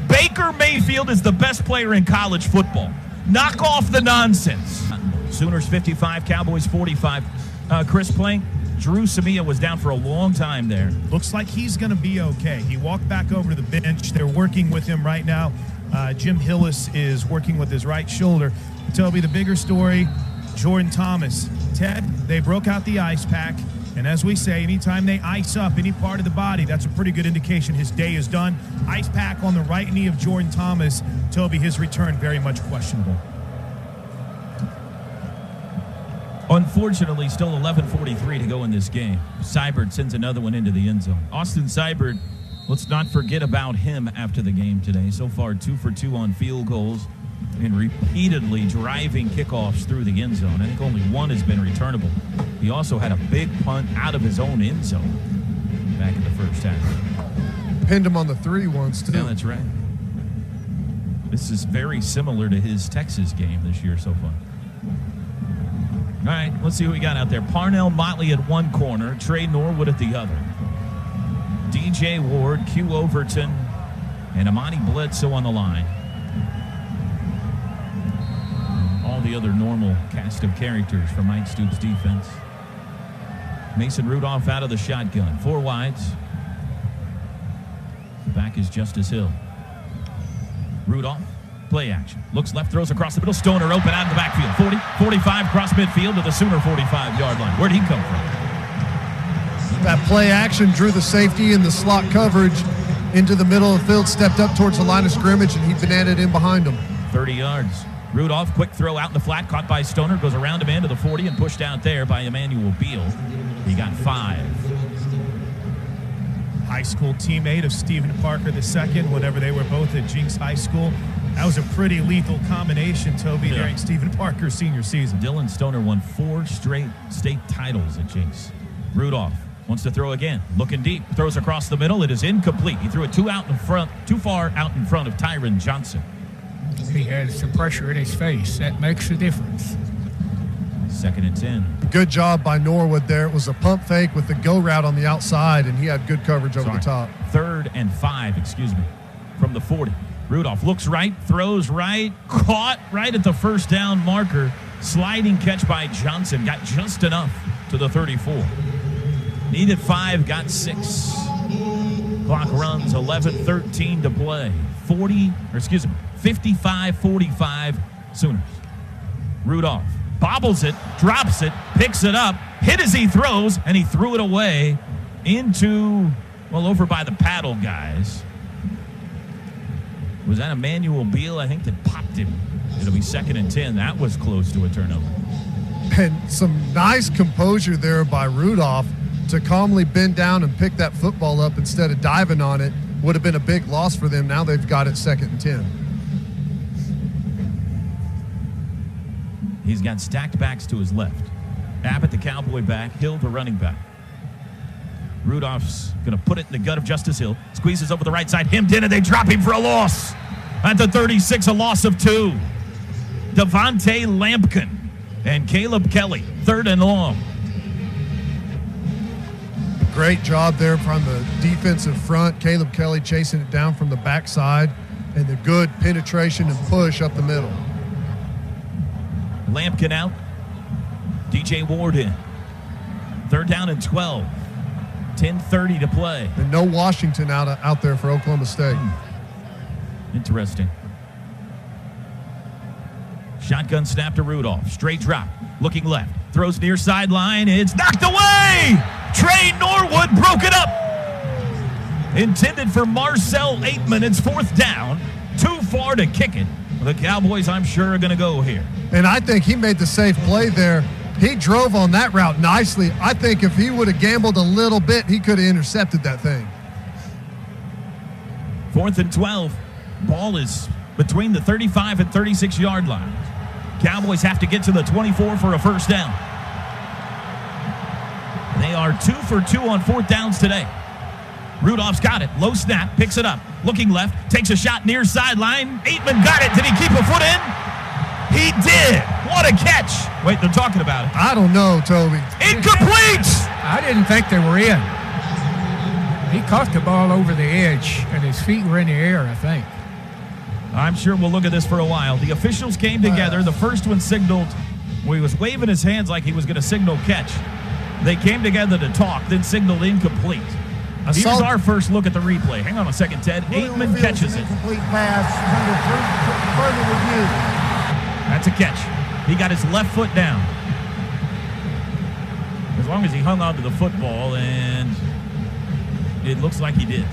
Baker Mayfield is the best player in college football. Knock off the nonsense. Sooners 55, Cowboys 45. Chris Plank, Drew Samia was down for a long time there. Looks like he's going to be okay. He walked back over to the bench. They're working with him right now. Jim Hillis is working with his right shoulder. Toby, the bigger story, Jordan Thomas. Ted, they broke out the ice pack. And as we say, anytime they ice up any part of the body, that's a pretty good indication his day is done. Ice pack on the right knee of Jordan Thomas. Toby, his return very much questionable. Unfortunately, still 11:43 to go in this game. Seibert sends another one into the end zone. Austin Seibert, let's not forget about him after the game today. So far, 2 for 2 on field goals and repeatedly driving kickoffs through the end zone. I think only one has been returnable. He also had a big punt out of his own end zone back in the first half. Pinned him on the 3 once, too. Yeah, that's right. This is very similar to his Texas game this year so far. All right, let's see who we got out there. Parnell Motley at one corner, Trey Norwood at the other. DJ Ward, Q Overton, and Amani Bledsoe on the line. All the other normal cast of characters from Mike Stoops' defense. Mason Rudolph out of the shotgun. 4 wides. The back is Justice Hill. Rudolph. Play action. Looks left, throws across the middle. Stoner open out of the backfield. 40, 45, cross midfield to the Sooner 45-yard line. Where'd he come from? That play action drew the safety in the slot coverage. into the middle of the field, stepped up towards the line of scrimmage, and he bananaed in behind him. 30 yards. Rudolph, quick throw out in the flat, caught by Stoner, goes around him into the 40 and pushed out there by Emmanuel Beal. He got 5. High school teammate of Stephen Parker II whenever they were both at Jinx High School. That was a pretty lethal combination, Toby, during Stephen Parker's senior season. Dylan Stoner won 4 straight state titles at Jinx. Rudolph wants to throw again. Looking deep. Throws across the middle. It is incomplete. He threw it too far out in front of Tyron Johnson. He has some pressure in his face. That makes a difference. 2nd and 10. Good job by Norwood there. It was a pump fake with the go route on the outside, and he had good coverage over the top. 3rd and 5, from the 40. Rudolph looks right, throws right, caught right at the first down marker. Sliding catch by Johnson. Got just enough to the 34. Needed 5, got 6. Clock runs 11:13 to play. 55-45 Sooners. Rudolph bobbles it, drops it, picks it up, hit as he throws, and he threw it away over by the paddle guys. Was that Emmanuel Beal, I think, that popped him? It'll be 2nd and 10. That was close to a turnover. And some nice composure there by Rudolph to calmly bend down and pick that football up instead of diving on it. Would have been a big loss for them. Now they've got it 2nd and 10. He's got stacked backs to his left. Abbott, the Cowboy back. Hill, the running back. Rudolph's going to put it in the gut of Justice Hill. Squeezes over the right side. Hemmed in, and they drop him for a loss. At the 36, a loss of 2. Devontae Lampkin and Caleb Kelly, 3rd and long. Great job there from the defensive front. Caleb Kelly chasing it down from the backside, and the good penetration and push up the middle. Lampkin out. DJ Ward in. 3rd down and 12. 10:30 to play. And no Washington out there for Oklahoma State. Interesting. Shotgun snap to Rudolph. Straight drop. Looking left. Throws near sideline. It's knocked away. Trey Norwood broke it up. Intended for Marcel Aitman. It's 4th down. Too far to kick it. The Cowboys, I'm sure, are going to go here. And I think he made the safe play there. He drove on that route nicely. I think if he would have gambled a little bit, he could have intercepted that thing. 4th and 12. Ball is between the 35 and 36-yard line. Cowboys have to get to the 24 for a first down. They are 2 for 2 on 4th downs today. Rudolph's got it. Low snap. Picks it up. Looking left. Takes a shot near sideline. Aitman got it. Did he keep a foot in? He did. What a catch. Wait, they're talking about it. I don't know, Toby. Incomplete. I didn't think they were in. He caught the ball over the edge, and his feet were in the air, I think. I'm sure we'll look at this for a while. The officials came together. The first one signaled, well, he was waving his hands like he was going to signal catch. They came together to talk, then signaled incomplete. Here's our first look at the replay. Hang on a second, Ted. Aitman catches it. Incomplete pass under further review. That's a catch. He got his left foot down. As long as he hung on to the football, and it looks like he did.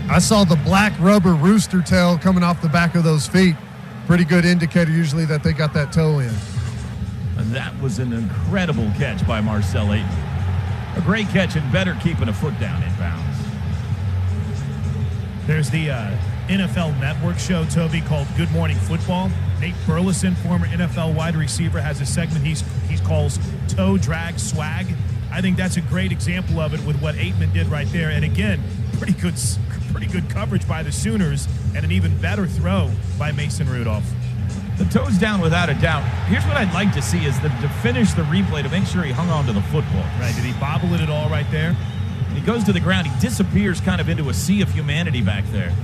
I saw the black rubber rooster tail coming off the back of those feet. Pretty good indicator usually that they got that toe in. And that was an incredible catch by Marcel Aitman. A great catch and better keeping a foot down in bounds. There's the NFL Network show, Toby, called Good Morning Football. Nate Burleson, former NFL wide receiver, has a segment he calls Toe Drag Swag. I think that's a great example of it with what Aitman did right there. And again, pretty good coverage by the Sooners and an even better throw by Mason Rudolph. The toes down without a doubt. Here's what I'd like to see is to finish the replay to make sure he hung on to the football. Right, did he bobble it at all right there? He goes to the ground. He disappears kind of into a sea of humanity back there.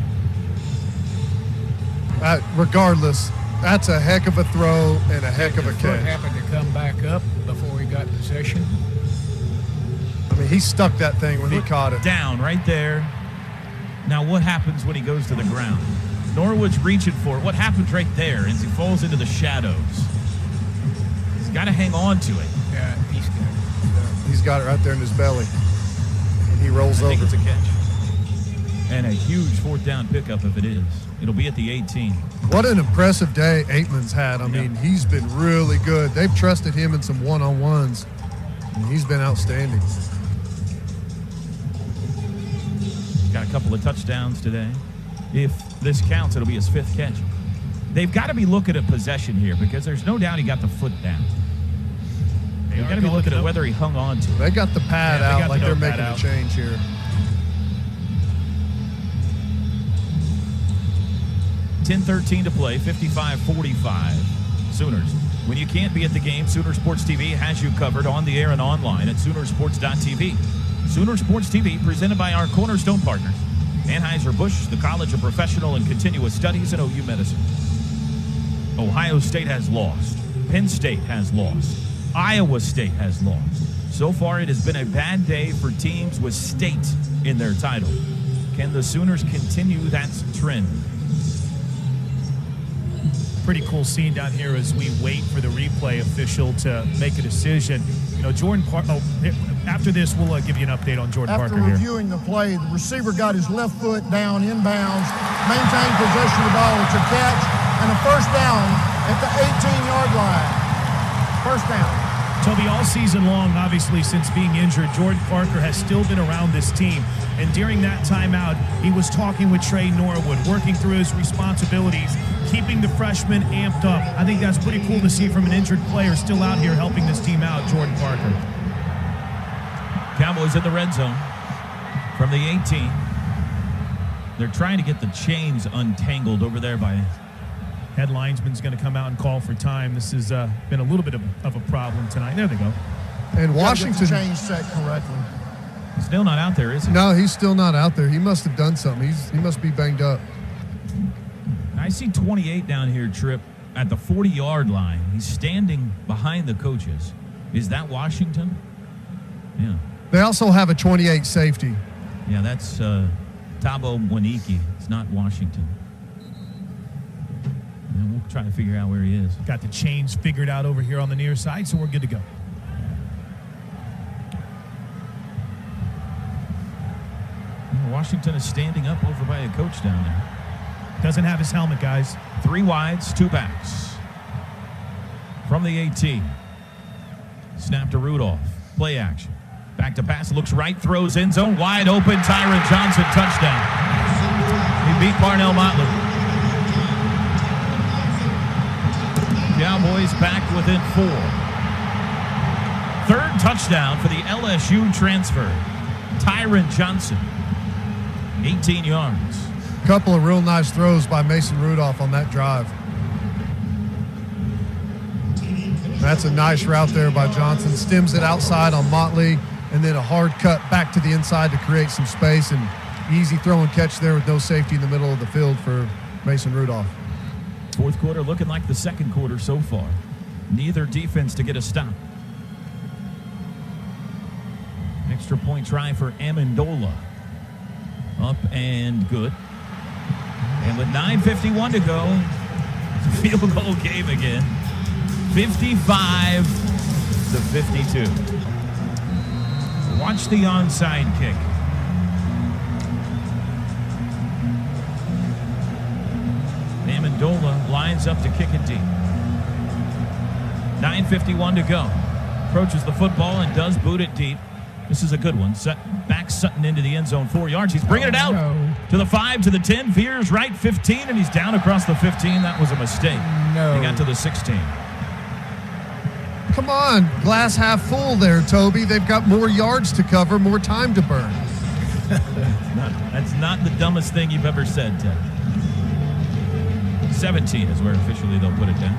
Regardless, that's a heck of a throw and a heck of a His foot catch. happened to come back up before he got possession. I mean, he stuck that thing when he caught it. Down right there. Now what happens when he goes to the ground? Norwood's reaching for it. What happens right there as he falls into the shadows? He's got to hang on to it. Yeah, he's got it. He's got it right there in his belly. And he rolls I think over. it's a catch. And a huge fourth down pickup if it is. It'll be at the 18. What an impressive day Aitman's had. I mean, he's been really good. They've trusted him in some one-on-ones, and he's been outstanding. Got a couple of touchdowns today. If this counts, it'll be his 5th catch. They've got to be looking at possession here because there's no doubt he got the foot down. They've got to be looking at whether he hung on to it. They got the pad out like they're making a change here. 10:13 to play, 55-45. Sooners. When you can't be at the game, Sooner Sports TV has you covered on the air and online at Soonersports.tv. Sooner Sports TV, presented by our cornerstone partners, Anheuser-Busch, the College of Professional and Continuous Studies, and OU Medicine. Ohio State has lost. Penn State has lost. Iowa State has lost. So far, it has been a bad day for teams with state in their title. Can the Sooners continue that trend? Pretty cool scene down here as we wait for the replay official to make a decision. You know, Jordan Parker. After this, we'll give you an update on Jordan Parker here. After reviewing the play, the receiver got his left foot down inbounds, maintained possession of the ball. It's a catch and a first down at the 18-yard line. First down. Toby, all season long, obviously, since being injured, Jordan Parker has still been around this team. And during that timeout, he was talking with Trey Norwood, working through his responsibilities, keeping the freshman amped up. I think that's pretty cool to see from an injured player still out here helping this team out, Jordan Parker. Cowboys in the red zone from the 18. They're trying to get the chains untangled over there by... Head linesman's going to come out and call for time. This has been a little bit of a problem tonight. There they go. And Washington change set correctly. Still not out there, is he? No, he's still not out there. He must have done something. He must be banged up. I see 28 down here, Tripp, at the 40-yard line. He's standing behind the coaches. Is that Washington? Yeah. They also have a 28 safety. Yeah, that's Tabo Waniki. It's not Washington. And we'll try to figure out where he is. Got the chains figured out over here on the near side, so we're good to go. Washington is standing up over by a coach down there. Doesn't have his helmet, guys. 3 wides, 2 backs. From the 18. Snap to Rudolph. Play action. Back to pass. Looks right. Throws end zone. Wide open. Tyron Johnson. Touchdown. He beat Parnell Motley. Cowboys back within 4. 3rd touchdown for the LSU transfer. Tyron Johnson. 18 yards. Couple of real nice throws by Mason Rudolph on that drive. That's a nice route there by Johnson. Stems it outside on Motley, and then a hard cut back to the inside to create some space, and easy throw and catch there with no safety in the middle of the field for Mason Rudolph. 4th quarter looking like the 2nd quarter so far. Neither defense to get a stop. Extra point try for Amendola. Up and good. And with 9:51 to go, it's a field goal game again. 55-52. Watch the onside kick. Amendola lines up to kick it deep. 9:51 to go. Approaches the football and does boot it deep. This is a good one. Back Sutton into the end zone, 4 yards. He's bringing it out to the 5, to the 10. Veers right, 15, and he's down across the 15. That was a mistake. He got to the 16. Come on, glass half full there, Toby. They've got more yards to cover, more time to burn. That's not the dumbest thing you've ever said, Ted. 17 is where officially they'll put it down.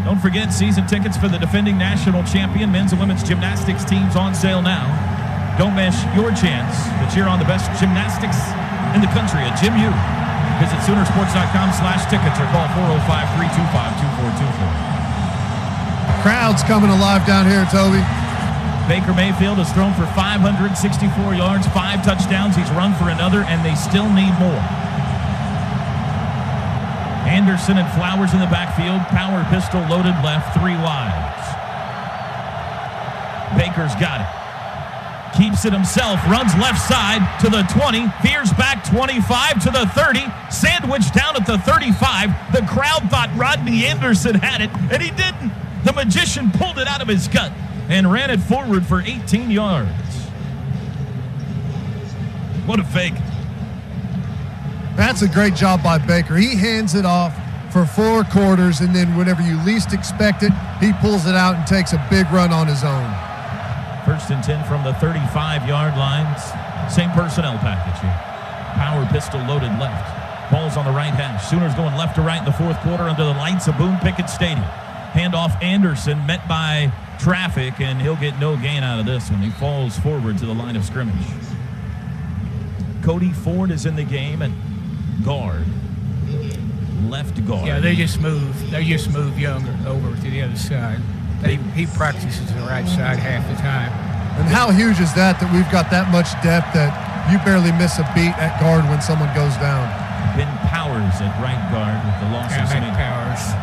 Don't forget, season tickets for the defending national champion men's and women's gymnastics teams on sale now. Don't miss your chance to cheer on the best gymnastics in the country at Gym U. Visit Soonersports.com/tickets or call 405-325-2424. Crowd's coming alive down here, Toby. Baker Mayfield has thrown for 564 yards, 5 touchdowns. He's run for another, and they still need more. Anderson and Flowers in the backfield. Power pistol loaded left, 3 wides. Baker's got it. keeps it himself, runs left side to the 20, veers back 25 to the 30, sandwiched down at the 35. The crowd thought Rodney Anderson had it, and he didn't. The magician pulled it out of his gut and ran it forward for 18 yards. What a fake. That's a great job by Baker. He hands it off for 4 quarters, and then whenever you least expect it, he pulls it out and takes a big run on his own. 1st and 10 from the 35-yard lines. Same personnel package here. Power pistol loaded left. Ball's on the right hash. Sooners going left to right in the 4th quarter under the lights of Boone Pickett Stadium. Handoff Anderson met by traffic, and he'll get no gain out of this one. He falls forward to the line of scrimmage. Cody Ford is in the game at guard. Left guard. Yeah, they just move Younger over to the other side. He practices the right side half the time. And how huge is that we've got that much depth that you barely miss a beat at guard when someone goes down? Ben Powers at right guard with the loss of Smith. Powers.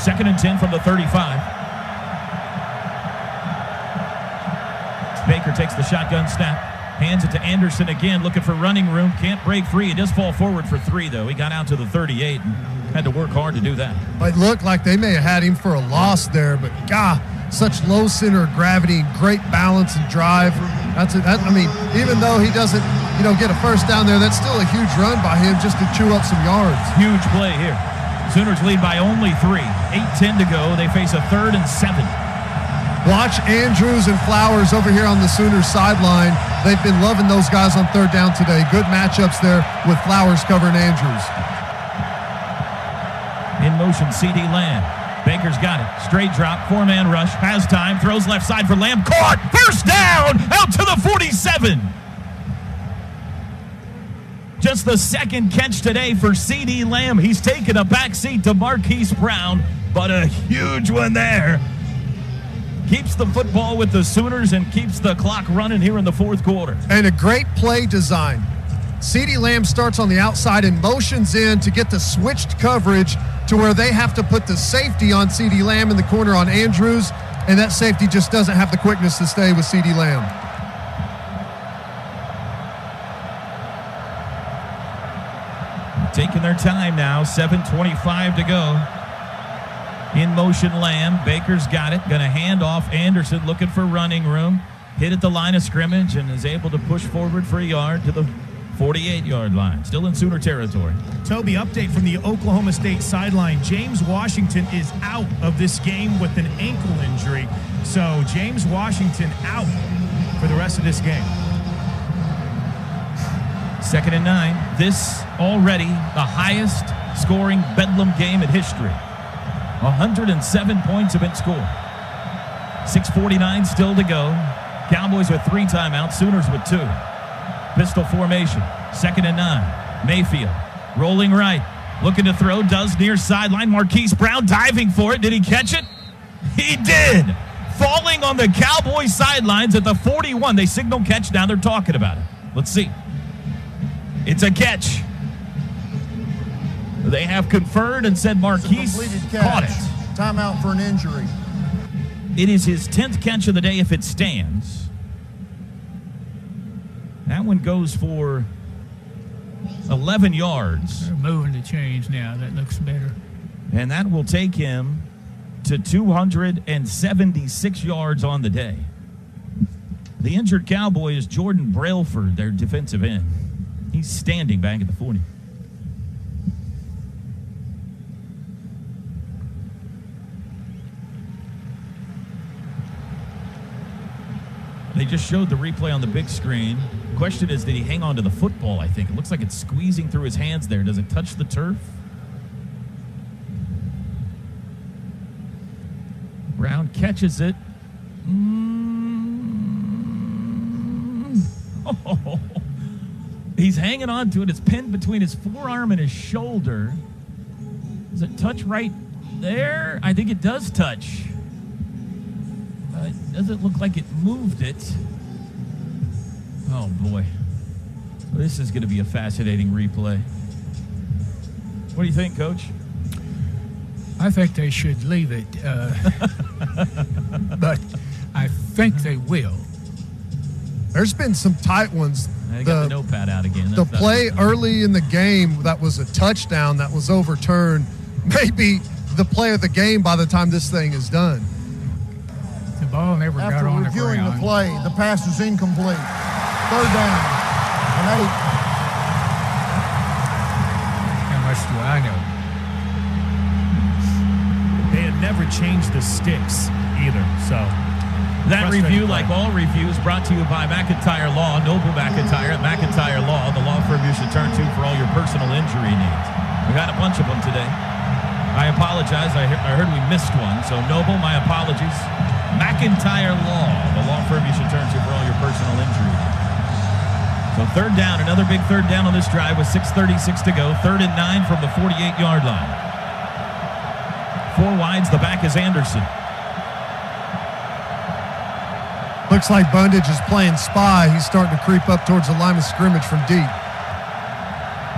2nd and 10 from the 35. Baker takes the shotgun snap. Hands it to Anderson again, looking for running room. Can't break free. He does fall forward for 3, though. He got out to the 38 and had to work hard to do that. It looked like they may have had him for a loss there, but such low center of gravity, great balance and drive. Even though he doesn't, get a first down there, that's still a huge run by him just to chew up some yards. Huge play here. Sooners lead by only 3. 8:10 to go. They face a 3rd and 7. Watch Andrews and Flowers over here on the Sooners sideline. They've been loving those guys on 3rd down today. Good matchups there with Flowers covering Andrews. In motion, CD Lamb. Baker's got it. Straight drop, 4-man rush, has time, throws left side for Lamb. Caught! First down! Out to the 47! Just the 2nd catch today for CD Lamb. He's taken a back seat to Marquise Brown, but a huge one there. Keeps the football with the Sooners and keeps the clock running here in the 4th quarter. And a great play design. CeeDee Lamb starts on the outside and motions in to get the switched coverage to where they have to put the safety on CeeDee Lamb in the corner on Andrews, and that safety just doesn't have the quickness to stay with CeeDee Lamb. Taking their time now, 7:25 to go. In motion, Lamb. Baker's got it. Going to hand off Anderson, looking for running room. Hit at the line of scrimmage and is able to push forward for a yard to the 48-yard line. Still in Sooner territory. Toby, update from the Oklahoma State sideline. James Washington is out of this game with an ankle injury. So James Washington out for the rest of this game. 2nd and 9. This already the highest scoring Bedlam game in history. 107 points have been scored. 6:49 still to go. Cowboys with 3 timeouts, Sooners with 2. Pistol formation, 2nd and 9. Mayfield rolling right, looking to throw, does near sideline. Marquise Brown diving for it. Did he catch it? He did. Falling on the Cowboys sidelines at the 41. They signal catch, now they're talking about it. Let's see. It's a catch. They have conferred and said Marquise caught it. Timeout for an injury. It is his 10th catch of the day if it stands. That one goes for 11 yards. They're moving the chains now. That looks better. And that will take him to 276 yards on the day. The injured Cowboy is Jordan Brailford, their defensive end. He's standing back at the 40. They just showed the replay on the big screen. Question is, did he hang on to the football, I think? It looks like it's squeezing through his hands there. Does it touch the turf? Brown catches it. Oh. He's hanging on to it. It's pinned between his forearm and his shoulder. Does it touch right there? I think it does touch. It doesn't look like it moved it. Oh, boy. This is going to be a fascinating replay. What do you think, Coach? I think they should leave it, but I think they will. There's been some tight ones. They got the notepad out again. The play early in the game that was a touchdown that was overturned may be the play of the game by the time this thing is done. The ball never got on the ground. After reviewing the play, the pass is incomplete. 3rd down and 8. How much do I know? They had never changed the sticks either, so. That review, like all reviews, brought to you by McIntyre Law, Noble McIntyre at McIntyre Law, the law firm you should turn to for all your personal injury needs. We've had a bunch of them today. I apologize. I heard we missed one, so Noble, my apologies. McIntyre Law, the law firm you should turn to for all your personal injury needs. So 3rd down, another big 3rd down on this drive with 6:36 to go. 3rd and 9 from the 48-yard line. 4 wides, the back is Anderson. Looks like Bundage is playing spy. He's starting to creep up towards the line of scrimmage from deep.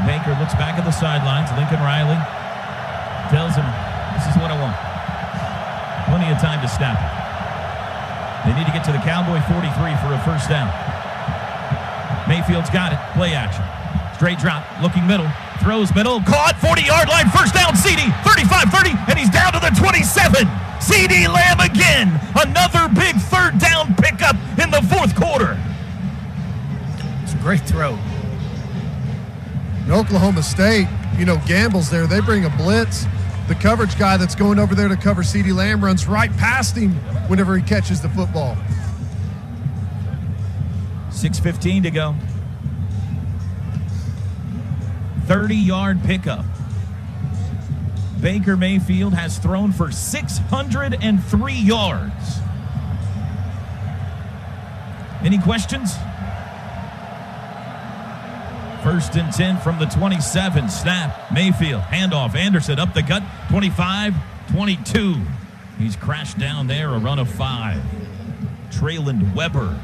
Baker looks back at the sidelines. Lincoln Riley tells him, this is what I want. Plenty of time to snap it. They need to get to the Cowboy 43 for a 1st down. Mayfield's got it. Play action. Straight drop. Looking middle. Throws middle. Caught. 40-yard line. 1st down. CD. 35-30. And he's down to the 27. Teddy Lehman again. Another big 3rd down pickup in the 4th quarter. It's a great throw. And Oklahoma State, gambles there. They bring a blitz. The coverage guy that's going over there to cover Teddy Lehman runs right past him whenever he catches the football. 6:15 to go. 30-yard pickup. Baker Mayfield has thrown for 603 yards. Any questions? 1st and 10 from the 27. Snap. Mayfield. Handoff. Anderson up the gut. 25, 22. He's crashed down there. A run of 5. Rowland Weber,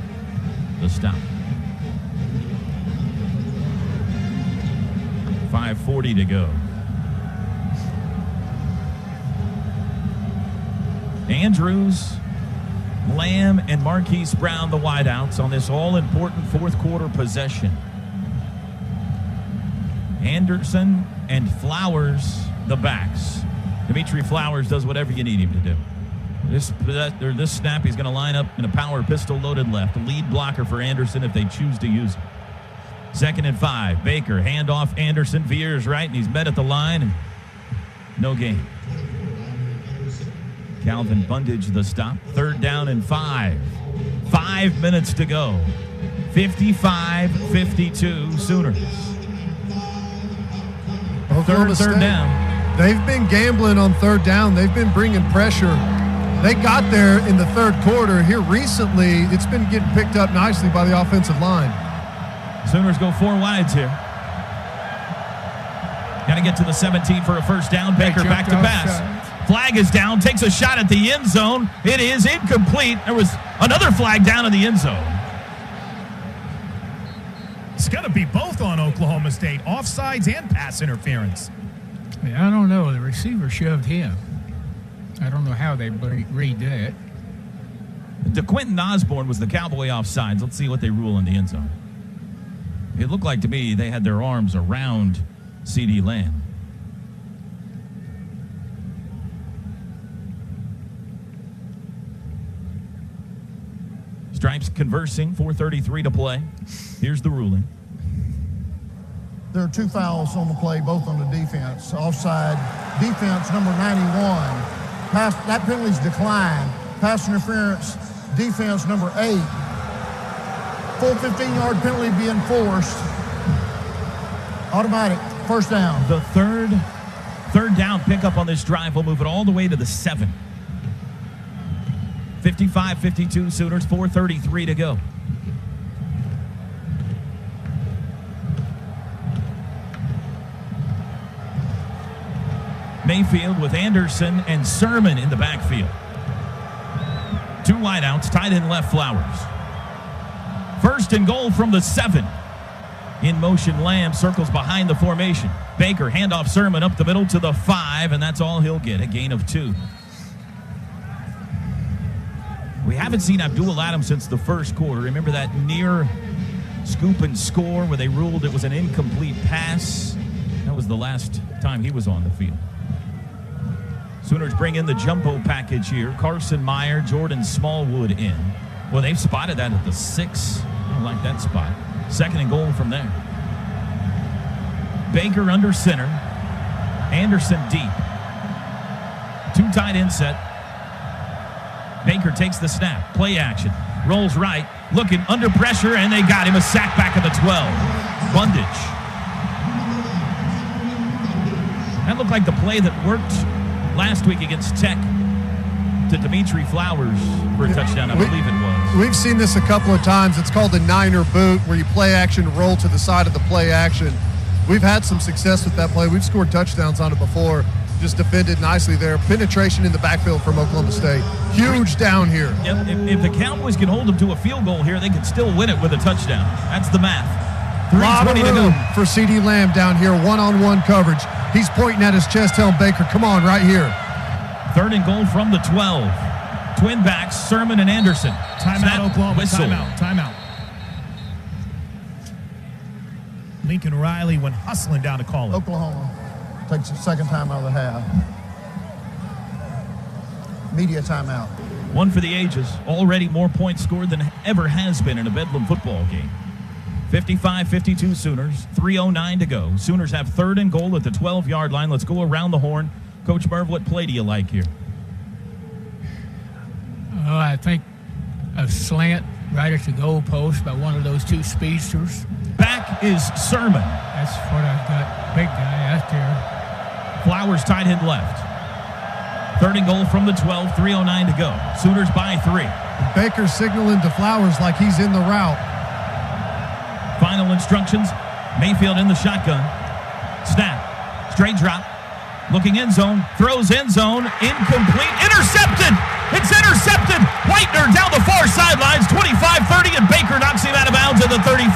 the stop. 5:40 to go. Andrews, Lamb, and Marquise Brown, the wideouts, on this all-important 4th quarter possession. Anderson and Flowers, the backs. Dimitri Flowers does whatever you need him to do. This snap, he's going to line up in a power pistol loaded left. Lead blocker for Anderson if they choose to use it. 2nd and 5. Baker, handoff. Anderson veers right, and he's met at the line. And no gain. Calvin Bundage, the stop. 3rd down and 5. 5 minutes to go. 55-52 Sooners. Third down. They've been gambling on 3rd down. They've been bringing pressure. They got there in the 3rd quarter. Here recently, it's been getting picked up nicely by the offensive line. Sooners go 4 wides here. Got to get to the 17 for a 1st down. Baker back to pass. Flag is down, takes a shot at the end zone. It is incomplete. There was another flag down in the end zone. It's going to be both on Oklahoma State, offsides and pass interference. I don't know. The receiver shoved him. I don't know how they read that. DeQuinton Osborne was the Cowboy offsides. Let's see what they rule in the end zone. It looked like to me they had their arms around CD Lamb. Stripes conversing, 4:33 to play. Here's the ruling. There are 2 fouls on the play, both on the defense. Offside, defense number 91. That penalty's declined. Pass interference, defense number 8. Full 15-yard penalty being forced. Automatic, 1st down. The third down pickup on this drive will move it all the way to the 7. 55-52 Sooners, 4:33 to go. Mayfield with Anderson and Sermon in the backfield. 2 wideouts, tight end left Flowers. 1st and goal from the 7. In motion, Lamb circles behind the formation. Baker, handoff Sermon up the middle to the 5, and that's all he'll get, a gain of 2. We We haven't seen Abdul Adams since the first quarter. Remember that near scoop and score where they ruled it was an incomplete pass? That was the last time he was on the field. Sooners bring in the jumbo package here. Carson Meyer, Jordan Smallwood in. Well, they've spotted that at the 6. I don't like that spot. 2nd and goal from there. Baker under center. Anderson deep. 2 tight end set. Baker takes the snap. Play action. Rolls right. Looking under pressure, and they got him. A sack back at the 12. Bundage. That looked like the play that worked last week against Tech to Dimitri Flowers for a touchdown, I believe it was. We've seen this a couple of times. It's called the Niner boot, where you play action, roll to the side of the play action. We've had some success with that play. We've scored touchdowns on it before. Just defended nicely there. Penetration in the backfield from Oklahoma State. Huge down here. If the Cowboys can hold them to a field goal here, they can still win it with a touchdown. That's the math. Lot of 3:20 to room go. for C.D. Lamb down here, one-on-one coverage. He's pointing at his chest, telling Baker, come on, right here. 3rd and goal from the 12. Twin backs, Sermon and Anderson. Timeout, Snap, Oklahoma. whistle. Timeout. Lincoln Riley went hustling down to call it. Oklahoma takes the second time out of the half. Media timeout. One for the ages. Already more points scored than ever has been in a Bedlam football game. 55-52 Sooners. 3:09 to go. Sooners have 3rd and goal at the 12-yard line. Let's go around the horn. Coach Merv, what play do you like here? I think a slant right at the goal post by one of those 2 speedsters. Back is Sermon. That's what I've got. Big guy out there. Flowers tight end left. 3rd and goal from the 12. 3:09 to go. Sooners by 3. Baker signaling to Flowers like he's in the route. Final instructions. Mayfield in the shotgun. Snap. Straight drop. Looking end zone. Throws end zone. Incomplete. Intercepted. It's intercepted. Whitener down the far sidelines. 25-30, and Baker knocks him out of bounds at the 35.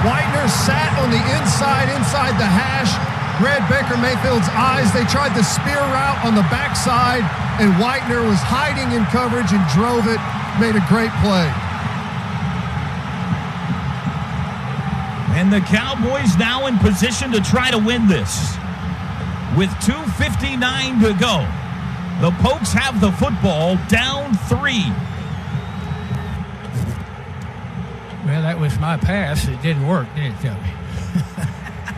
Whitener sat on the inside the hash. Read Baker Mayfield's eyes. They tried the spear route on the backside, and Whitener was hiding in coverage and drove it. Made a great play. And the Cowboys now in position to try to win this. With 2:59 to go, the Pokes have the football, down 3. Well, that was my pass. It didn't work, did it, Toby?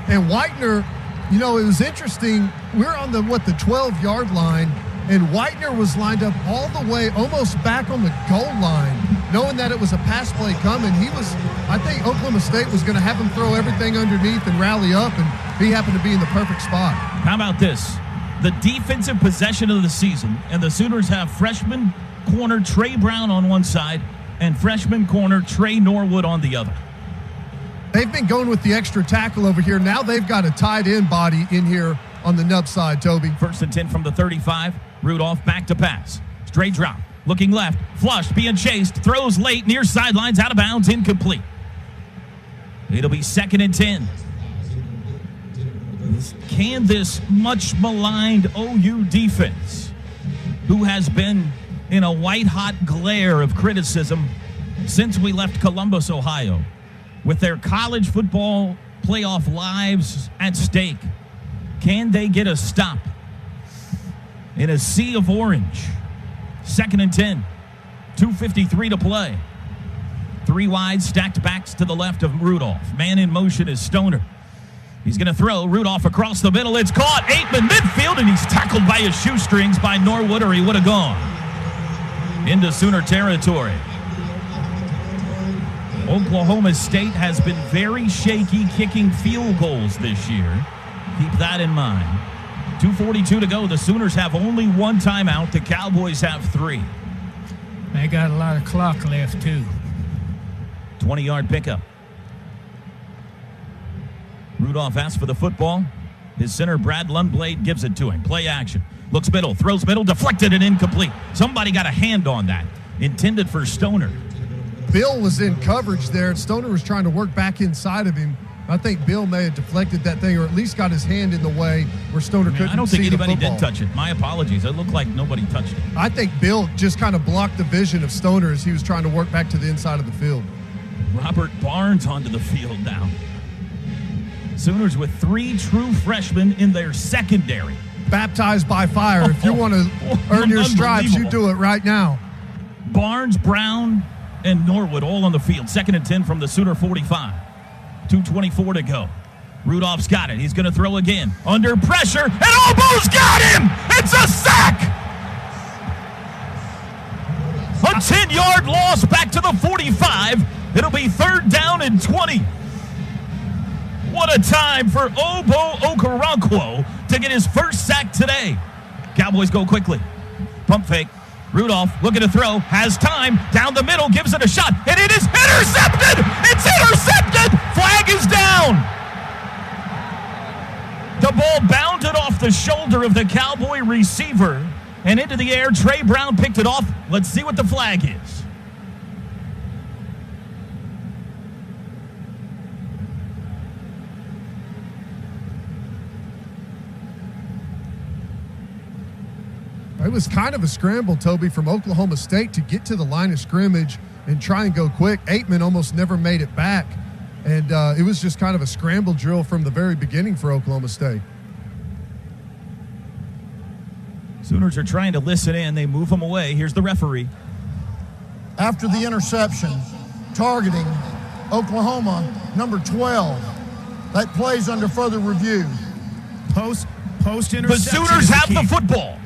And Whitener, you know, it was interesting. We're on the 12-yard line, and Whitener was lined up all the way almost back on the goal line, knowing that it was a pass play coming. I think Oklahoma State was going to have him throw everything underneath and rally up, and he happened to be in the perfect spot. How about this? The defensive possession of the season, and the Sooners have freshman corner Trey Brown on one side and freshman corner Trey Norwood on the other. They've been going with the extra tackle over here. Now they've got a tight end body in here on the nub side, Toby. 1st and 10 from the 35. Rudolph back to pass. Straight drop. Looking left. Flushed. Being chased. Throws late. Near sidelines. Out of bounds. Incomplete. It'll be 2nd and 10. Can this much maligned OU defense, who has been in a white-hot glare of criticism since we left Columbus, Ohio, with their college football playoff lives at stake, can they get a stop in a sea of orange? 2nd and 10. 2:53 to play. 3 wide, stacked backs to the left of Rudolph. Man in motion is Stoner. He's going to throw. Rudolph across the middle. It's caught. Aikman midfield, and he's tackled by his shoestrings by Norwood, or he would have gone into Sooner territory. Oklahoma State has been very shaky kicking field goals this year. Keep that in mind. 2:42 to go. The Sooners have only 1 timeout. The Cowboys have 3. They got a lot of clock left, too. 20-yard pickup. Rudolph asks for the football. His center, Brad Lundblade, gives it to him. Play action. Looks middle, throws middle, deflected and incomplete. Somebody got a hand on that. Intended for Stoner. Bill was in coverage there. Stoner was trying to work back inside of him. I think Bill may have deflected that thing or at least got his hand in the way where Stoner couldn't see the football. I don't think anybody did touch it. My apologies. It looked like nobody touched it. I think Bill just kind of blocked the vision of Stoner as he was trying to work back to the inside of the field. Robert Barnes onto the field now. Sooners with 3 true freshmen in their secondary. Baptized by fire. If you want to earn your stripes, you do it right now. Barnes, Brown, and Norwood all on the field. 2nd and 10 from the Sooner 45. 2:24 to go. Rudolph's got it. He's going to throw again. Under pressure, and Obo's got him! It's a sack! A 10-yard loss back to the 45. It'll be 3rd down and 20. What a time for Obo Okoronkwo to get his first sack today. Cowboys go quickly. Pump fake. Rudolph looking to throw, has time, down the middle, gives it a shot, and it is intercepted! It's intercepted! Flag is down! The ball bounded off the shoulder of the Cowboy receiver and into the air. Trey Brown picked it off. Let's see what the flag is. It was kind of a scramble, Toby, from Oklahoma State to get to the line of scrimmage and try and go quick. Aitman almost never made it back, and it was just kind of a scramble drill from the very beginning for Oklahoma State. Sooners are trying to listen in. They move them away. Here's the referee. After the interception, targeting Oklahoma, number 12. That plays under further review. Post interception. The Sooners have the football.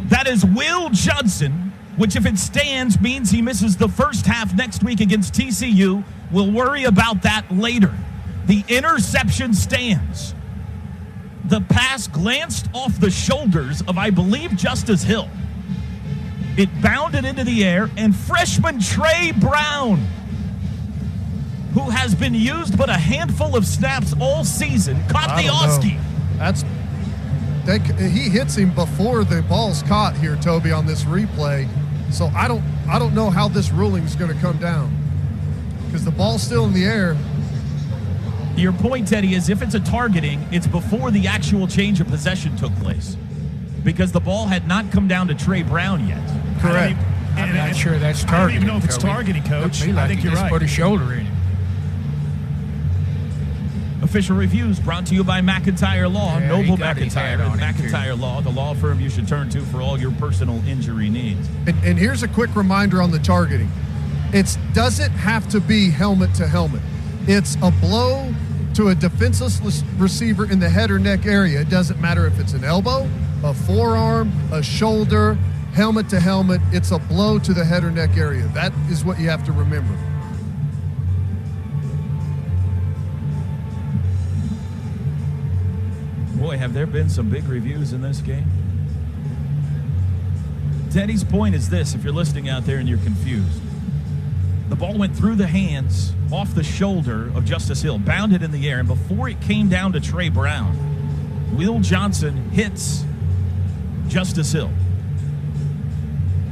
That is Will Johnson, which if it stands means he misses the first half next week against TCU. We'll worry about that later. The interception stands. The pass glanced off the shoulders of, I believe, Justice Hill. It bounded into the air, and freshman Trey Brown, who has been used but a handful of snaps all season, caught the Oski. He hits him before the ball's caught here, Toby, on this replay. So I don't know how this ruling is going to come down because the ball's still in the air. Your point, Teddy, is if it's a targeting, it's before the actual change of possession took place because the ball had not come down to Trey Brown yet. Correct. I'm not sure that's targeting. I don't even know if it's targeting, Coach. I think you're right. Put a shoulder in it. Official reviews brought to you by McIntyre Law, Yeah, Noble he got his McIntyre, hat on and it, too. McIntyre Law, the law firm you should turn to for all your personal injury needs. And here's a quick reminder on the targeting. It doesn't have to be helmet to helmet. It's a blow to a defenseless receiver in the head or neck area. It doesn't matter if it's an elbow, a forearm, a shoulder, helmet to helmet. It's a blow to the head or neck area. That is what you have to remember. Boy, have there been some big reviews in this game. Teddy's point is this, if you're listening out there and you're confused. The ball went through the hands, off the shoulder of Justice Hill, bounded in the air, and before it came down to Trey Brown, Will Johnson hits Justice Hill.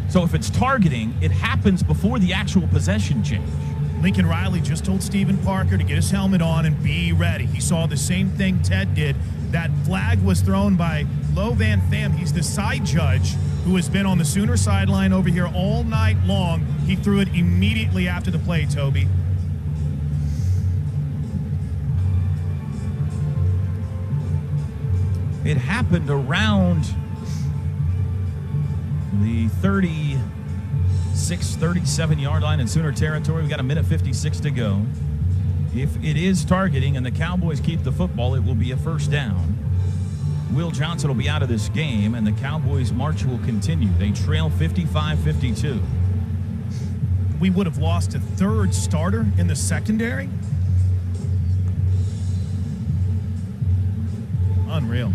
So if it's targeting, it happens before the actual possession change. Lincoln Riley just told Stephen Parker to get his helmet on and be ready. He saw the same thing Ted did. That flag was thrown by Lo Van Pham. He's the side judge who has been on the Sooner sideline over here all night long. He threw it immediately after the play, Toby. It happened around the 36, 37-yard line in Sooner territory. We've got 1:56 to go. If it is targeting and the Cowboys keep the football, it will be a first down. Will Johnson will be out of this game, and the Cowboys' march will continue. They trail 55-52. We would have lost a third starter in the secondary. Unreal.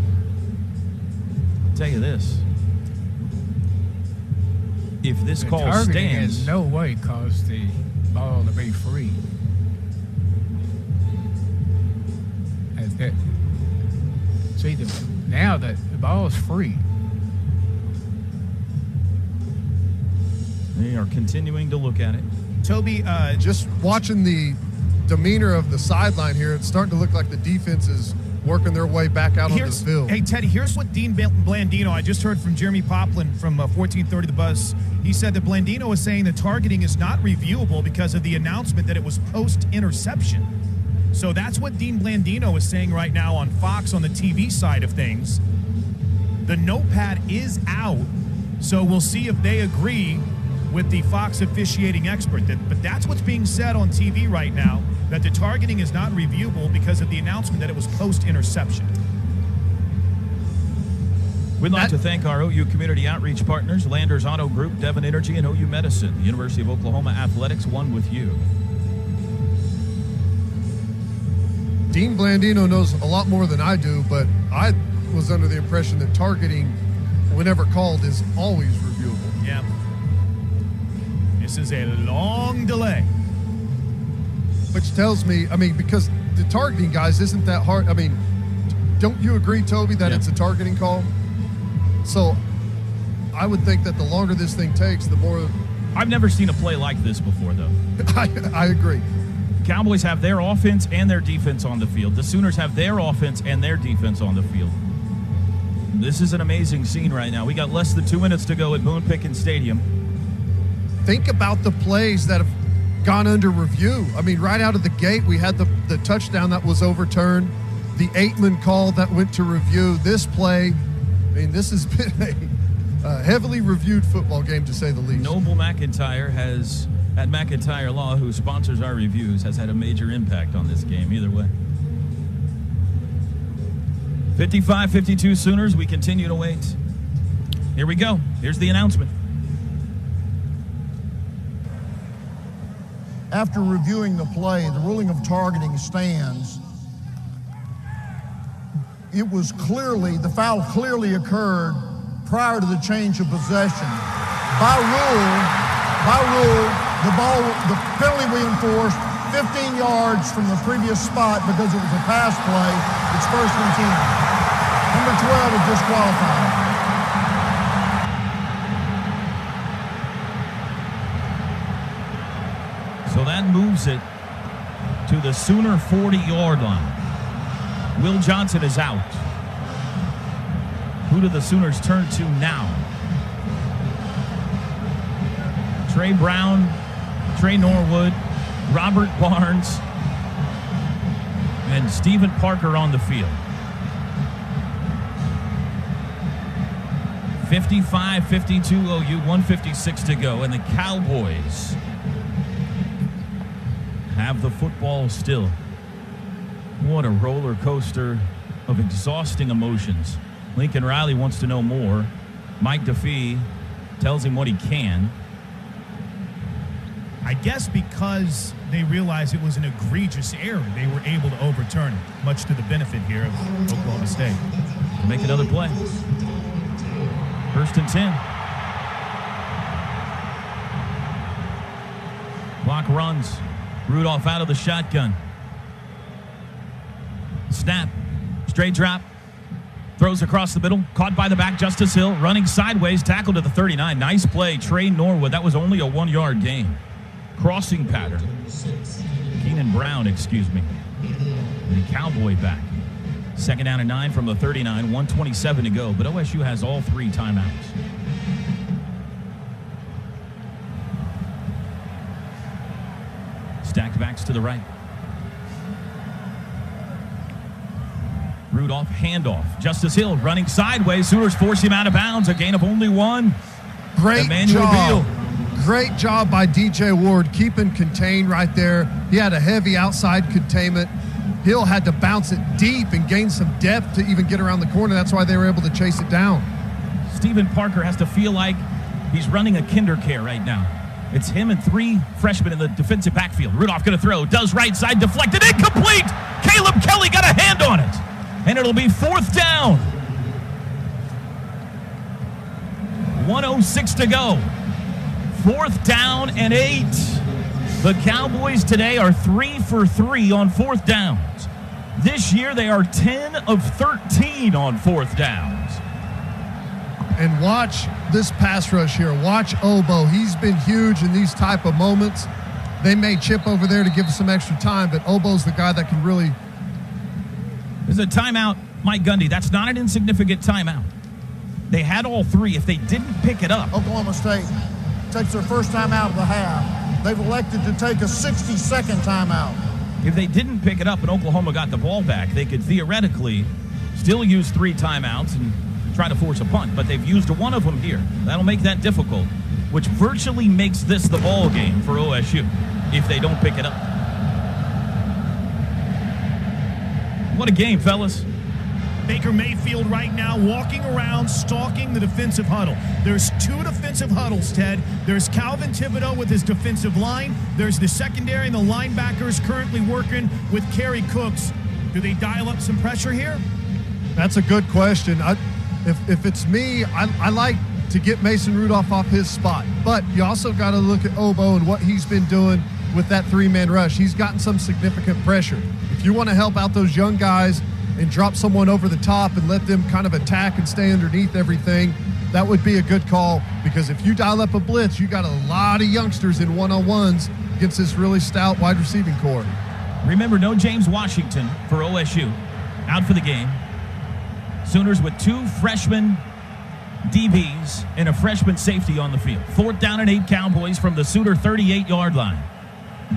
I'll tell you this. If this The call targeting stands, has no way caused the ball to be free. See, now that the ball is free. they are continuing to look at it. Toby, Just watching the demeanor of the sideline here, it's starting to look like the defense is working their way back out on the field. Hey, Teddy, here's what Dean Blandino, I just heard from Jeremy Poplin from 1430 The Buzz. He said that Blandino is saying the targeting is not reviewable because of the announcement that it was post-interception. So that's what Dean Blandino is saying right now on Fox on the TV side of things. The notepad is out, so we'll see if they agree with the Fox officiating expert. But that's what's being said on TV right now, that the targeting is not reviewable because of the announcement that it was post-interception. We'd like to thank our OU community outreach partners, Landers Auto Group, Devon Energy, and OU Medicine. The University of Oklahoma Athletics, one with you. Dean Blandino knows a lot more than I do, but I was under the impression that targeting, whenever called, is always reviewable. Yeah. This is a long delay. Which tells me, because the targeting, guys, isn't that hard. Don't you agree, Toby, that it's a targeting call? So I would think that the longer this thing takes, the more... I've never seen a play like this before, though. I agree. Cowboys have their offense and their defense on the field. The Sooners have their offense and their defense on the field. This is an amazing scene right now. We got less than 2 minutes to go at Boone Pickens Stadium. Think about the plays that have gone under review. Right out of the gate, we had the touchdown that was overturned, the Aitman call that went to review. This play, this has been a heavily reviewed football game, to say the least. Noble McIntyre at McIntyre Law, who sponsors our reviews, has had a major impact on this game either way. 55-52 Sooners. We continue to wait. Here we go. Here's the announcement. After reviewing the play, the ruling of targeting stands. The foul clearly occurred prior to the change of possession. By rule, the penalty we enforced 15 yards from the previous spot because it was a pass play. It's 1st and 10. Number 12 is disqualified. So that moves it to the Sooner 40-yard line. Will Johnson is out. Who do the Sooners turn to now? Trey Brown, Trey Norwood, Robert Barnes, and Stephen Parker on the field. 55-52 OU, 1:56 to go, and the Cowboys have the football still. What a roller coaster of exhausting emotions. Lincoln Riley wants to know more. Mike DeFee tells him what he can. I guess because they realized it was an egregious error, they were able to overturn it, much to the benefit here of Oklahoma State. Make another play. 1st and 10. Clock runs. Rudolph out of the shotgun. Snap. Straight drop. Throws across the middle. Caught by the back. Justice Hill running sideways. Tackled to the 39. Nice play. Trey Norwood. That was only a 1-yard gain. Crossing pattern. Keenan Brown, excuse me. The Cowboy back. 2nd down and 9 from the 39. 1:27 to go. But OSU has all 3 timeouts. Stacked backs to the right. Rudolph, handoff. Justice Hill running sideways. Sooners force him out of bounds. A gain of only 1. Great job. Great job by DJ Ward, keeping contained right there. He had a heavy outside containment. Hill had to bounce it deep and gain some depth to even get around the corner. That's why they were able to chase it down. Stephen Parker has to feel like he's running a kinder care right now. It's him and 3 freshmen in the defensive backfield. Rudolph going to throw. Does right side. Deflected. Incomplete. Caleb Kelly got a hand on it. And it'll be 4th down. 1:06 to go. 4th down and 8. The Cowboys today are 3 for 3 on 4th downs. This year they are 10 of 13 on 4th downs. And watch this pass rush here. Watch Obo. He's been huge in these type of moments. they may chip over there to give us some extra time, but Obo's the guy that can really. There's a timeout, Mike Gundy. That's not an insignificant timeout. They had all three. If they didn't pick it up. Oklahoma State takes their first time out of the half. They've elected to take a 60-second timeout. If they didn't pick it up and Oklahoma got the ball back, they could theoretically still use 3 timeouts and try to force a punt. But they've used one of them here. That'll make that difficult, which virtually makes this the ball game for OSU if they don't pick it up. What a game, fellas. Baker Mayfield right now walking around, stalking the defensive huddle. There's 2 defensive huddles, Ted. There's Calvin Thibodeau with his defensive line. There's the secondary and the linebackers currently working with Kerry Cooks. Do they dial up some pressure here? That's a good question. If it's me, I like to get Mason Rudolph off his spot. But you also got to look at Obo and what he's been doing with that 3-man rush. He's gotten some significant pressure. If you want to help out those young guys and drop someone over the top and let them kind of attack and stay underneath everything, that would be a good call, because if you dial up a blitz, you got a lot of youngsters in one-on-ones against this really stout wide receiving core. Remember, no James Washington for OSU, out for the game. Sooners with 2 freshman DBs and a freshman safety on the field. 4th down and 8 Cowboys from the Sooner 38-yard line.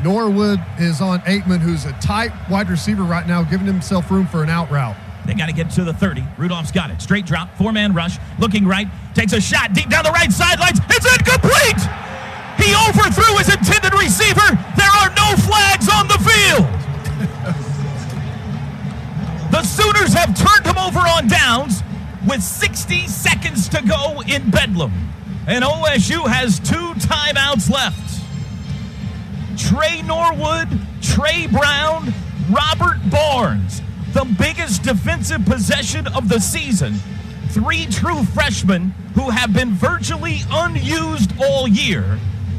Norwood is on Aikman, who's a tight wide receiver right now, giving himself room for an out route. They got to get to the 30. Rudolph's got it. Straight drop, 4-man rush, looking right, takes a shot deep down the right sidelines. It's incomplete! He overthrew his intended receiver. There are no flags on the field. The Sooners have turned him over on downs with 60 seconds to go in Bedlam. And OSU has 2 timeouts left. Trey Norwood, Trey Brown, Robert Barnes, the biggest defensive possession of the season. 3 true freshmen who have been virtually unused all year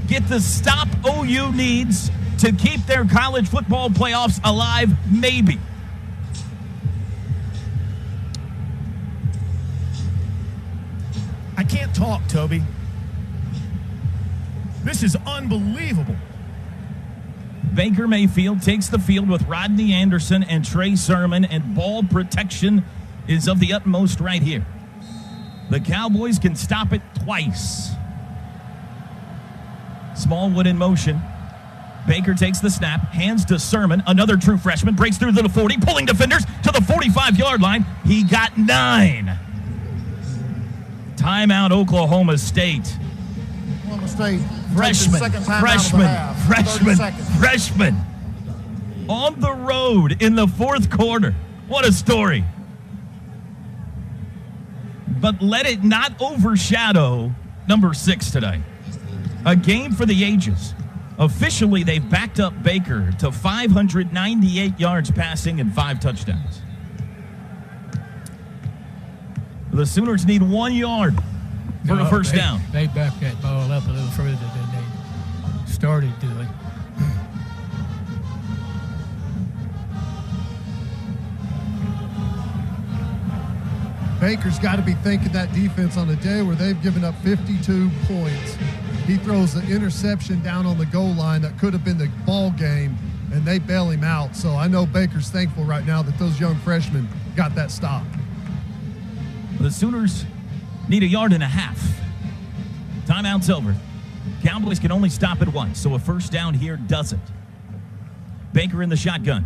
get the stop OU needs to keep their college football playoffs alive, maybe. I can't talk, Toby. This is unbelievable. Baker Mayfield takes the field with Rodney Anderson and Trey Sermon, and ball protection is of the utmost right here. The Cowboys can stop it twice. Smallwood in motion. Baker takes the snap, hands to Sermon, another true freshman, breaks through to the 40, pulling defenders to the 45-yard line. He got 9. Timeout, Oklahoma State. Oklahoma State. Freshman. On the road in the 4th quarter. What a story. But let it not overshadow number 6 today. A game for the ages. Officially, they've backed up Baker to 598 yards passing and 5 touchdowns. The Sooners need 1 yard for a first down. They backed that ball up a little further than they started doing. Baker's got to be thanking that defense on a day where they've given up 52 points. He throws the interception down on the goal line that could have been the ball game, and they bail him out. So I know Baker's thankful right now that those young freshmen got that stop. The Sooners need 1.5 yards. Timeout's over. Cowboys can only stop it once, so a first down here does it. Baker in the shotgun.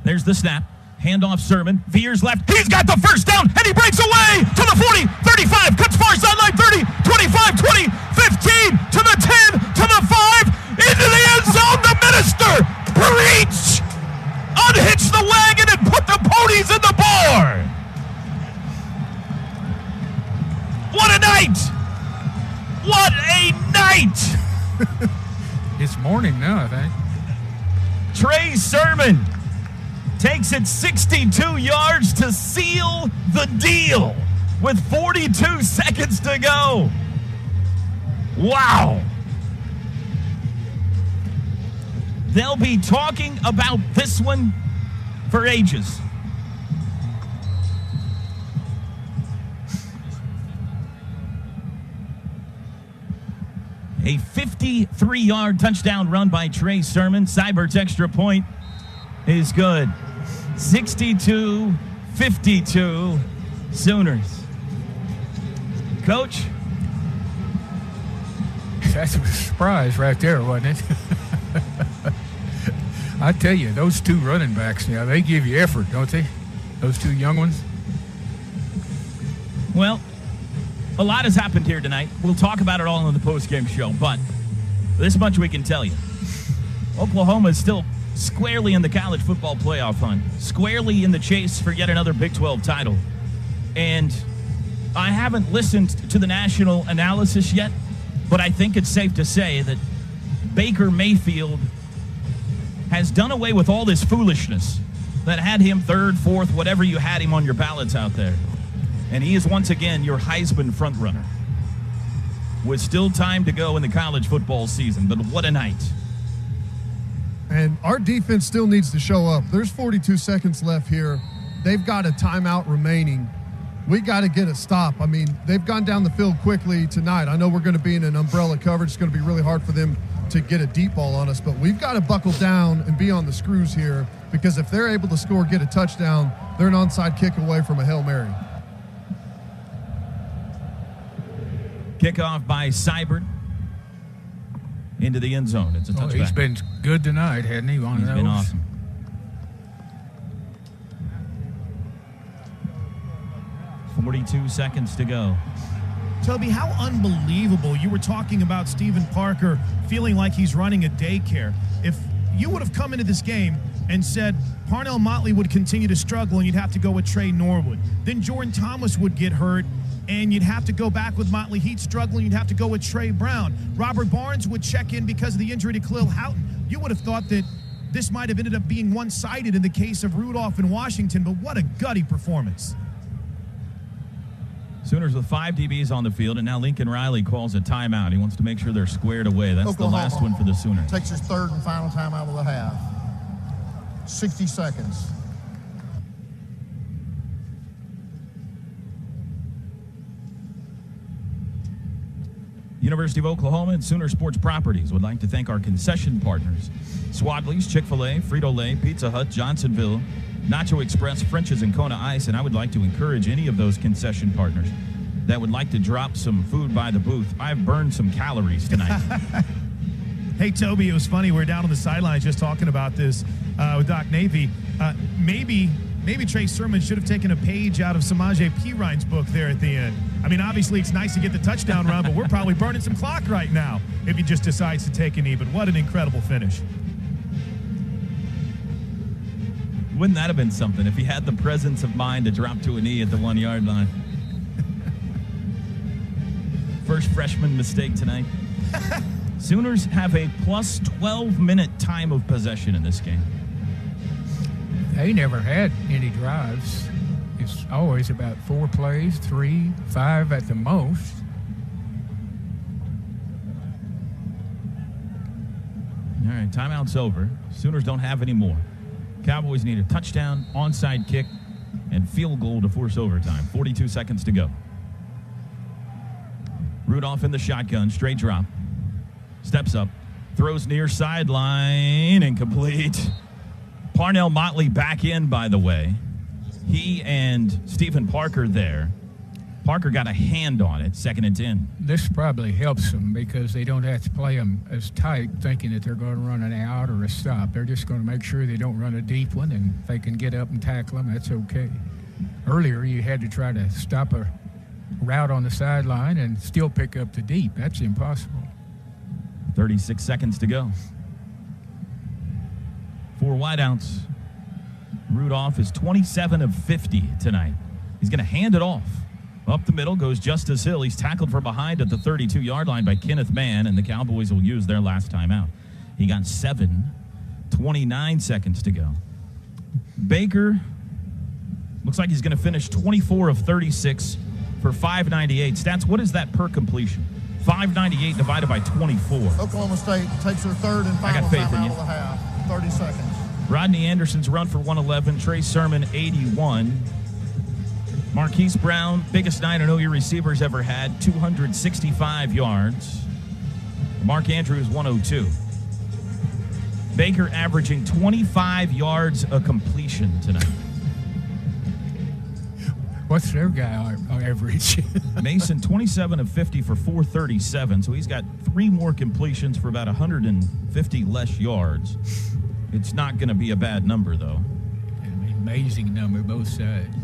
There's the snap. Handoff Sermon. Veers left. He's got the first down, and he breaks away to the 40, 35, cuts far sideline, 30, 25, 20, 15, to the 10, to the 5, into the end zone. The minister, preach! Unhitch the wagon and put the ponies in the barn. What a night! What a night! It's morning now, I think. Trey Sermon takes it 62 yards to seal the deal with 42 seconds to go. Wow. They'll be talking about this one for ages. A 53-yard touchdown run by Trey Sermon. Seibert's extra point is good. 62-52 Sooners. Coach? That's a surprise right there, wasn't it? I tell you, those two running backs now, they give you effort, don't they? Those two young ones. Well, a lot has happened here tonight. We'll talk about it all in the postgame show, but this much we can tell you. Oklahoma is still squarely in the college football playoff hunt, squarely in the chase for yet another Big 12 title. And I haven't listened to the national analysis yet, but I think it's safe to say that Baker Mayfield has done away with all this foolishness that had him third, fourth, whatever you had him on your ballots out there. And he is once again your Heisman frontrunner. With still time to go in the college football season, but what a night. And our defense still needs to show up. There's 42 seconds left here. They've got a timeout remaining. We got to get a stop. I mean, they've gone down the field quickly tonight. I know we're going to be in an umbrella coverage. It's going to be really hard for them to get a deep ball on us, but we've got to buckle down and be on the screws here, because if they're able to score, get a touchdown, they're an onside kick away from a Hail Mary. Kickoff by Seibert into the end zone. It's a touchback. He's been good tonight, hasn't he? He's been awesome. .42 seconds to go. Toby, how unbelievable. You were talking about Stephen Parker feeling like he's running a daycare. If you would have come into this game and said Parnell Motley would continue to struggle and you'd have to go with Trey Norwood, then Jordan Thomas would get hurt and you'd have to go back with Motley Heat struggling, you'd have to go with Trey Brown. Robert Barnes would check in because of the injury to Khalil Houghton. You would have thought that this might have ended up being one-sided in the case of Rudolph and Washington, but what a gutty performance. Sooners with 5 DBs on the field, and now Lincoln Riley calls a timeout. He wants to make sure they're squared away. That's Oklahoma the last one for the Sooners. Takes his third and final timeout of the half. 60 seconds. University of Oklahoma and Sooner Sports Properties would like to thank our concession partners: Swadley's, Chick-fil-A, Frito-Lay, Pizza Hut, Johnsonville, Nacho Express, French's, and Kona Ice. And I would like to encourage any of those concession partners that would like to drop some food by the booth. I've burned some calories tonight. Hey, Toby, it was funny. We're down on the sidelines just talking about this with Doc Navy. Maybe Trey Sermon should have taken a page out of Samaje Perine's book there at the end. I mean, obviously, it's nice to get the touchdown run, but we're probably burning some clock right now if he just decides to take a knee. But what an incredible finish. Wouldn't that have been something if he had the presence of mind to drop to a knee at the 1-yard line? First freshman mistake tonight. Sooners have a plus 12-minute time of possession in this game. They never had any drives. It's always about 4 plays, 3, 5 at the most. All right, timeout's over. Sooners don't have any more. Cowboys need a touchdown, onside kick, and field goal to force overtime. 42 seconds to go. Rudolph in the shotgun, straight drop. Steps up, throws near sideline, incomplete. Parnell Motley back in, by the way. He and Stephen Parker there. Parker got a hand on it, 2nd and 10. This probably helps them because they don't have to play them as tight thinking that they're going to run an out or a stop. They're just going to make sure they don't run a deep one, and if they can get up and tackle them, that's okay. Earlier, you had to try to stop a route on the sideline and still pick up the deep. That's impossible. 36 seconds to go. 4 wideouts. Rudolph is 27 of 50 tonight. He's going to hand it off. Up the middle goes Justice Hill. He's tackled from behind at the 32-yard line by Kenneth Mann, and the Cowboys will use their last timeout. He got 7, 29 seconds to go. Baker looks like he's going to finish 24 of 36 for 598. Stats, what is that per completion? 598 divided by 24. Oklahoma State takes their third and final timeout of the half. 30 seconds. Rodney Anderson's run for 111. Trey Sermon, 81. Marquise Brown, biggest night an OU receiver's ever had, 265 yards. Mark Andrews, 102. Baker averaging 25 yards a completion tonight. What's their guy average? Mason, 27 of 50 for 437, so he's got 3 more completions for about 150 less yards. It's not going to be a bad number, though. An amazing number, both sides.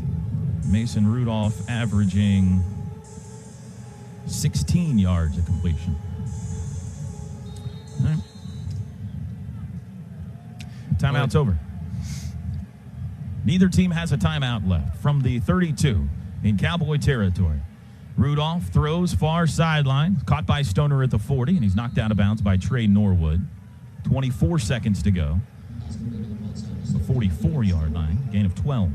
Mason Rudolph averaging 16 yards a completion. All right. Timeout's over. Neither team has a timeout left from the 32 in Cowboy territory. Rudolph throws far sideline, caught by Stoner at the 40, and he's knocked out of bounds by Trey Norwood. 24 seconds to go. The 44-yard line, gain of 12.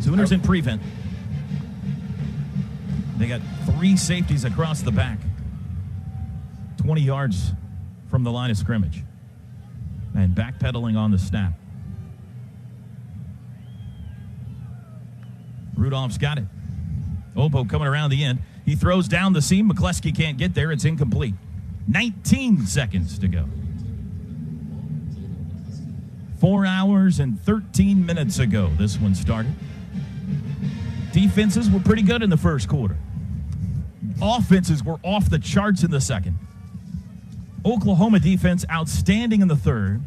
Sooners in prevent. They got 3 safeties across the back. 20 yards from the line of scrimmage. And backpedaling on the snap. Rudolph's got it. Obo coming around the end. He throws down the seam. McCleskey can't get there. It's incomplete. 19 seconds to go. 4 hours and 13 minutes ago, this one started. Defenses were pretty good in the first quarter. Offenses were off the charts in the second. Oklahoma defense outstanding in the third.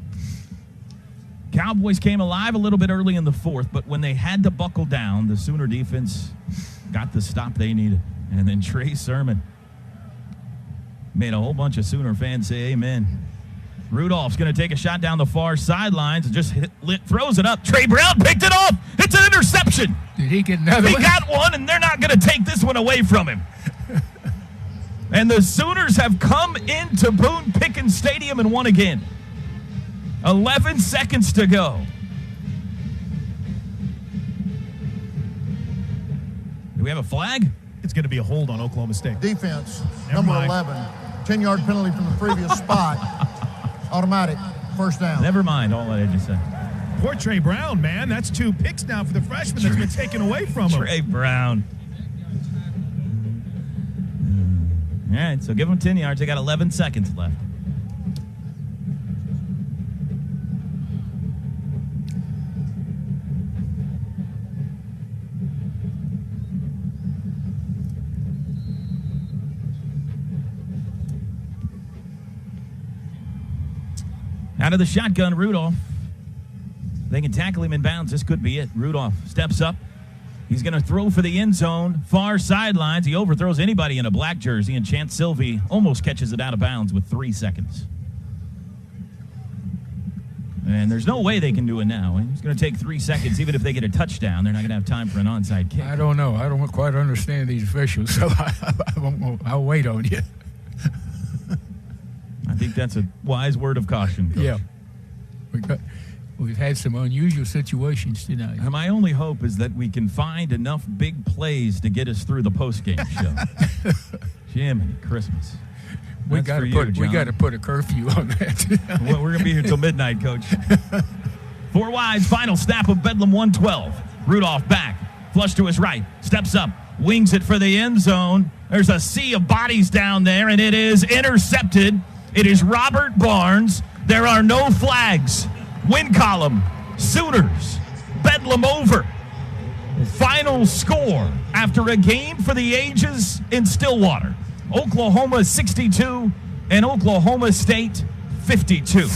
Cowboys came alive a little bit early in the fourth, but when they had to buckle down, the Sooner defense got the stop they needed. And then Trey Sermon made a whole bunch of Sooner fans say amen. Rudolph's going to take a shot down the far sidelines and just throws it up. Trey Brown picked it off. It's an interception. Did he get another one? He got one, and they're not going to take this one away from him. And the Sooners have come into Boone Pickens Stadium and won again. 11 seconds to go. Do we have a flag? It's going to be a hold on Oklahoma State. Defense, Never number mind. 11. 10-yard penalty from the previous spot. Automatic first down. Never mind all that I just said. Poor Trey Brown, man. That's 2 picks now for the freshman that's been taken away from him. Trey Brown. All right, so give them 10 yards. They got 11 seconds left. Out of the shotgun, Rudolph. They can tackle him in bounds. This could be it. Rudolph steps up. He's going to throw for the end zone, far sidelines. He overthrows anybody in a black jersey, and Chance Sylvie almost catches it out of bounds with 3 seconds. And there's no way they can do it now. It's going to take 3 seconds. Even if they get a touchdown, they're not going to have time for an onside kick. I don't know. I don't quite understand these officials, so I'll wait on you. I think that's a wise word of caution, Coach. Yeah. We've had some unusual situations tonight. My only hope is that we can find enough big plays to get us through the postgame show. Jiminy Christmas. We got to put a curfew on that. Well, we're going to be here till midnight, Coach. 4 wides, final snap of Bedlam 112. Rudolph back, flush to his right, steps up, wings it for the end zone. There's a sea of bodies down there, and it is intercepted. It is Robert Barnes. There are no flags. Win column, Sooners, Bedlam over. Final score after a game for the ages in Stillwater. Oklahoma 62 and Oklahoma State 52.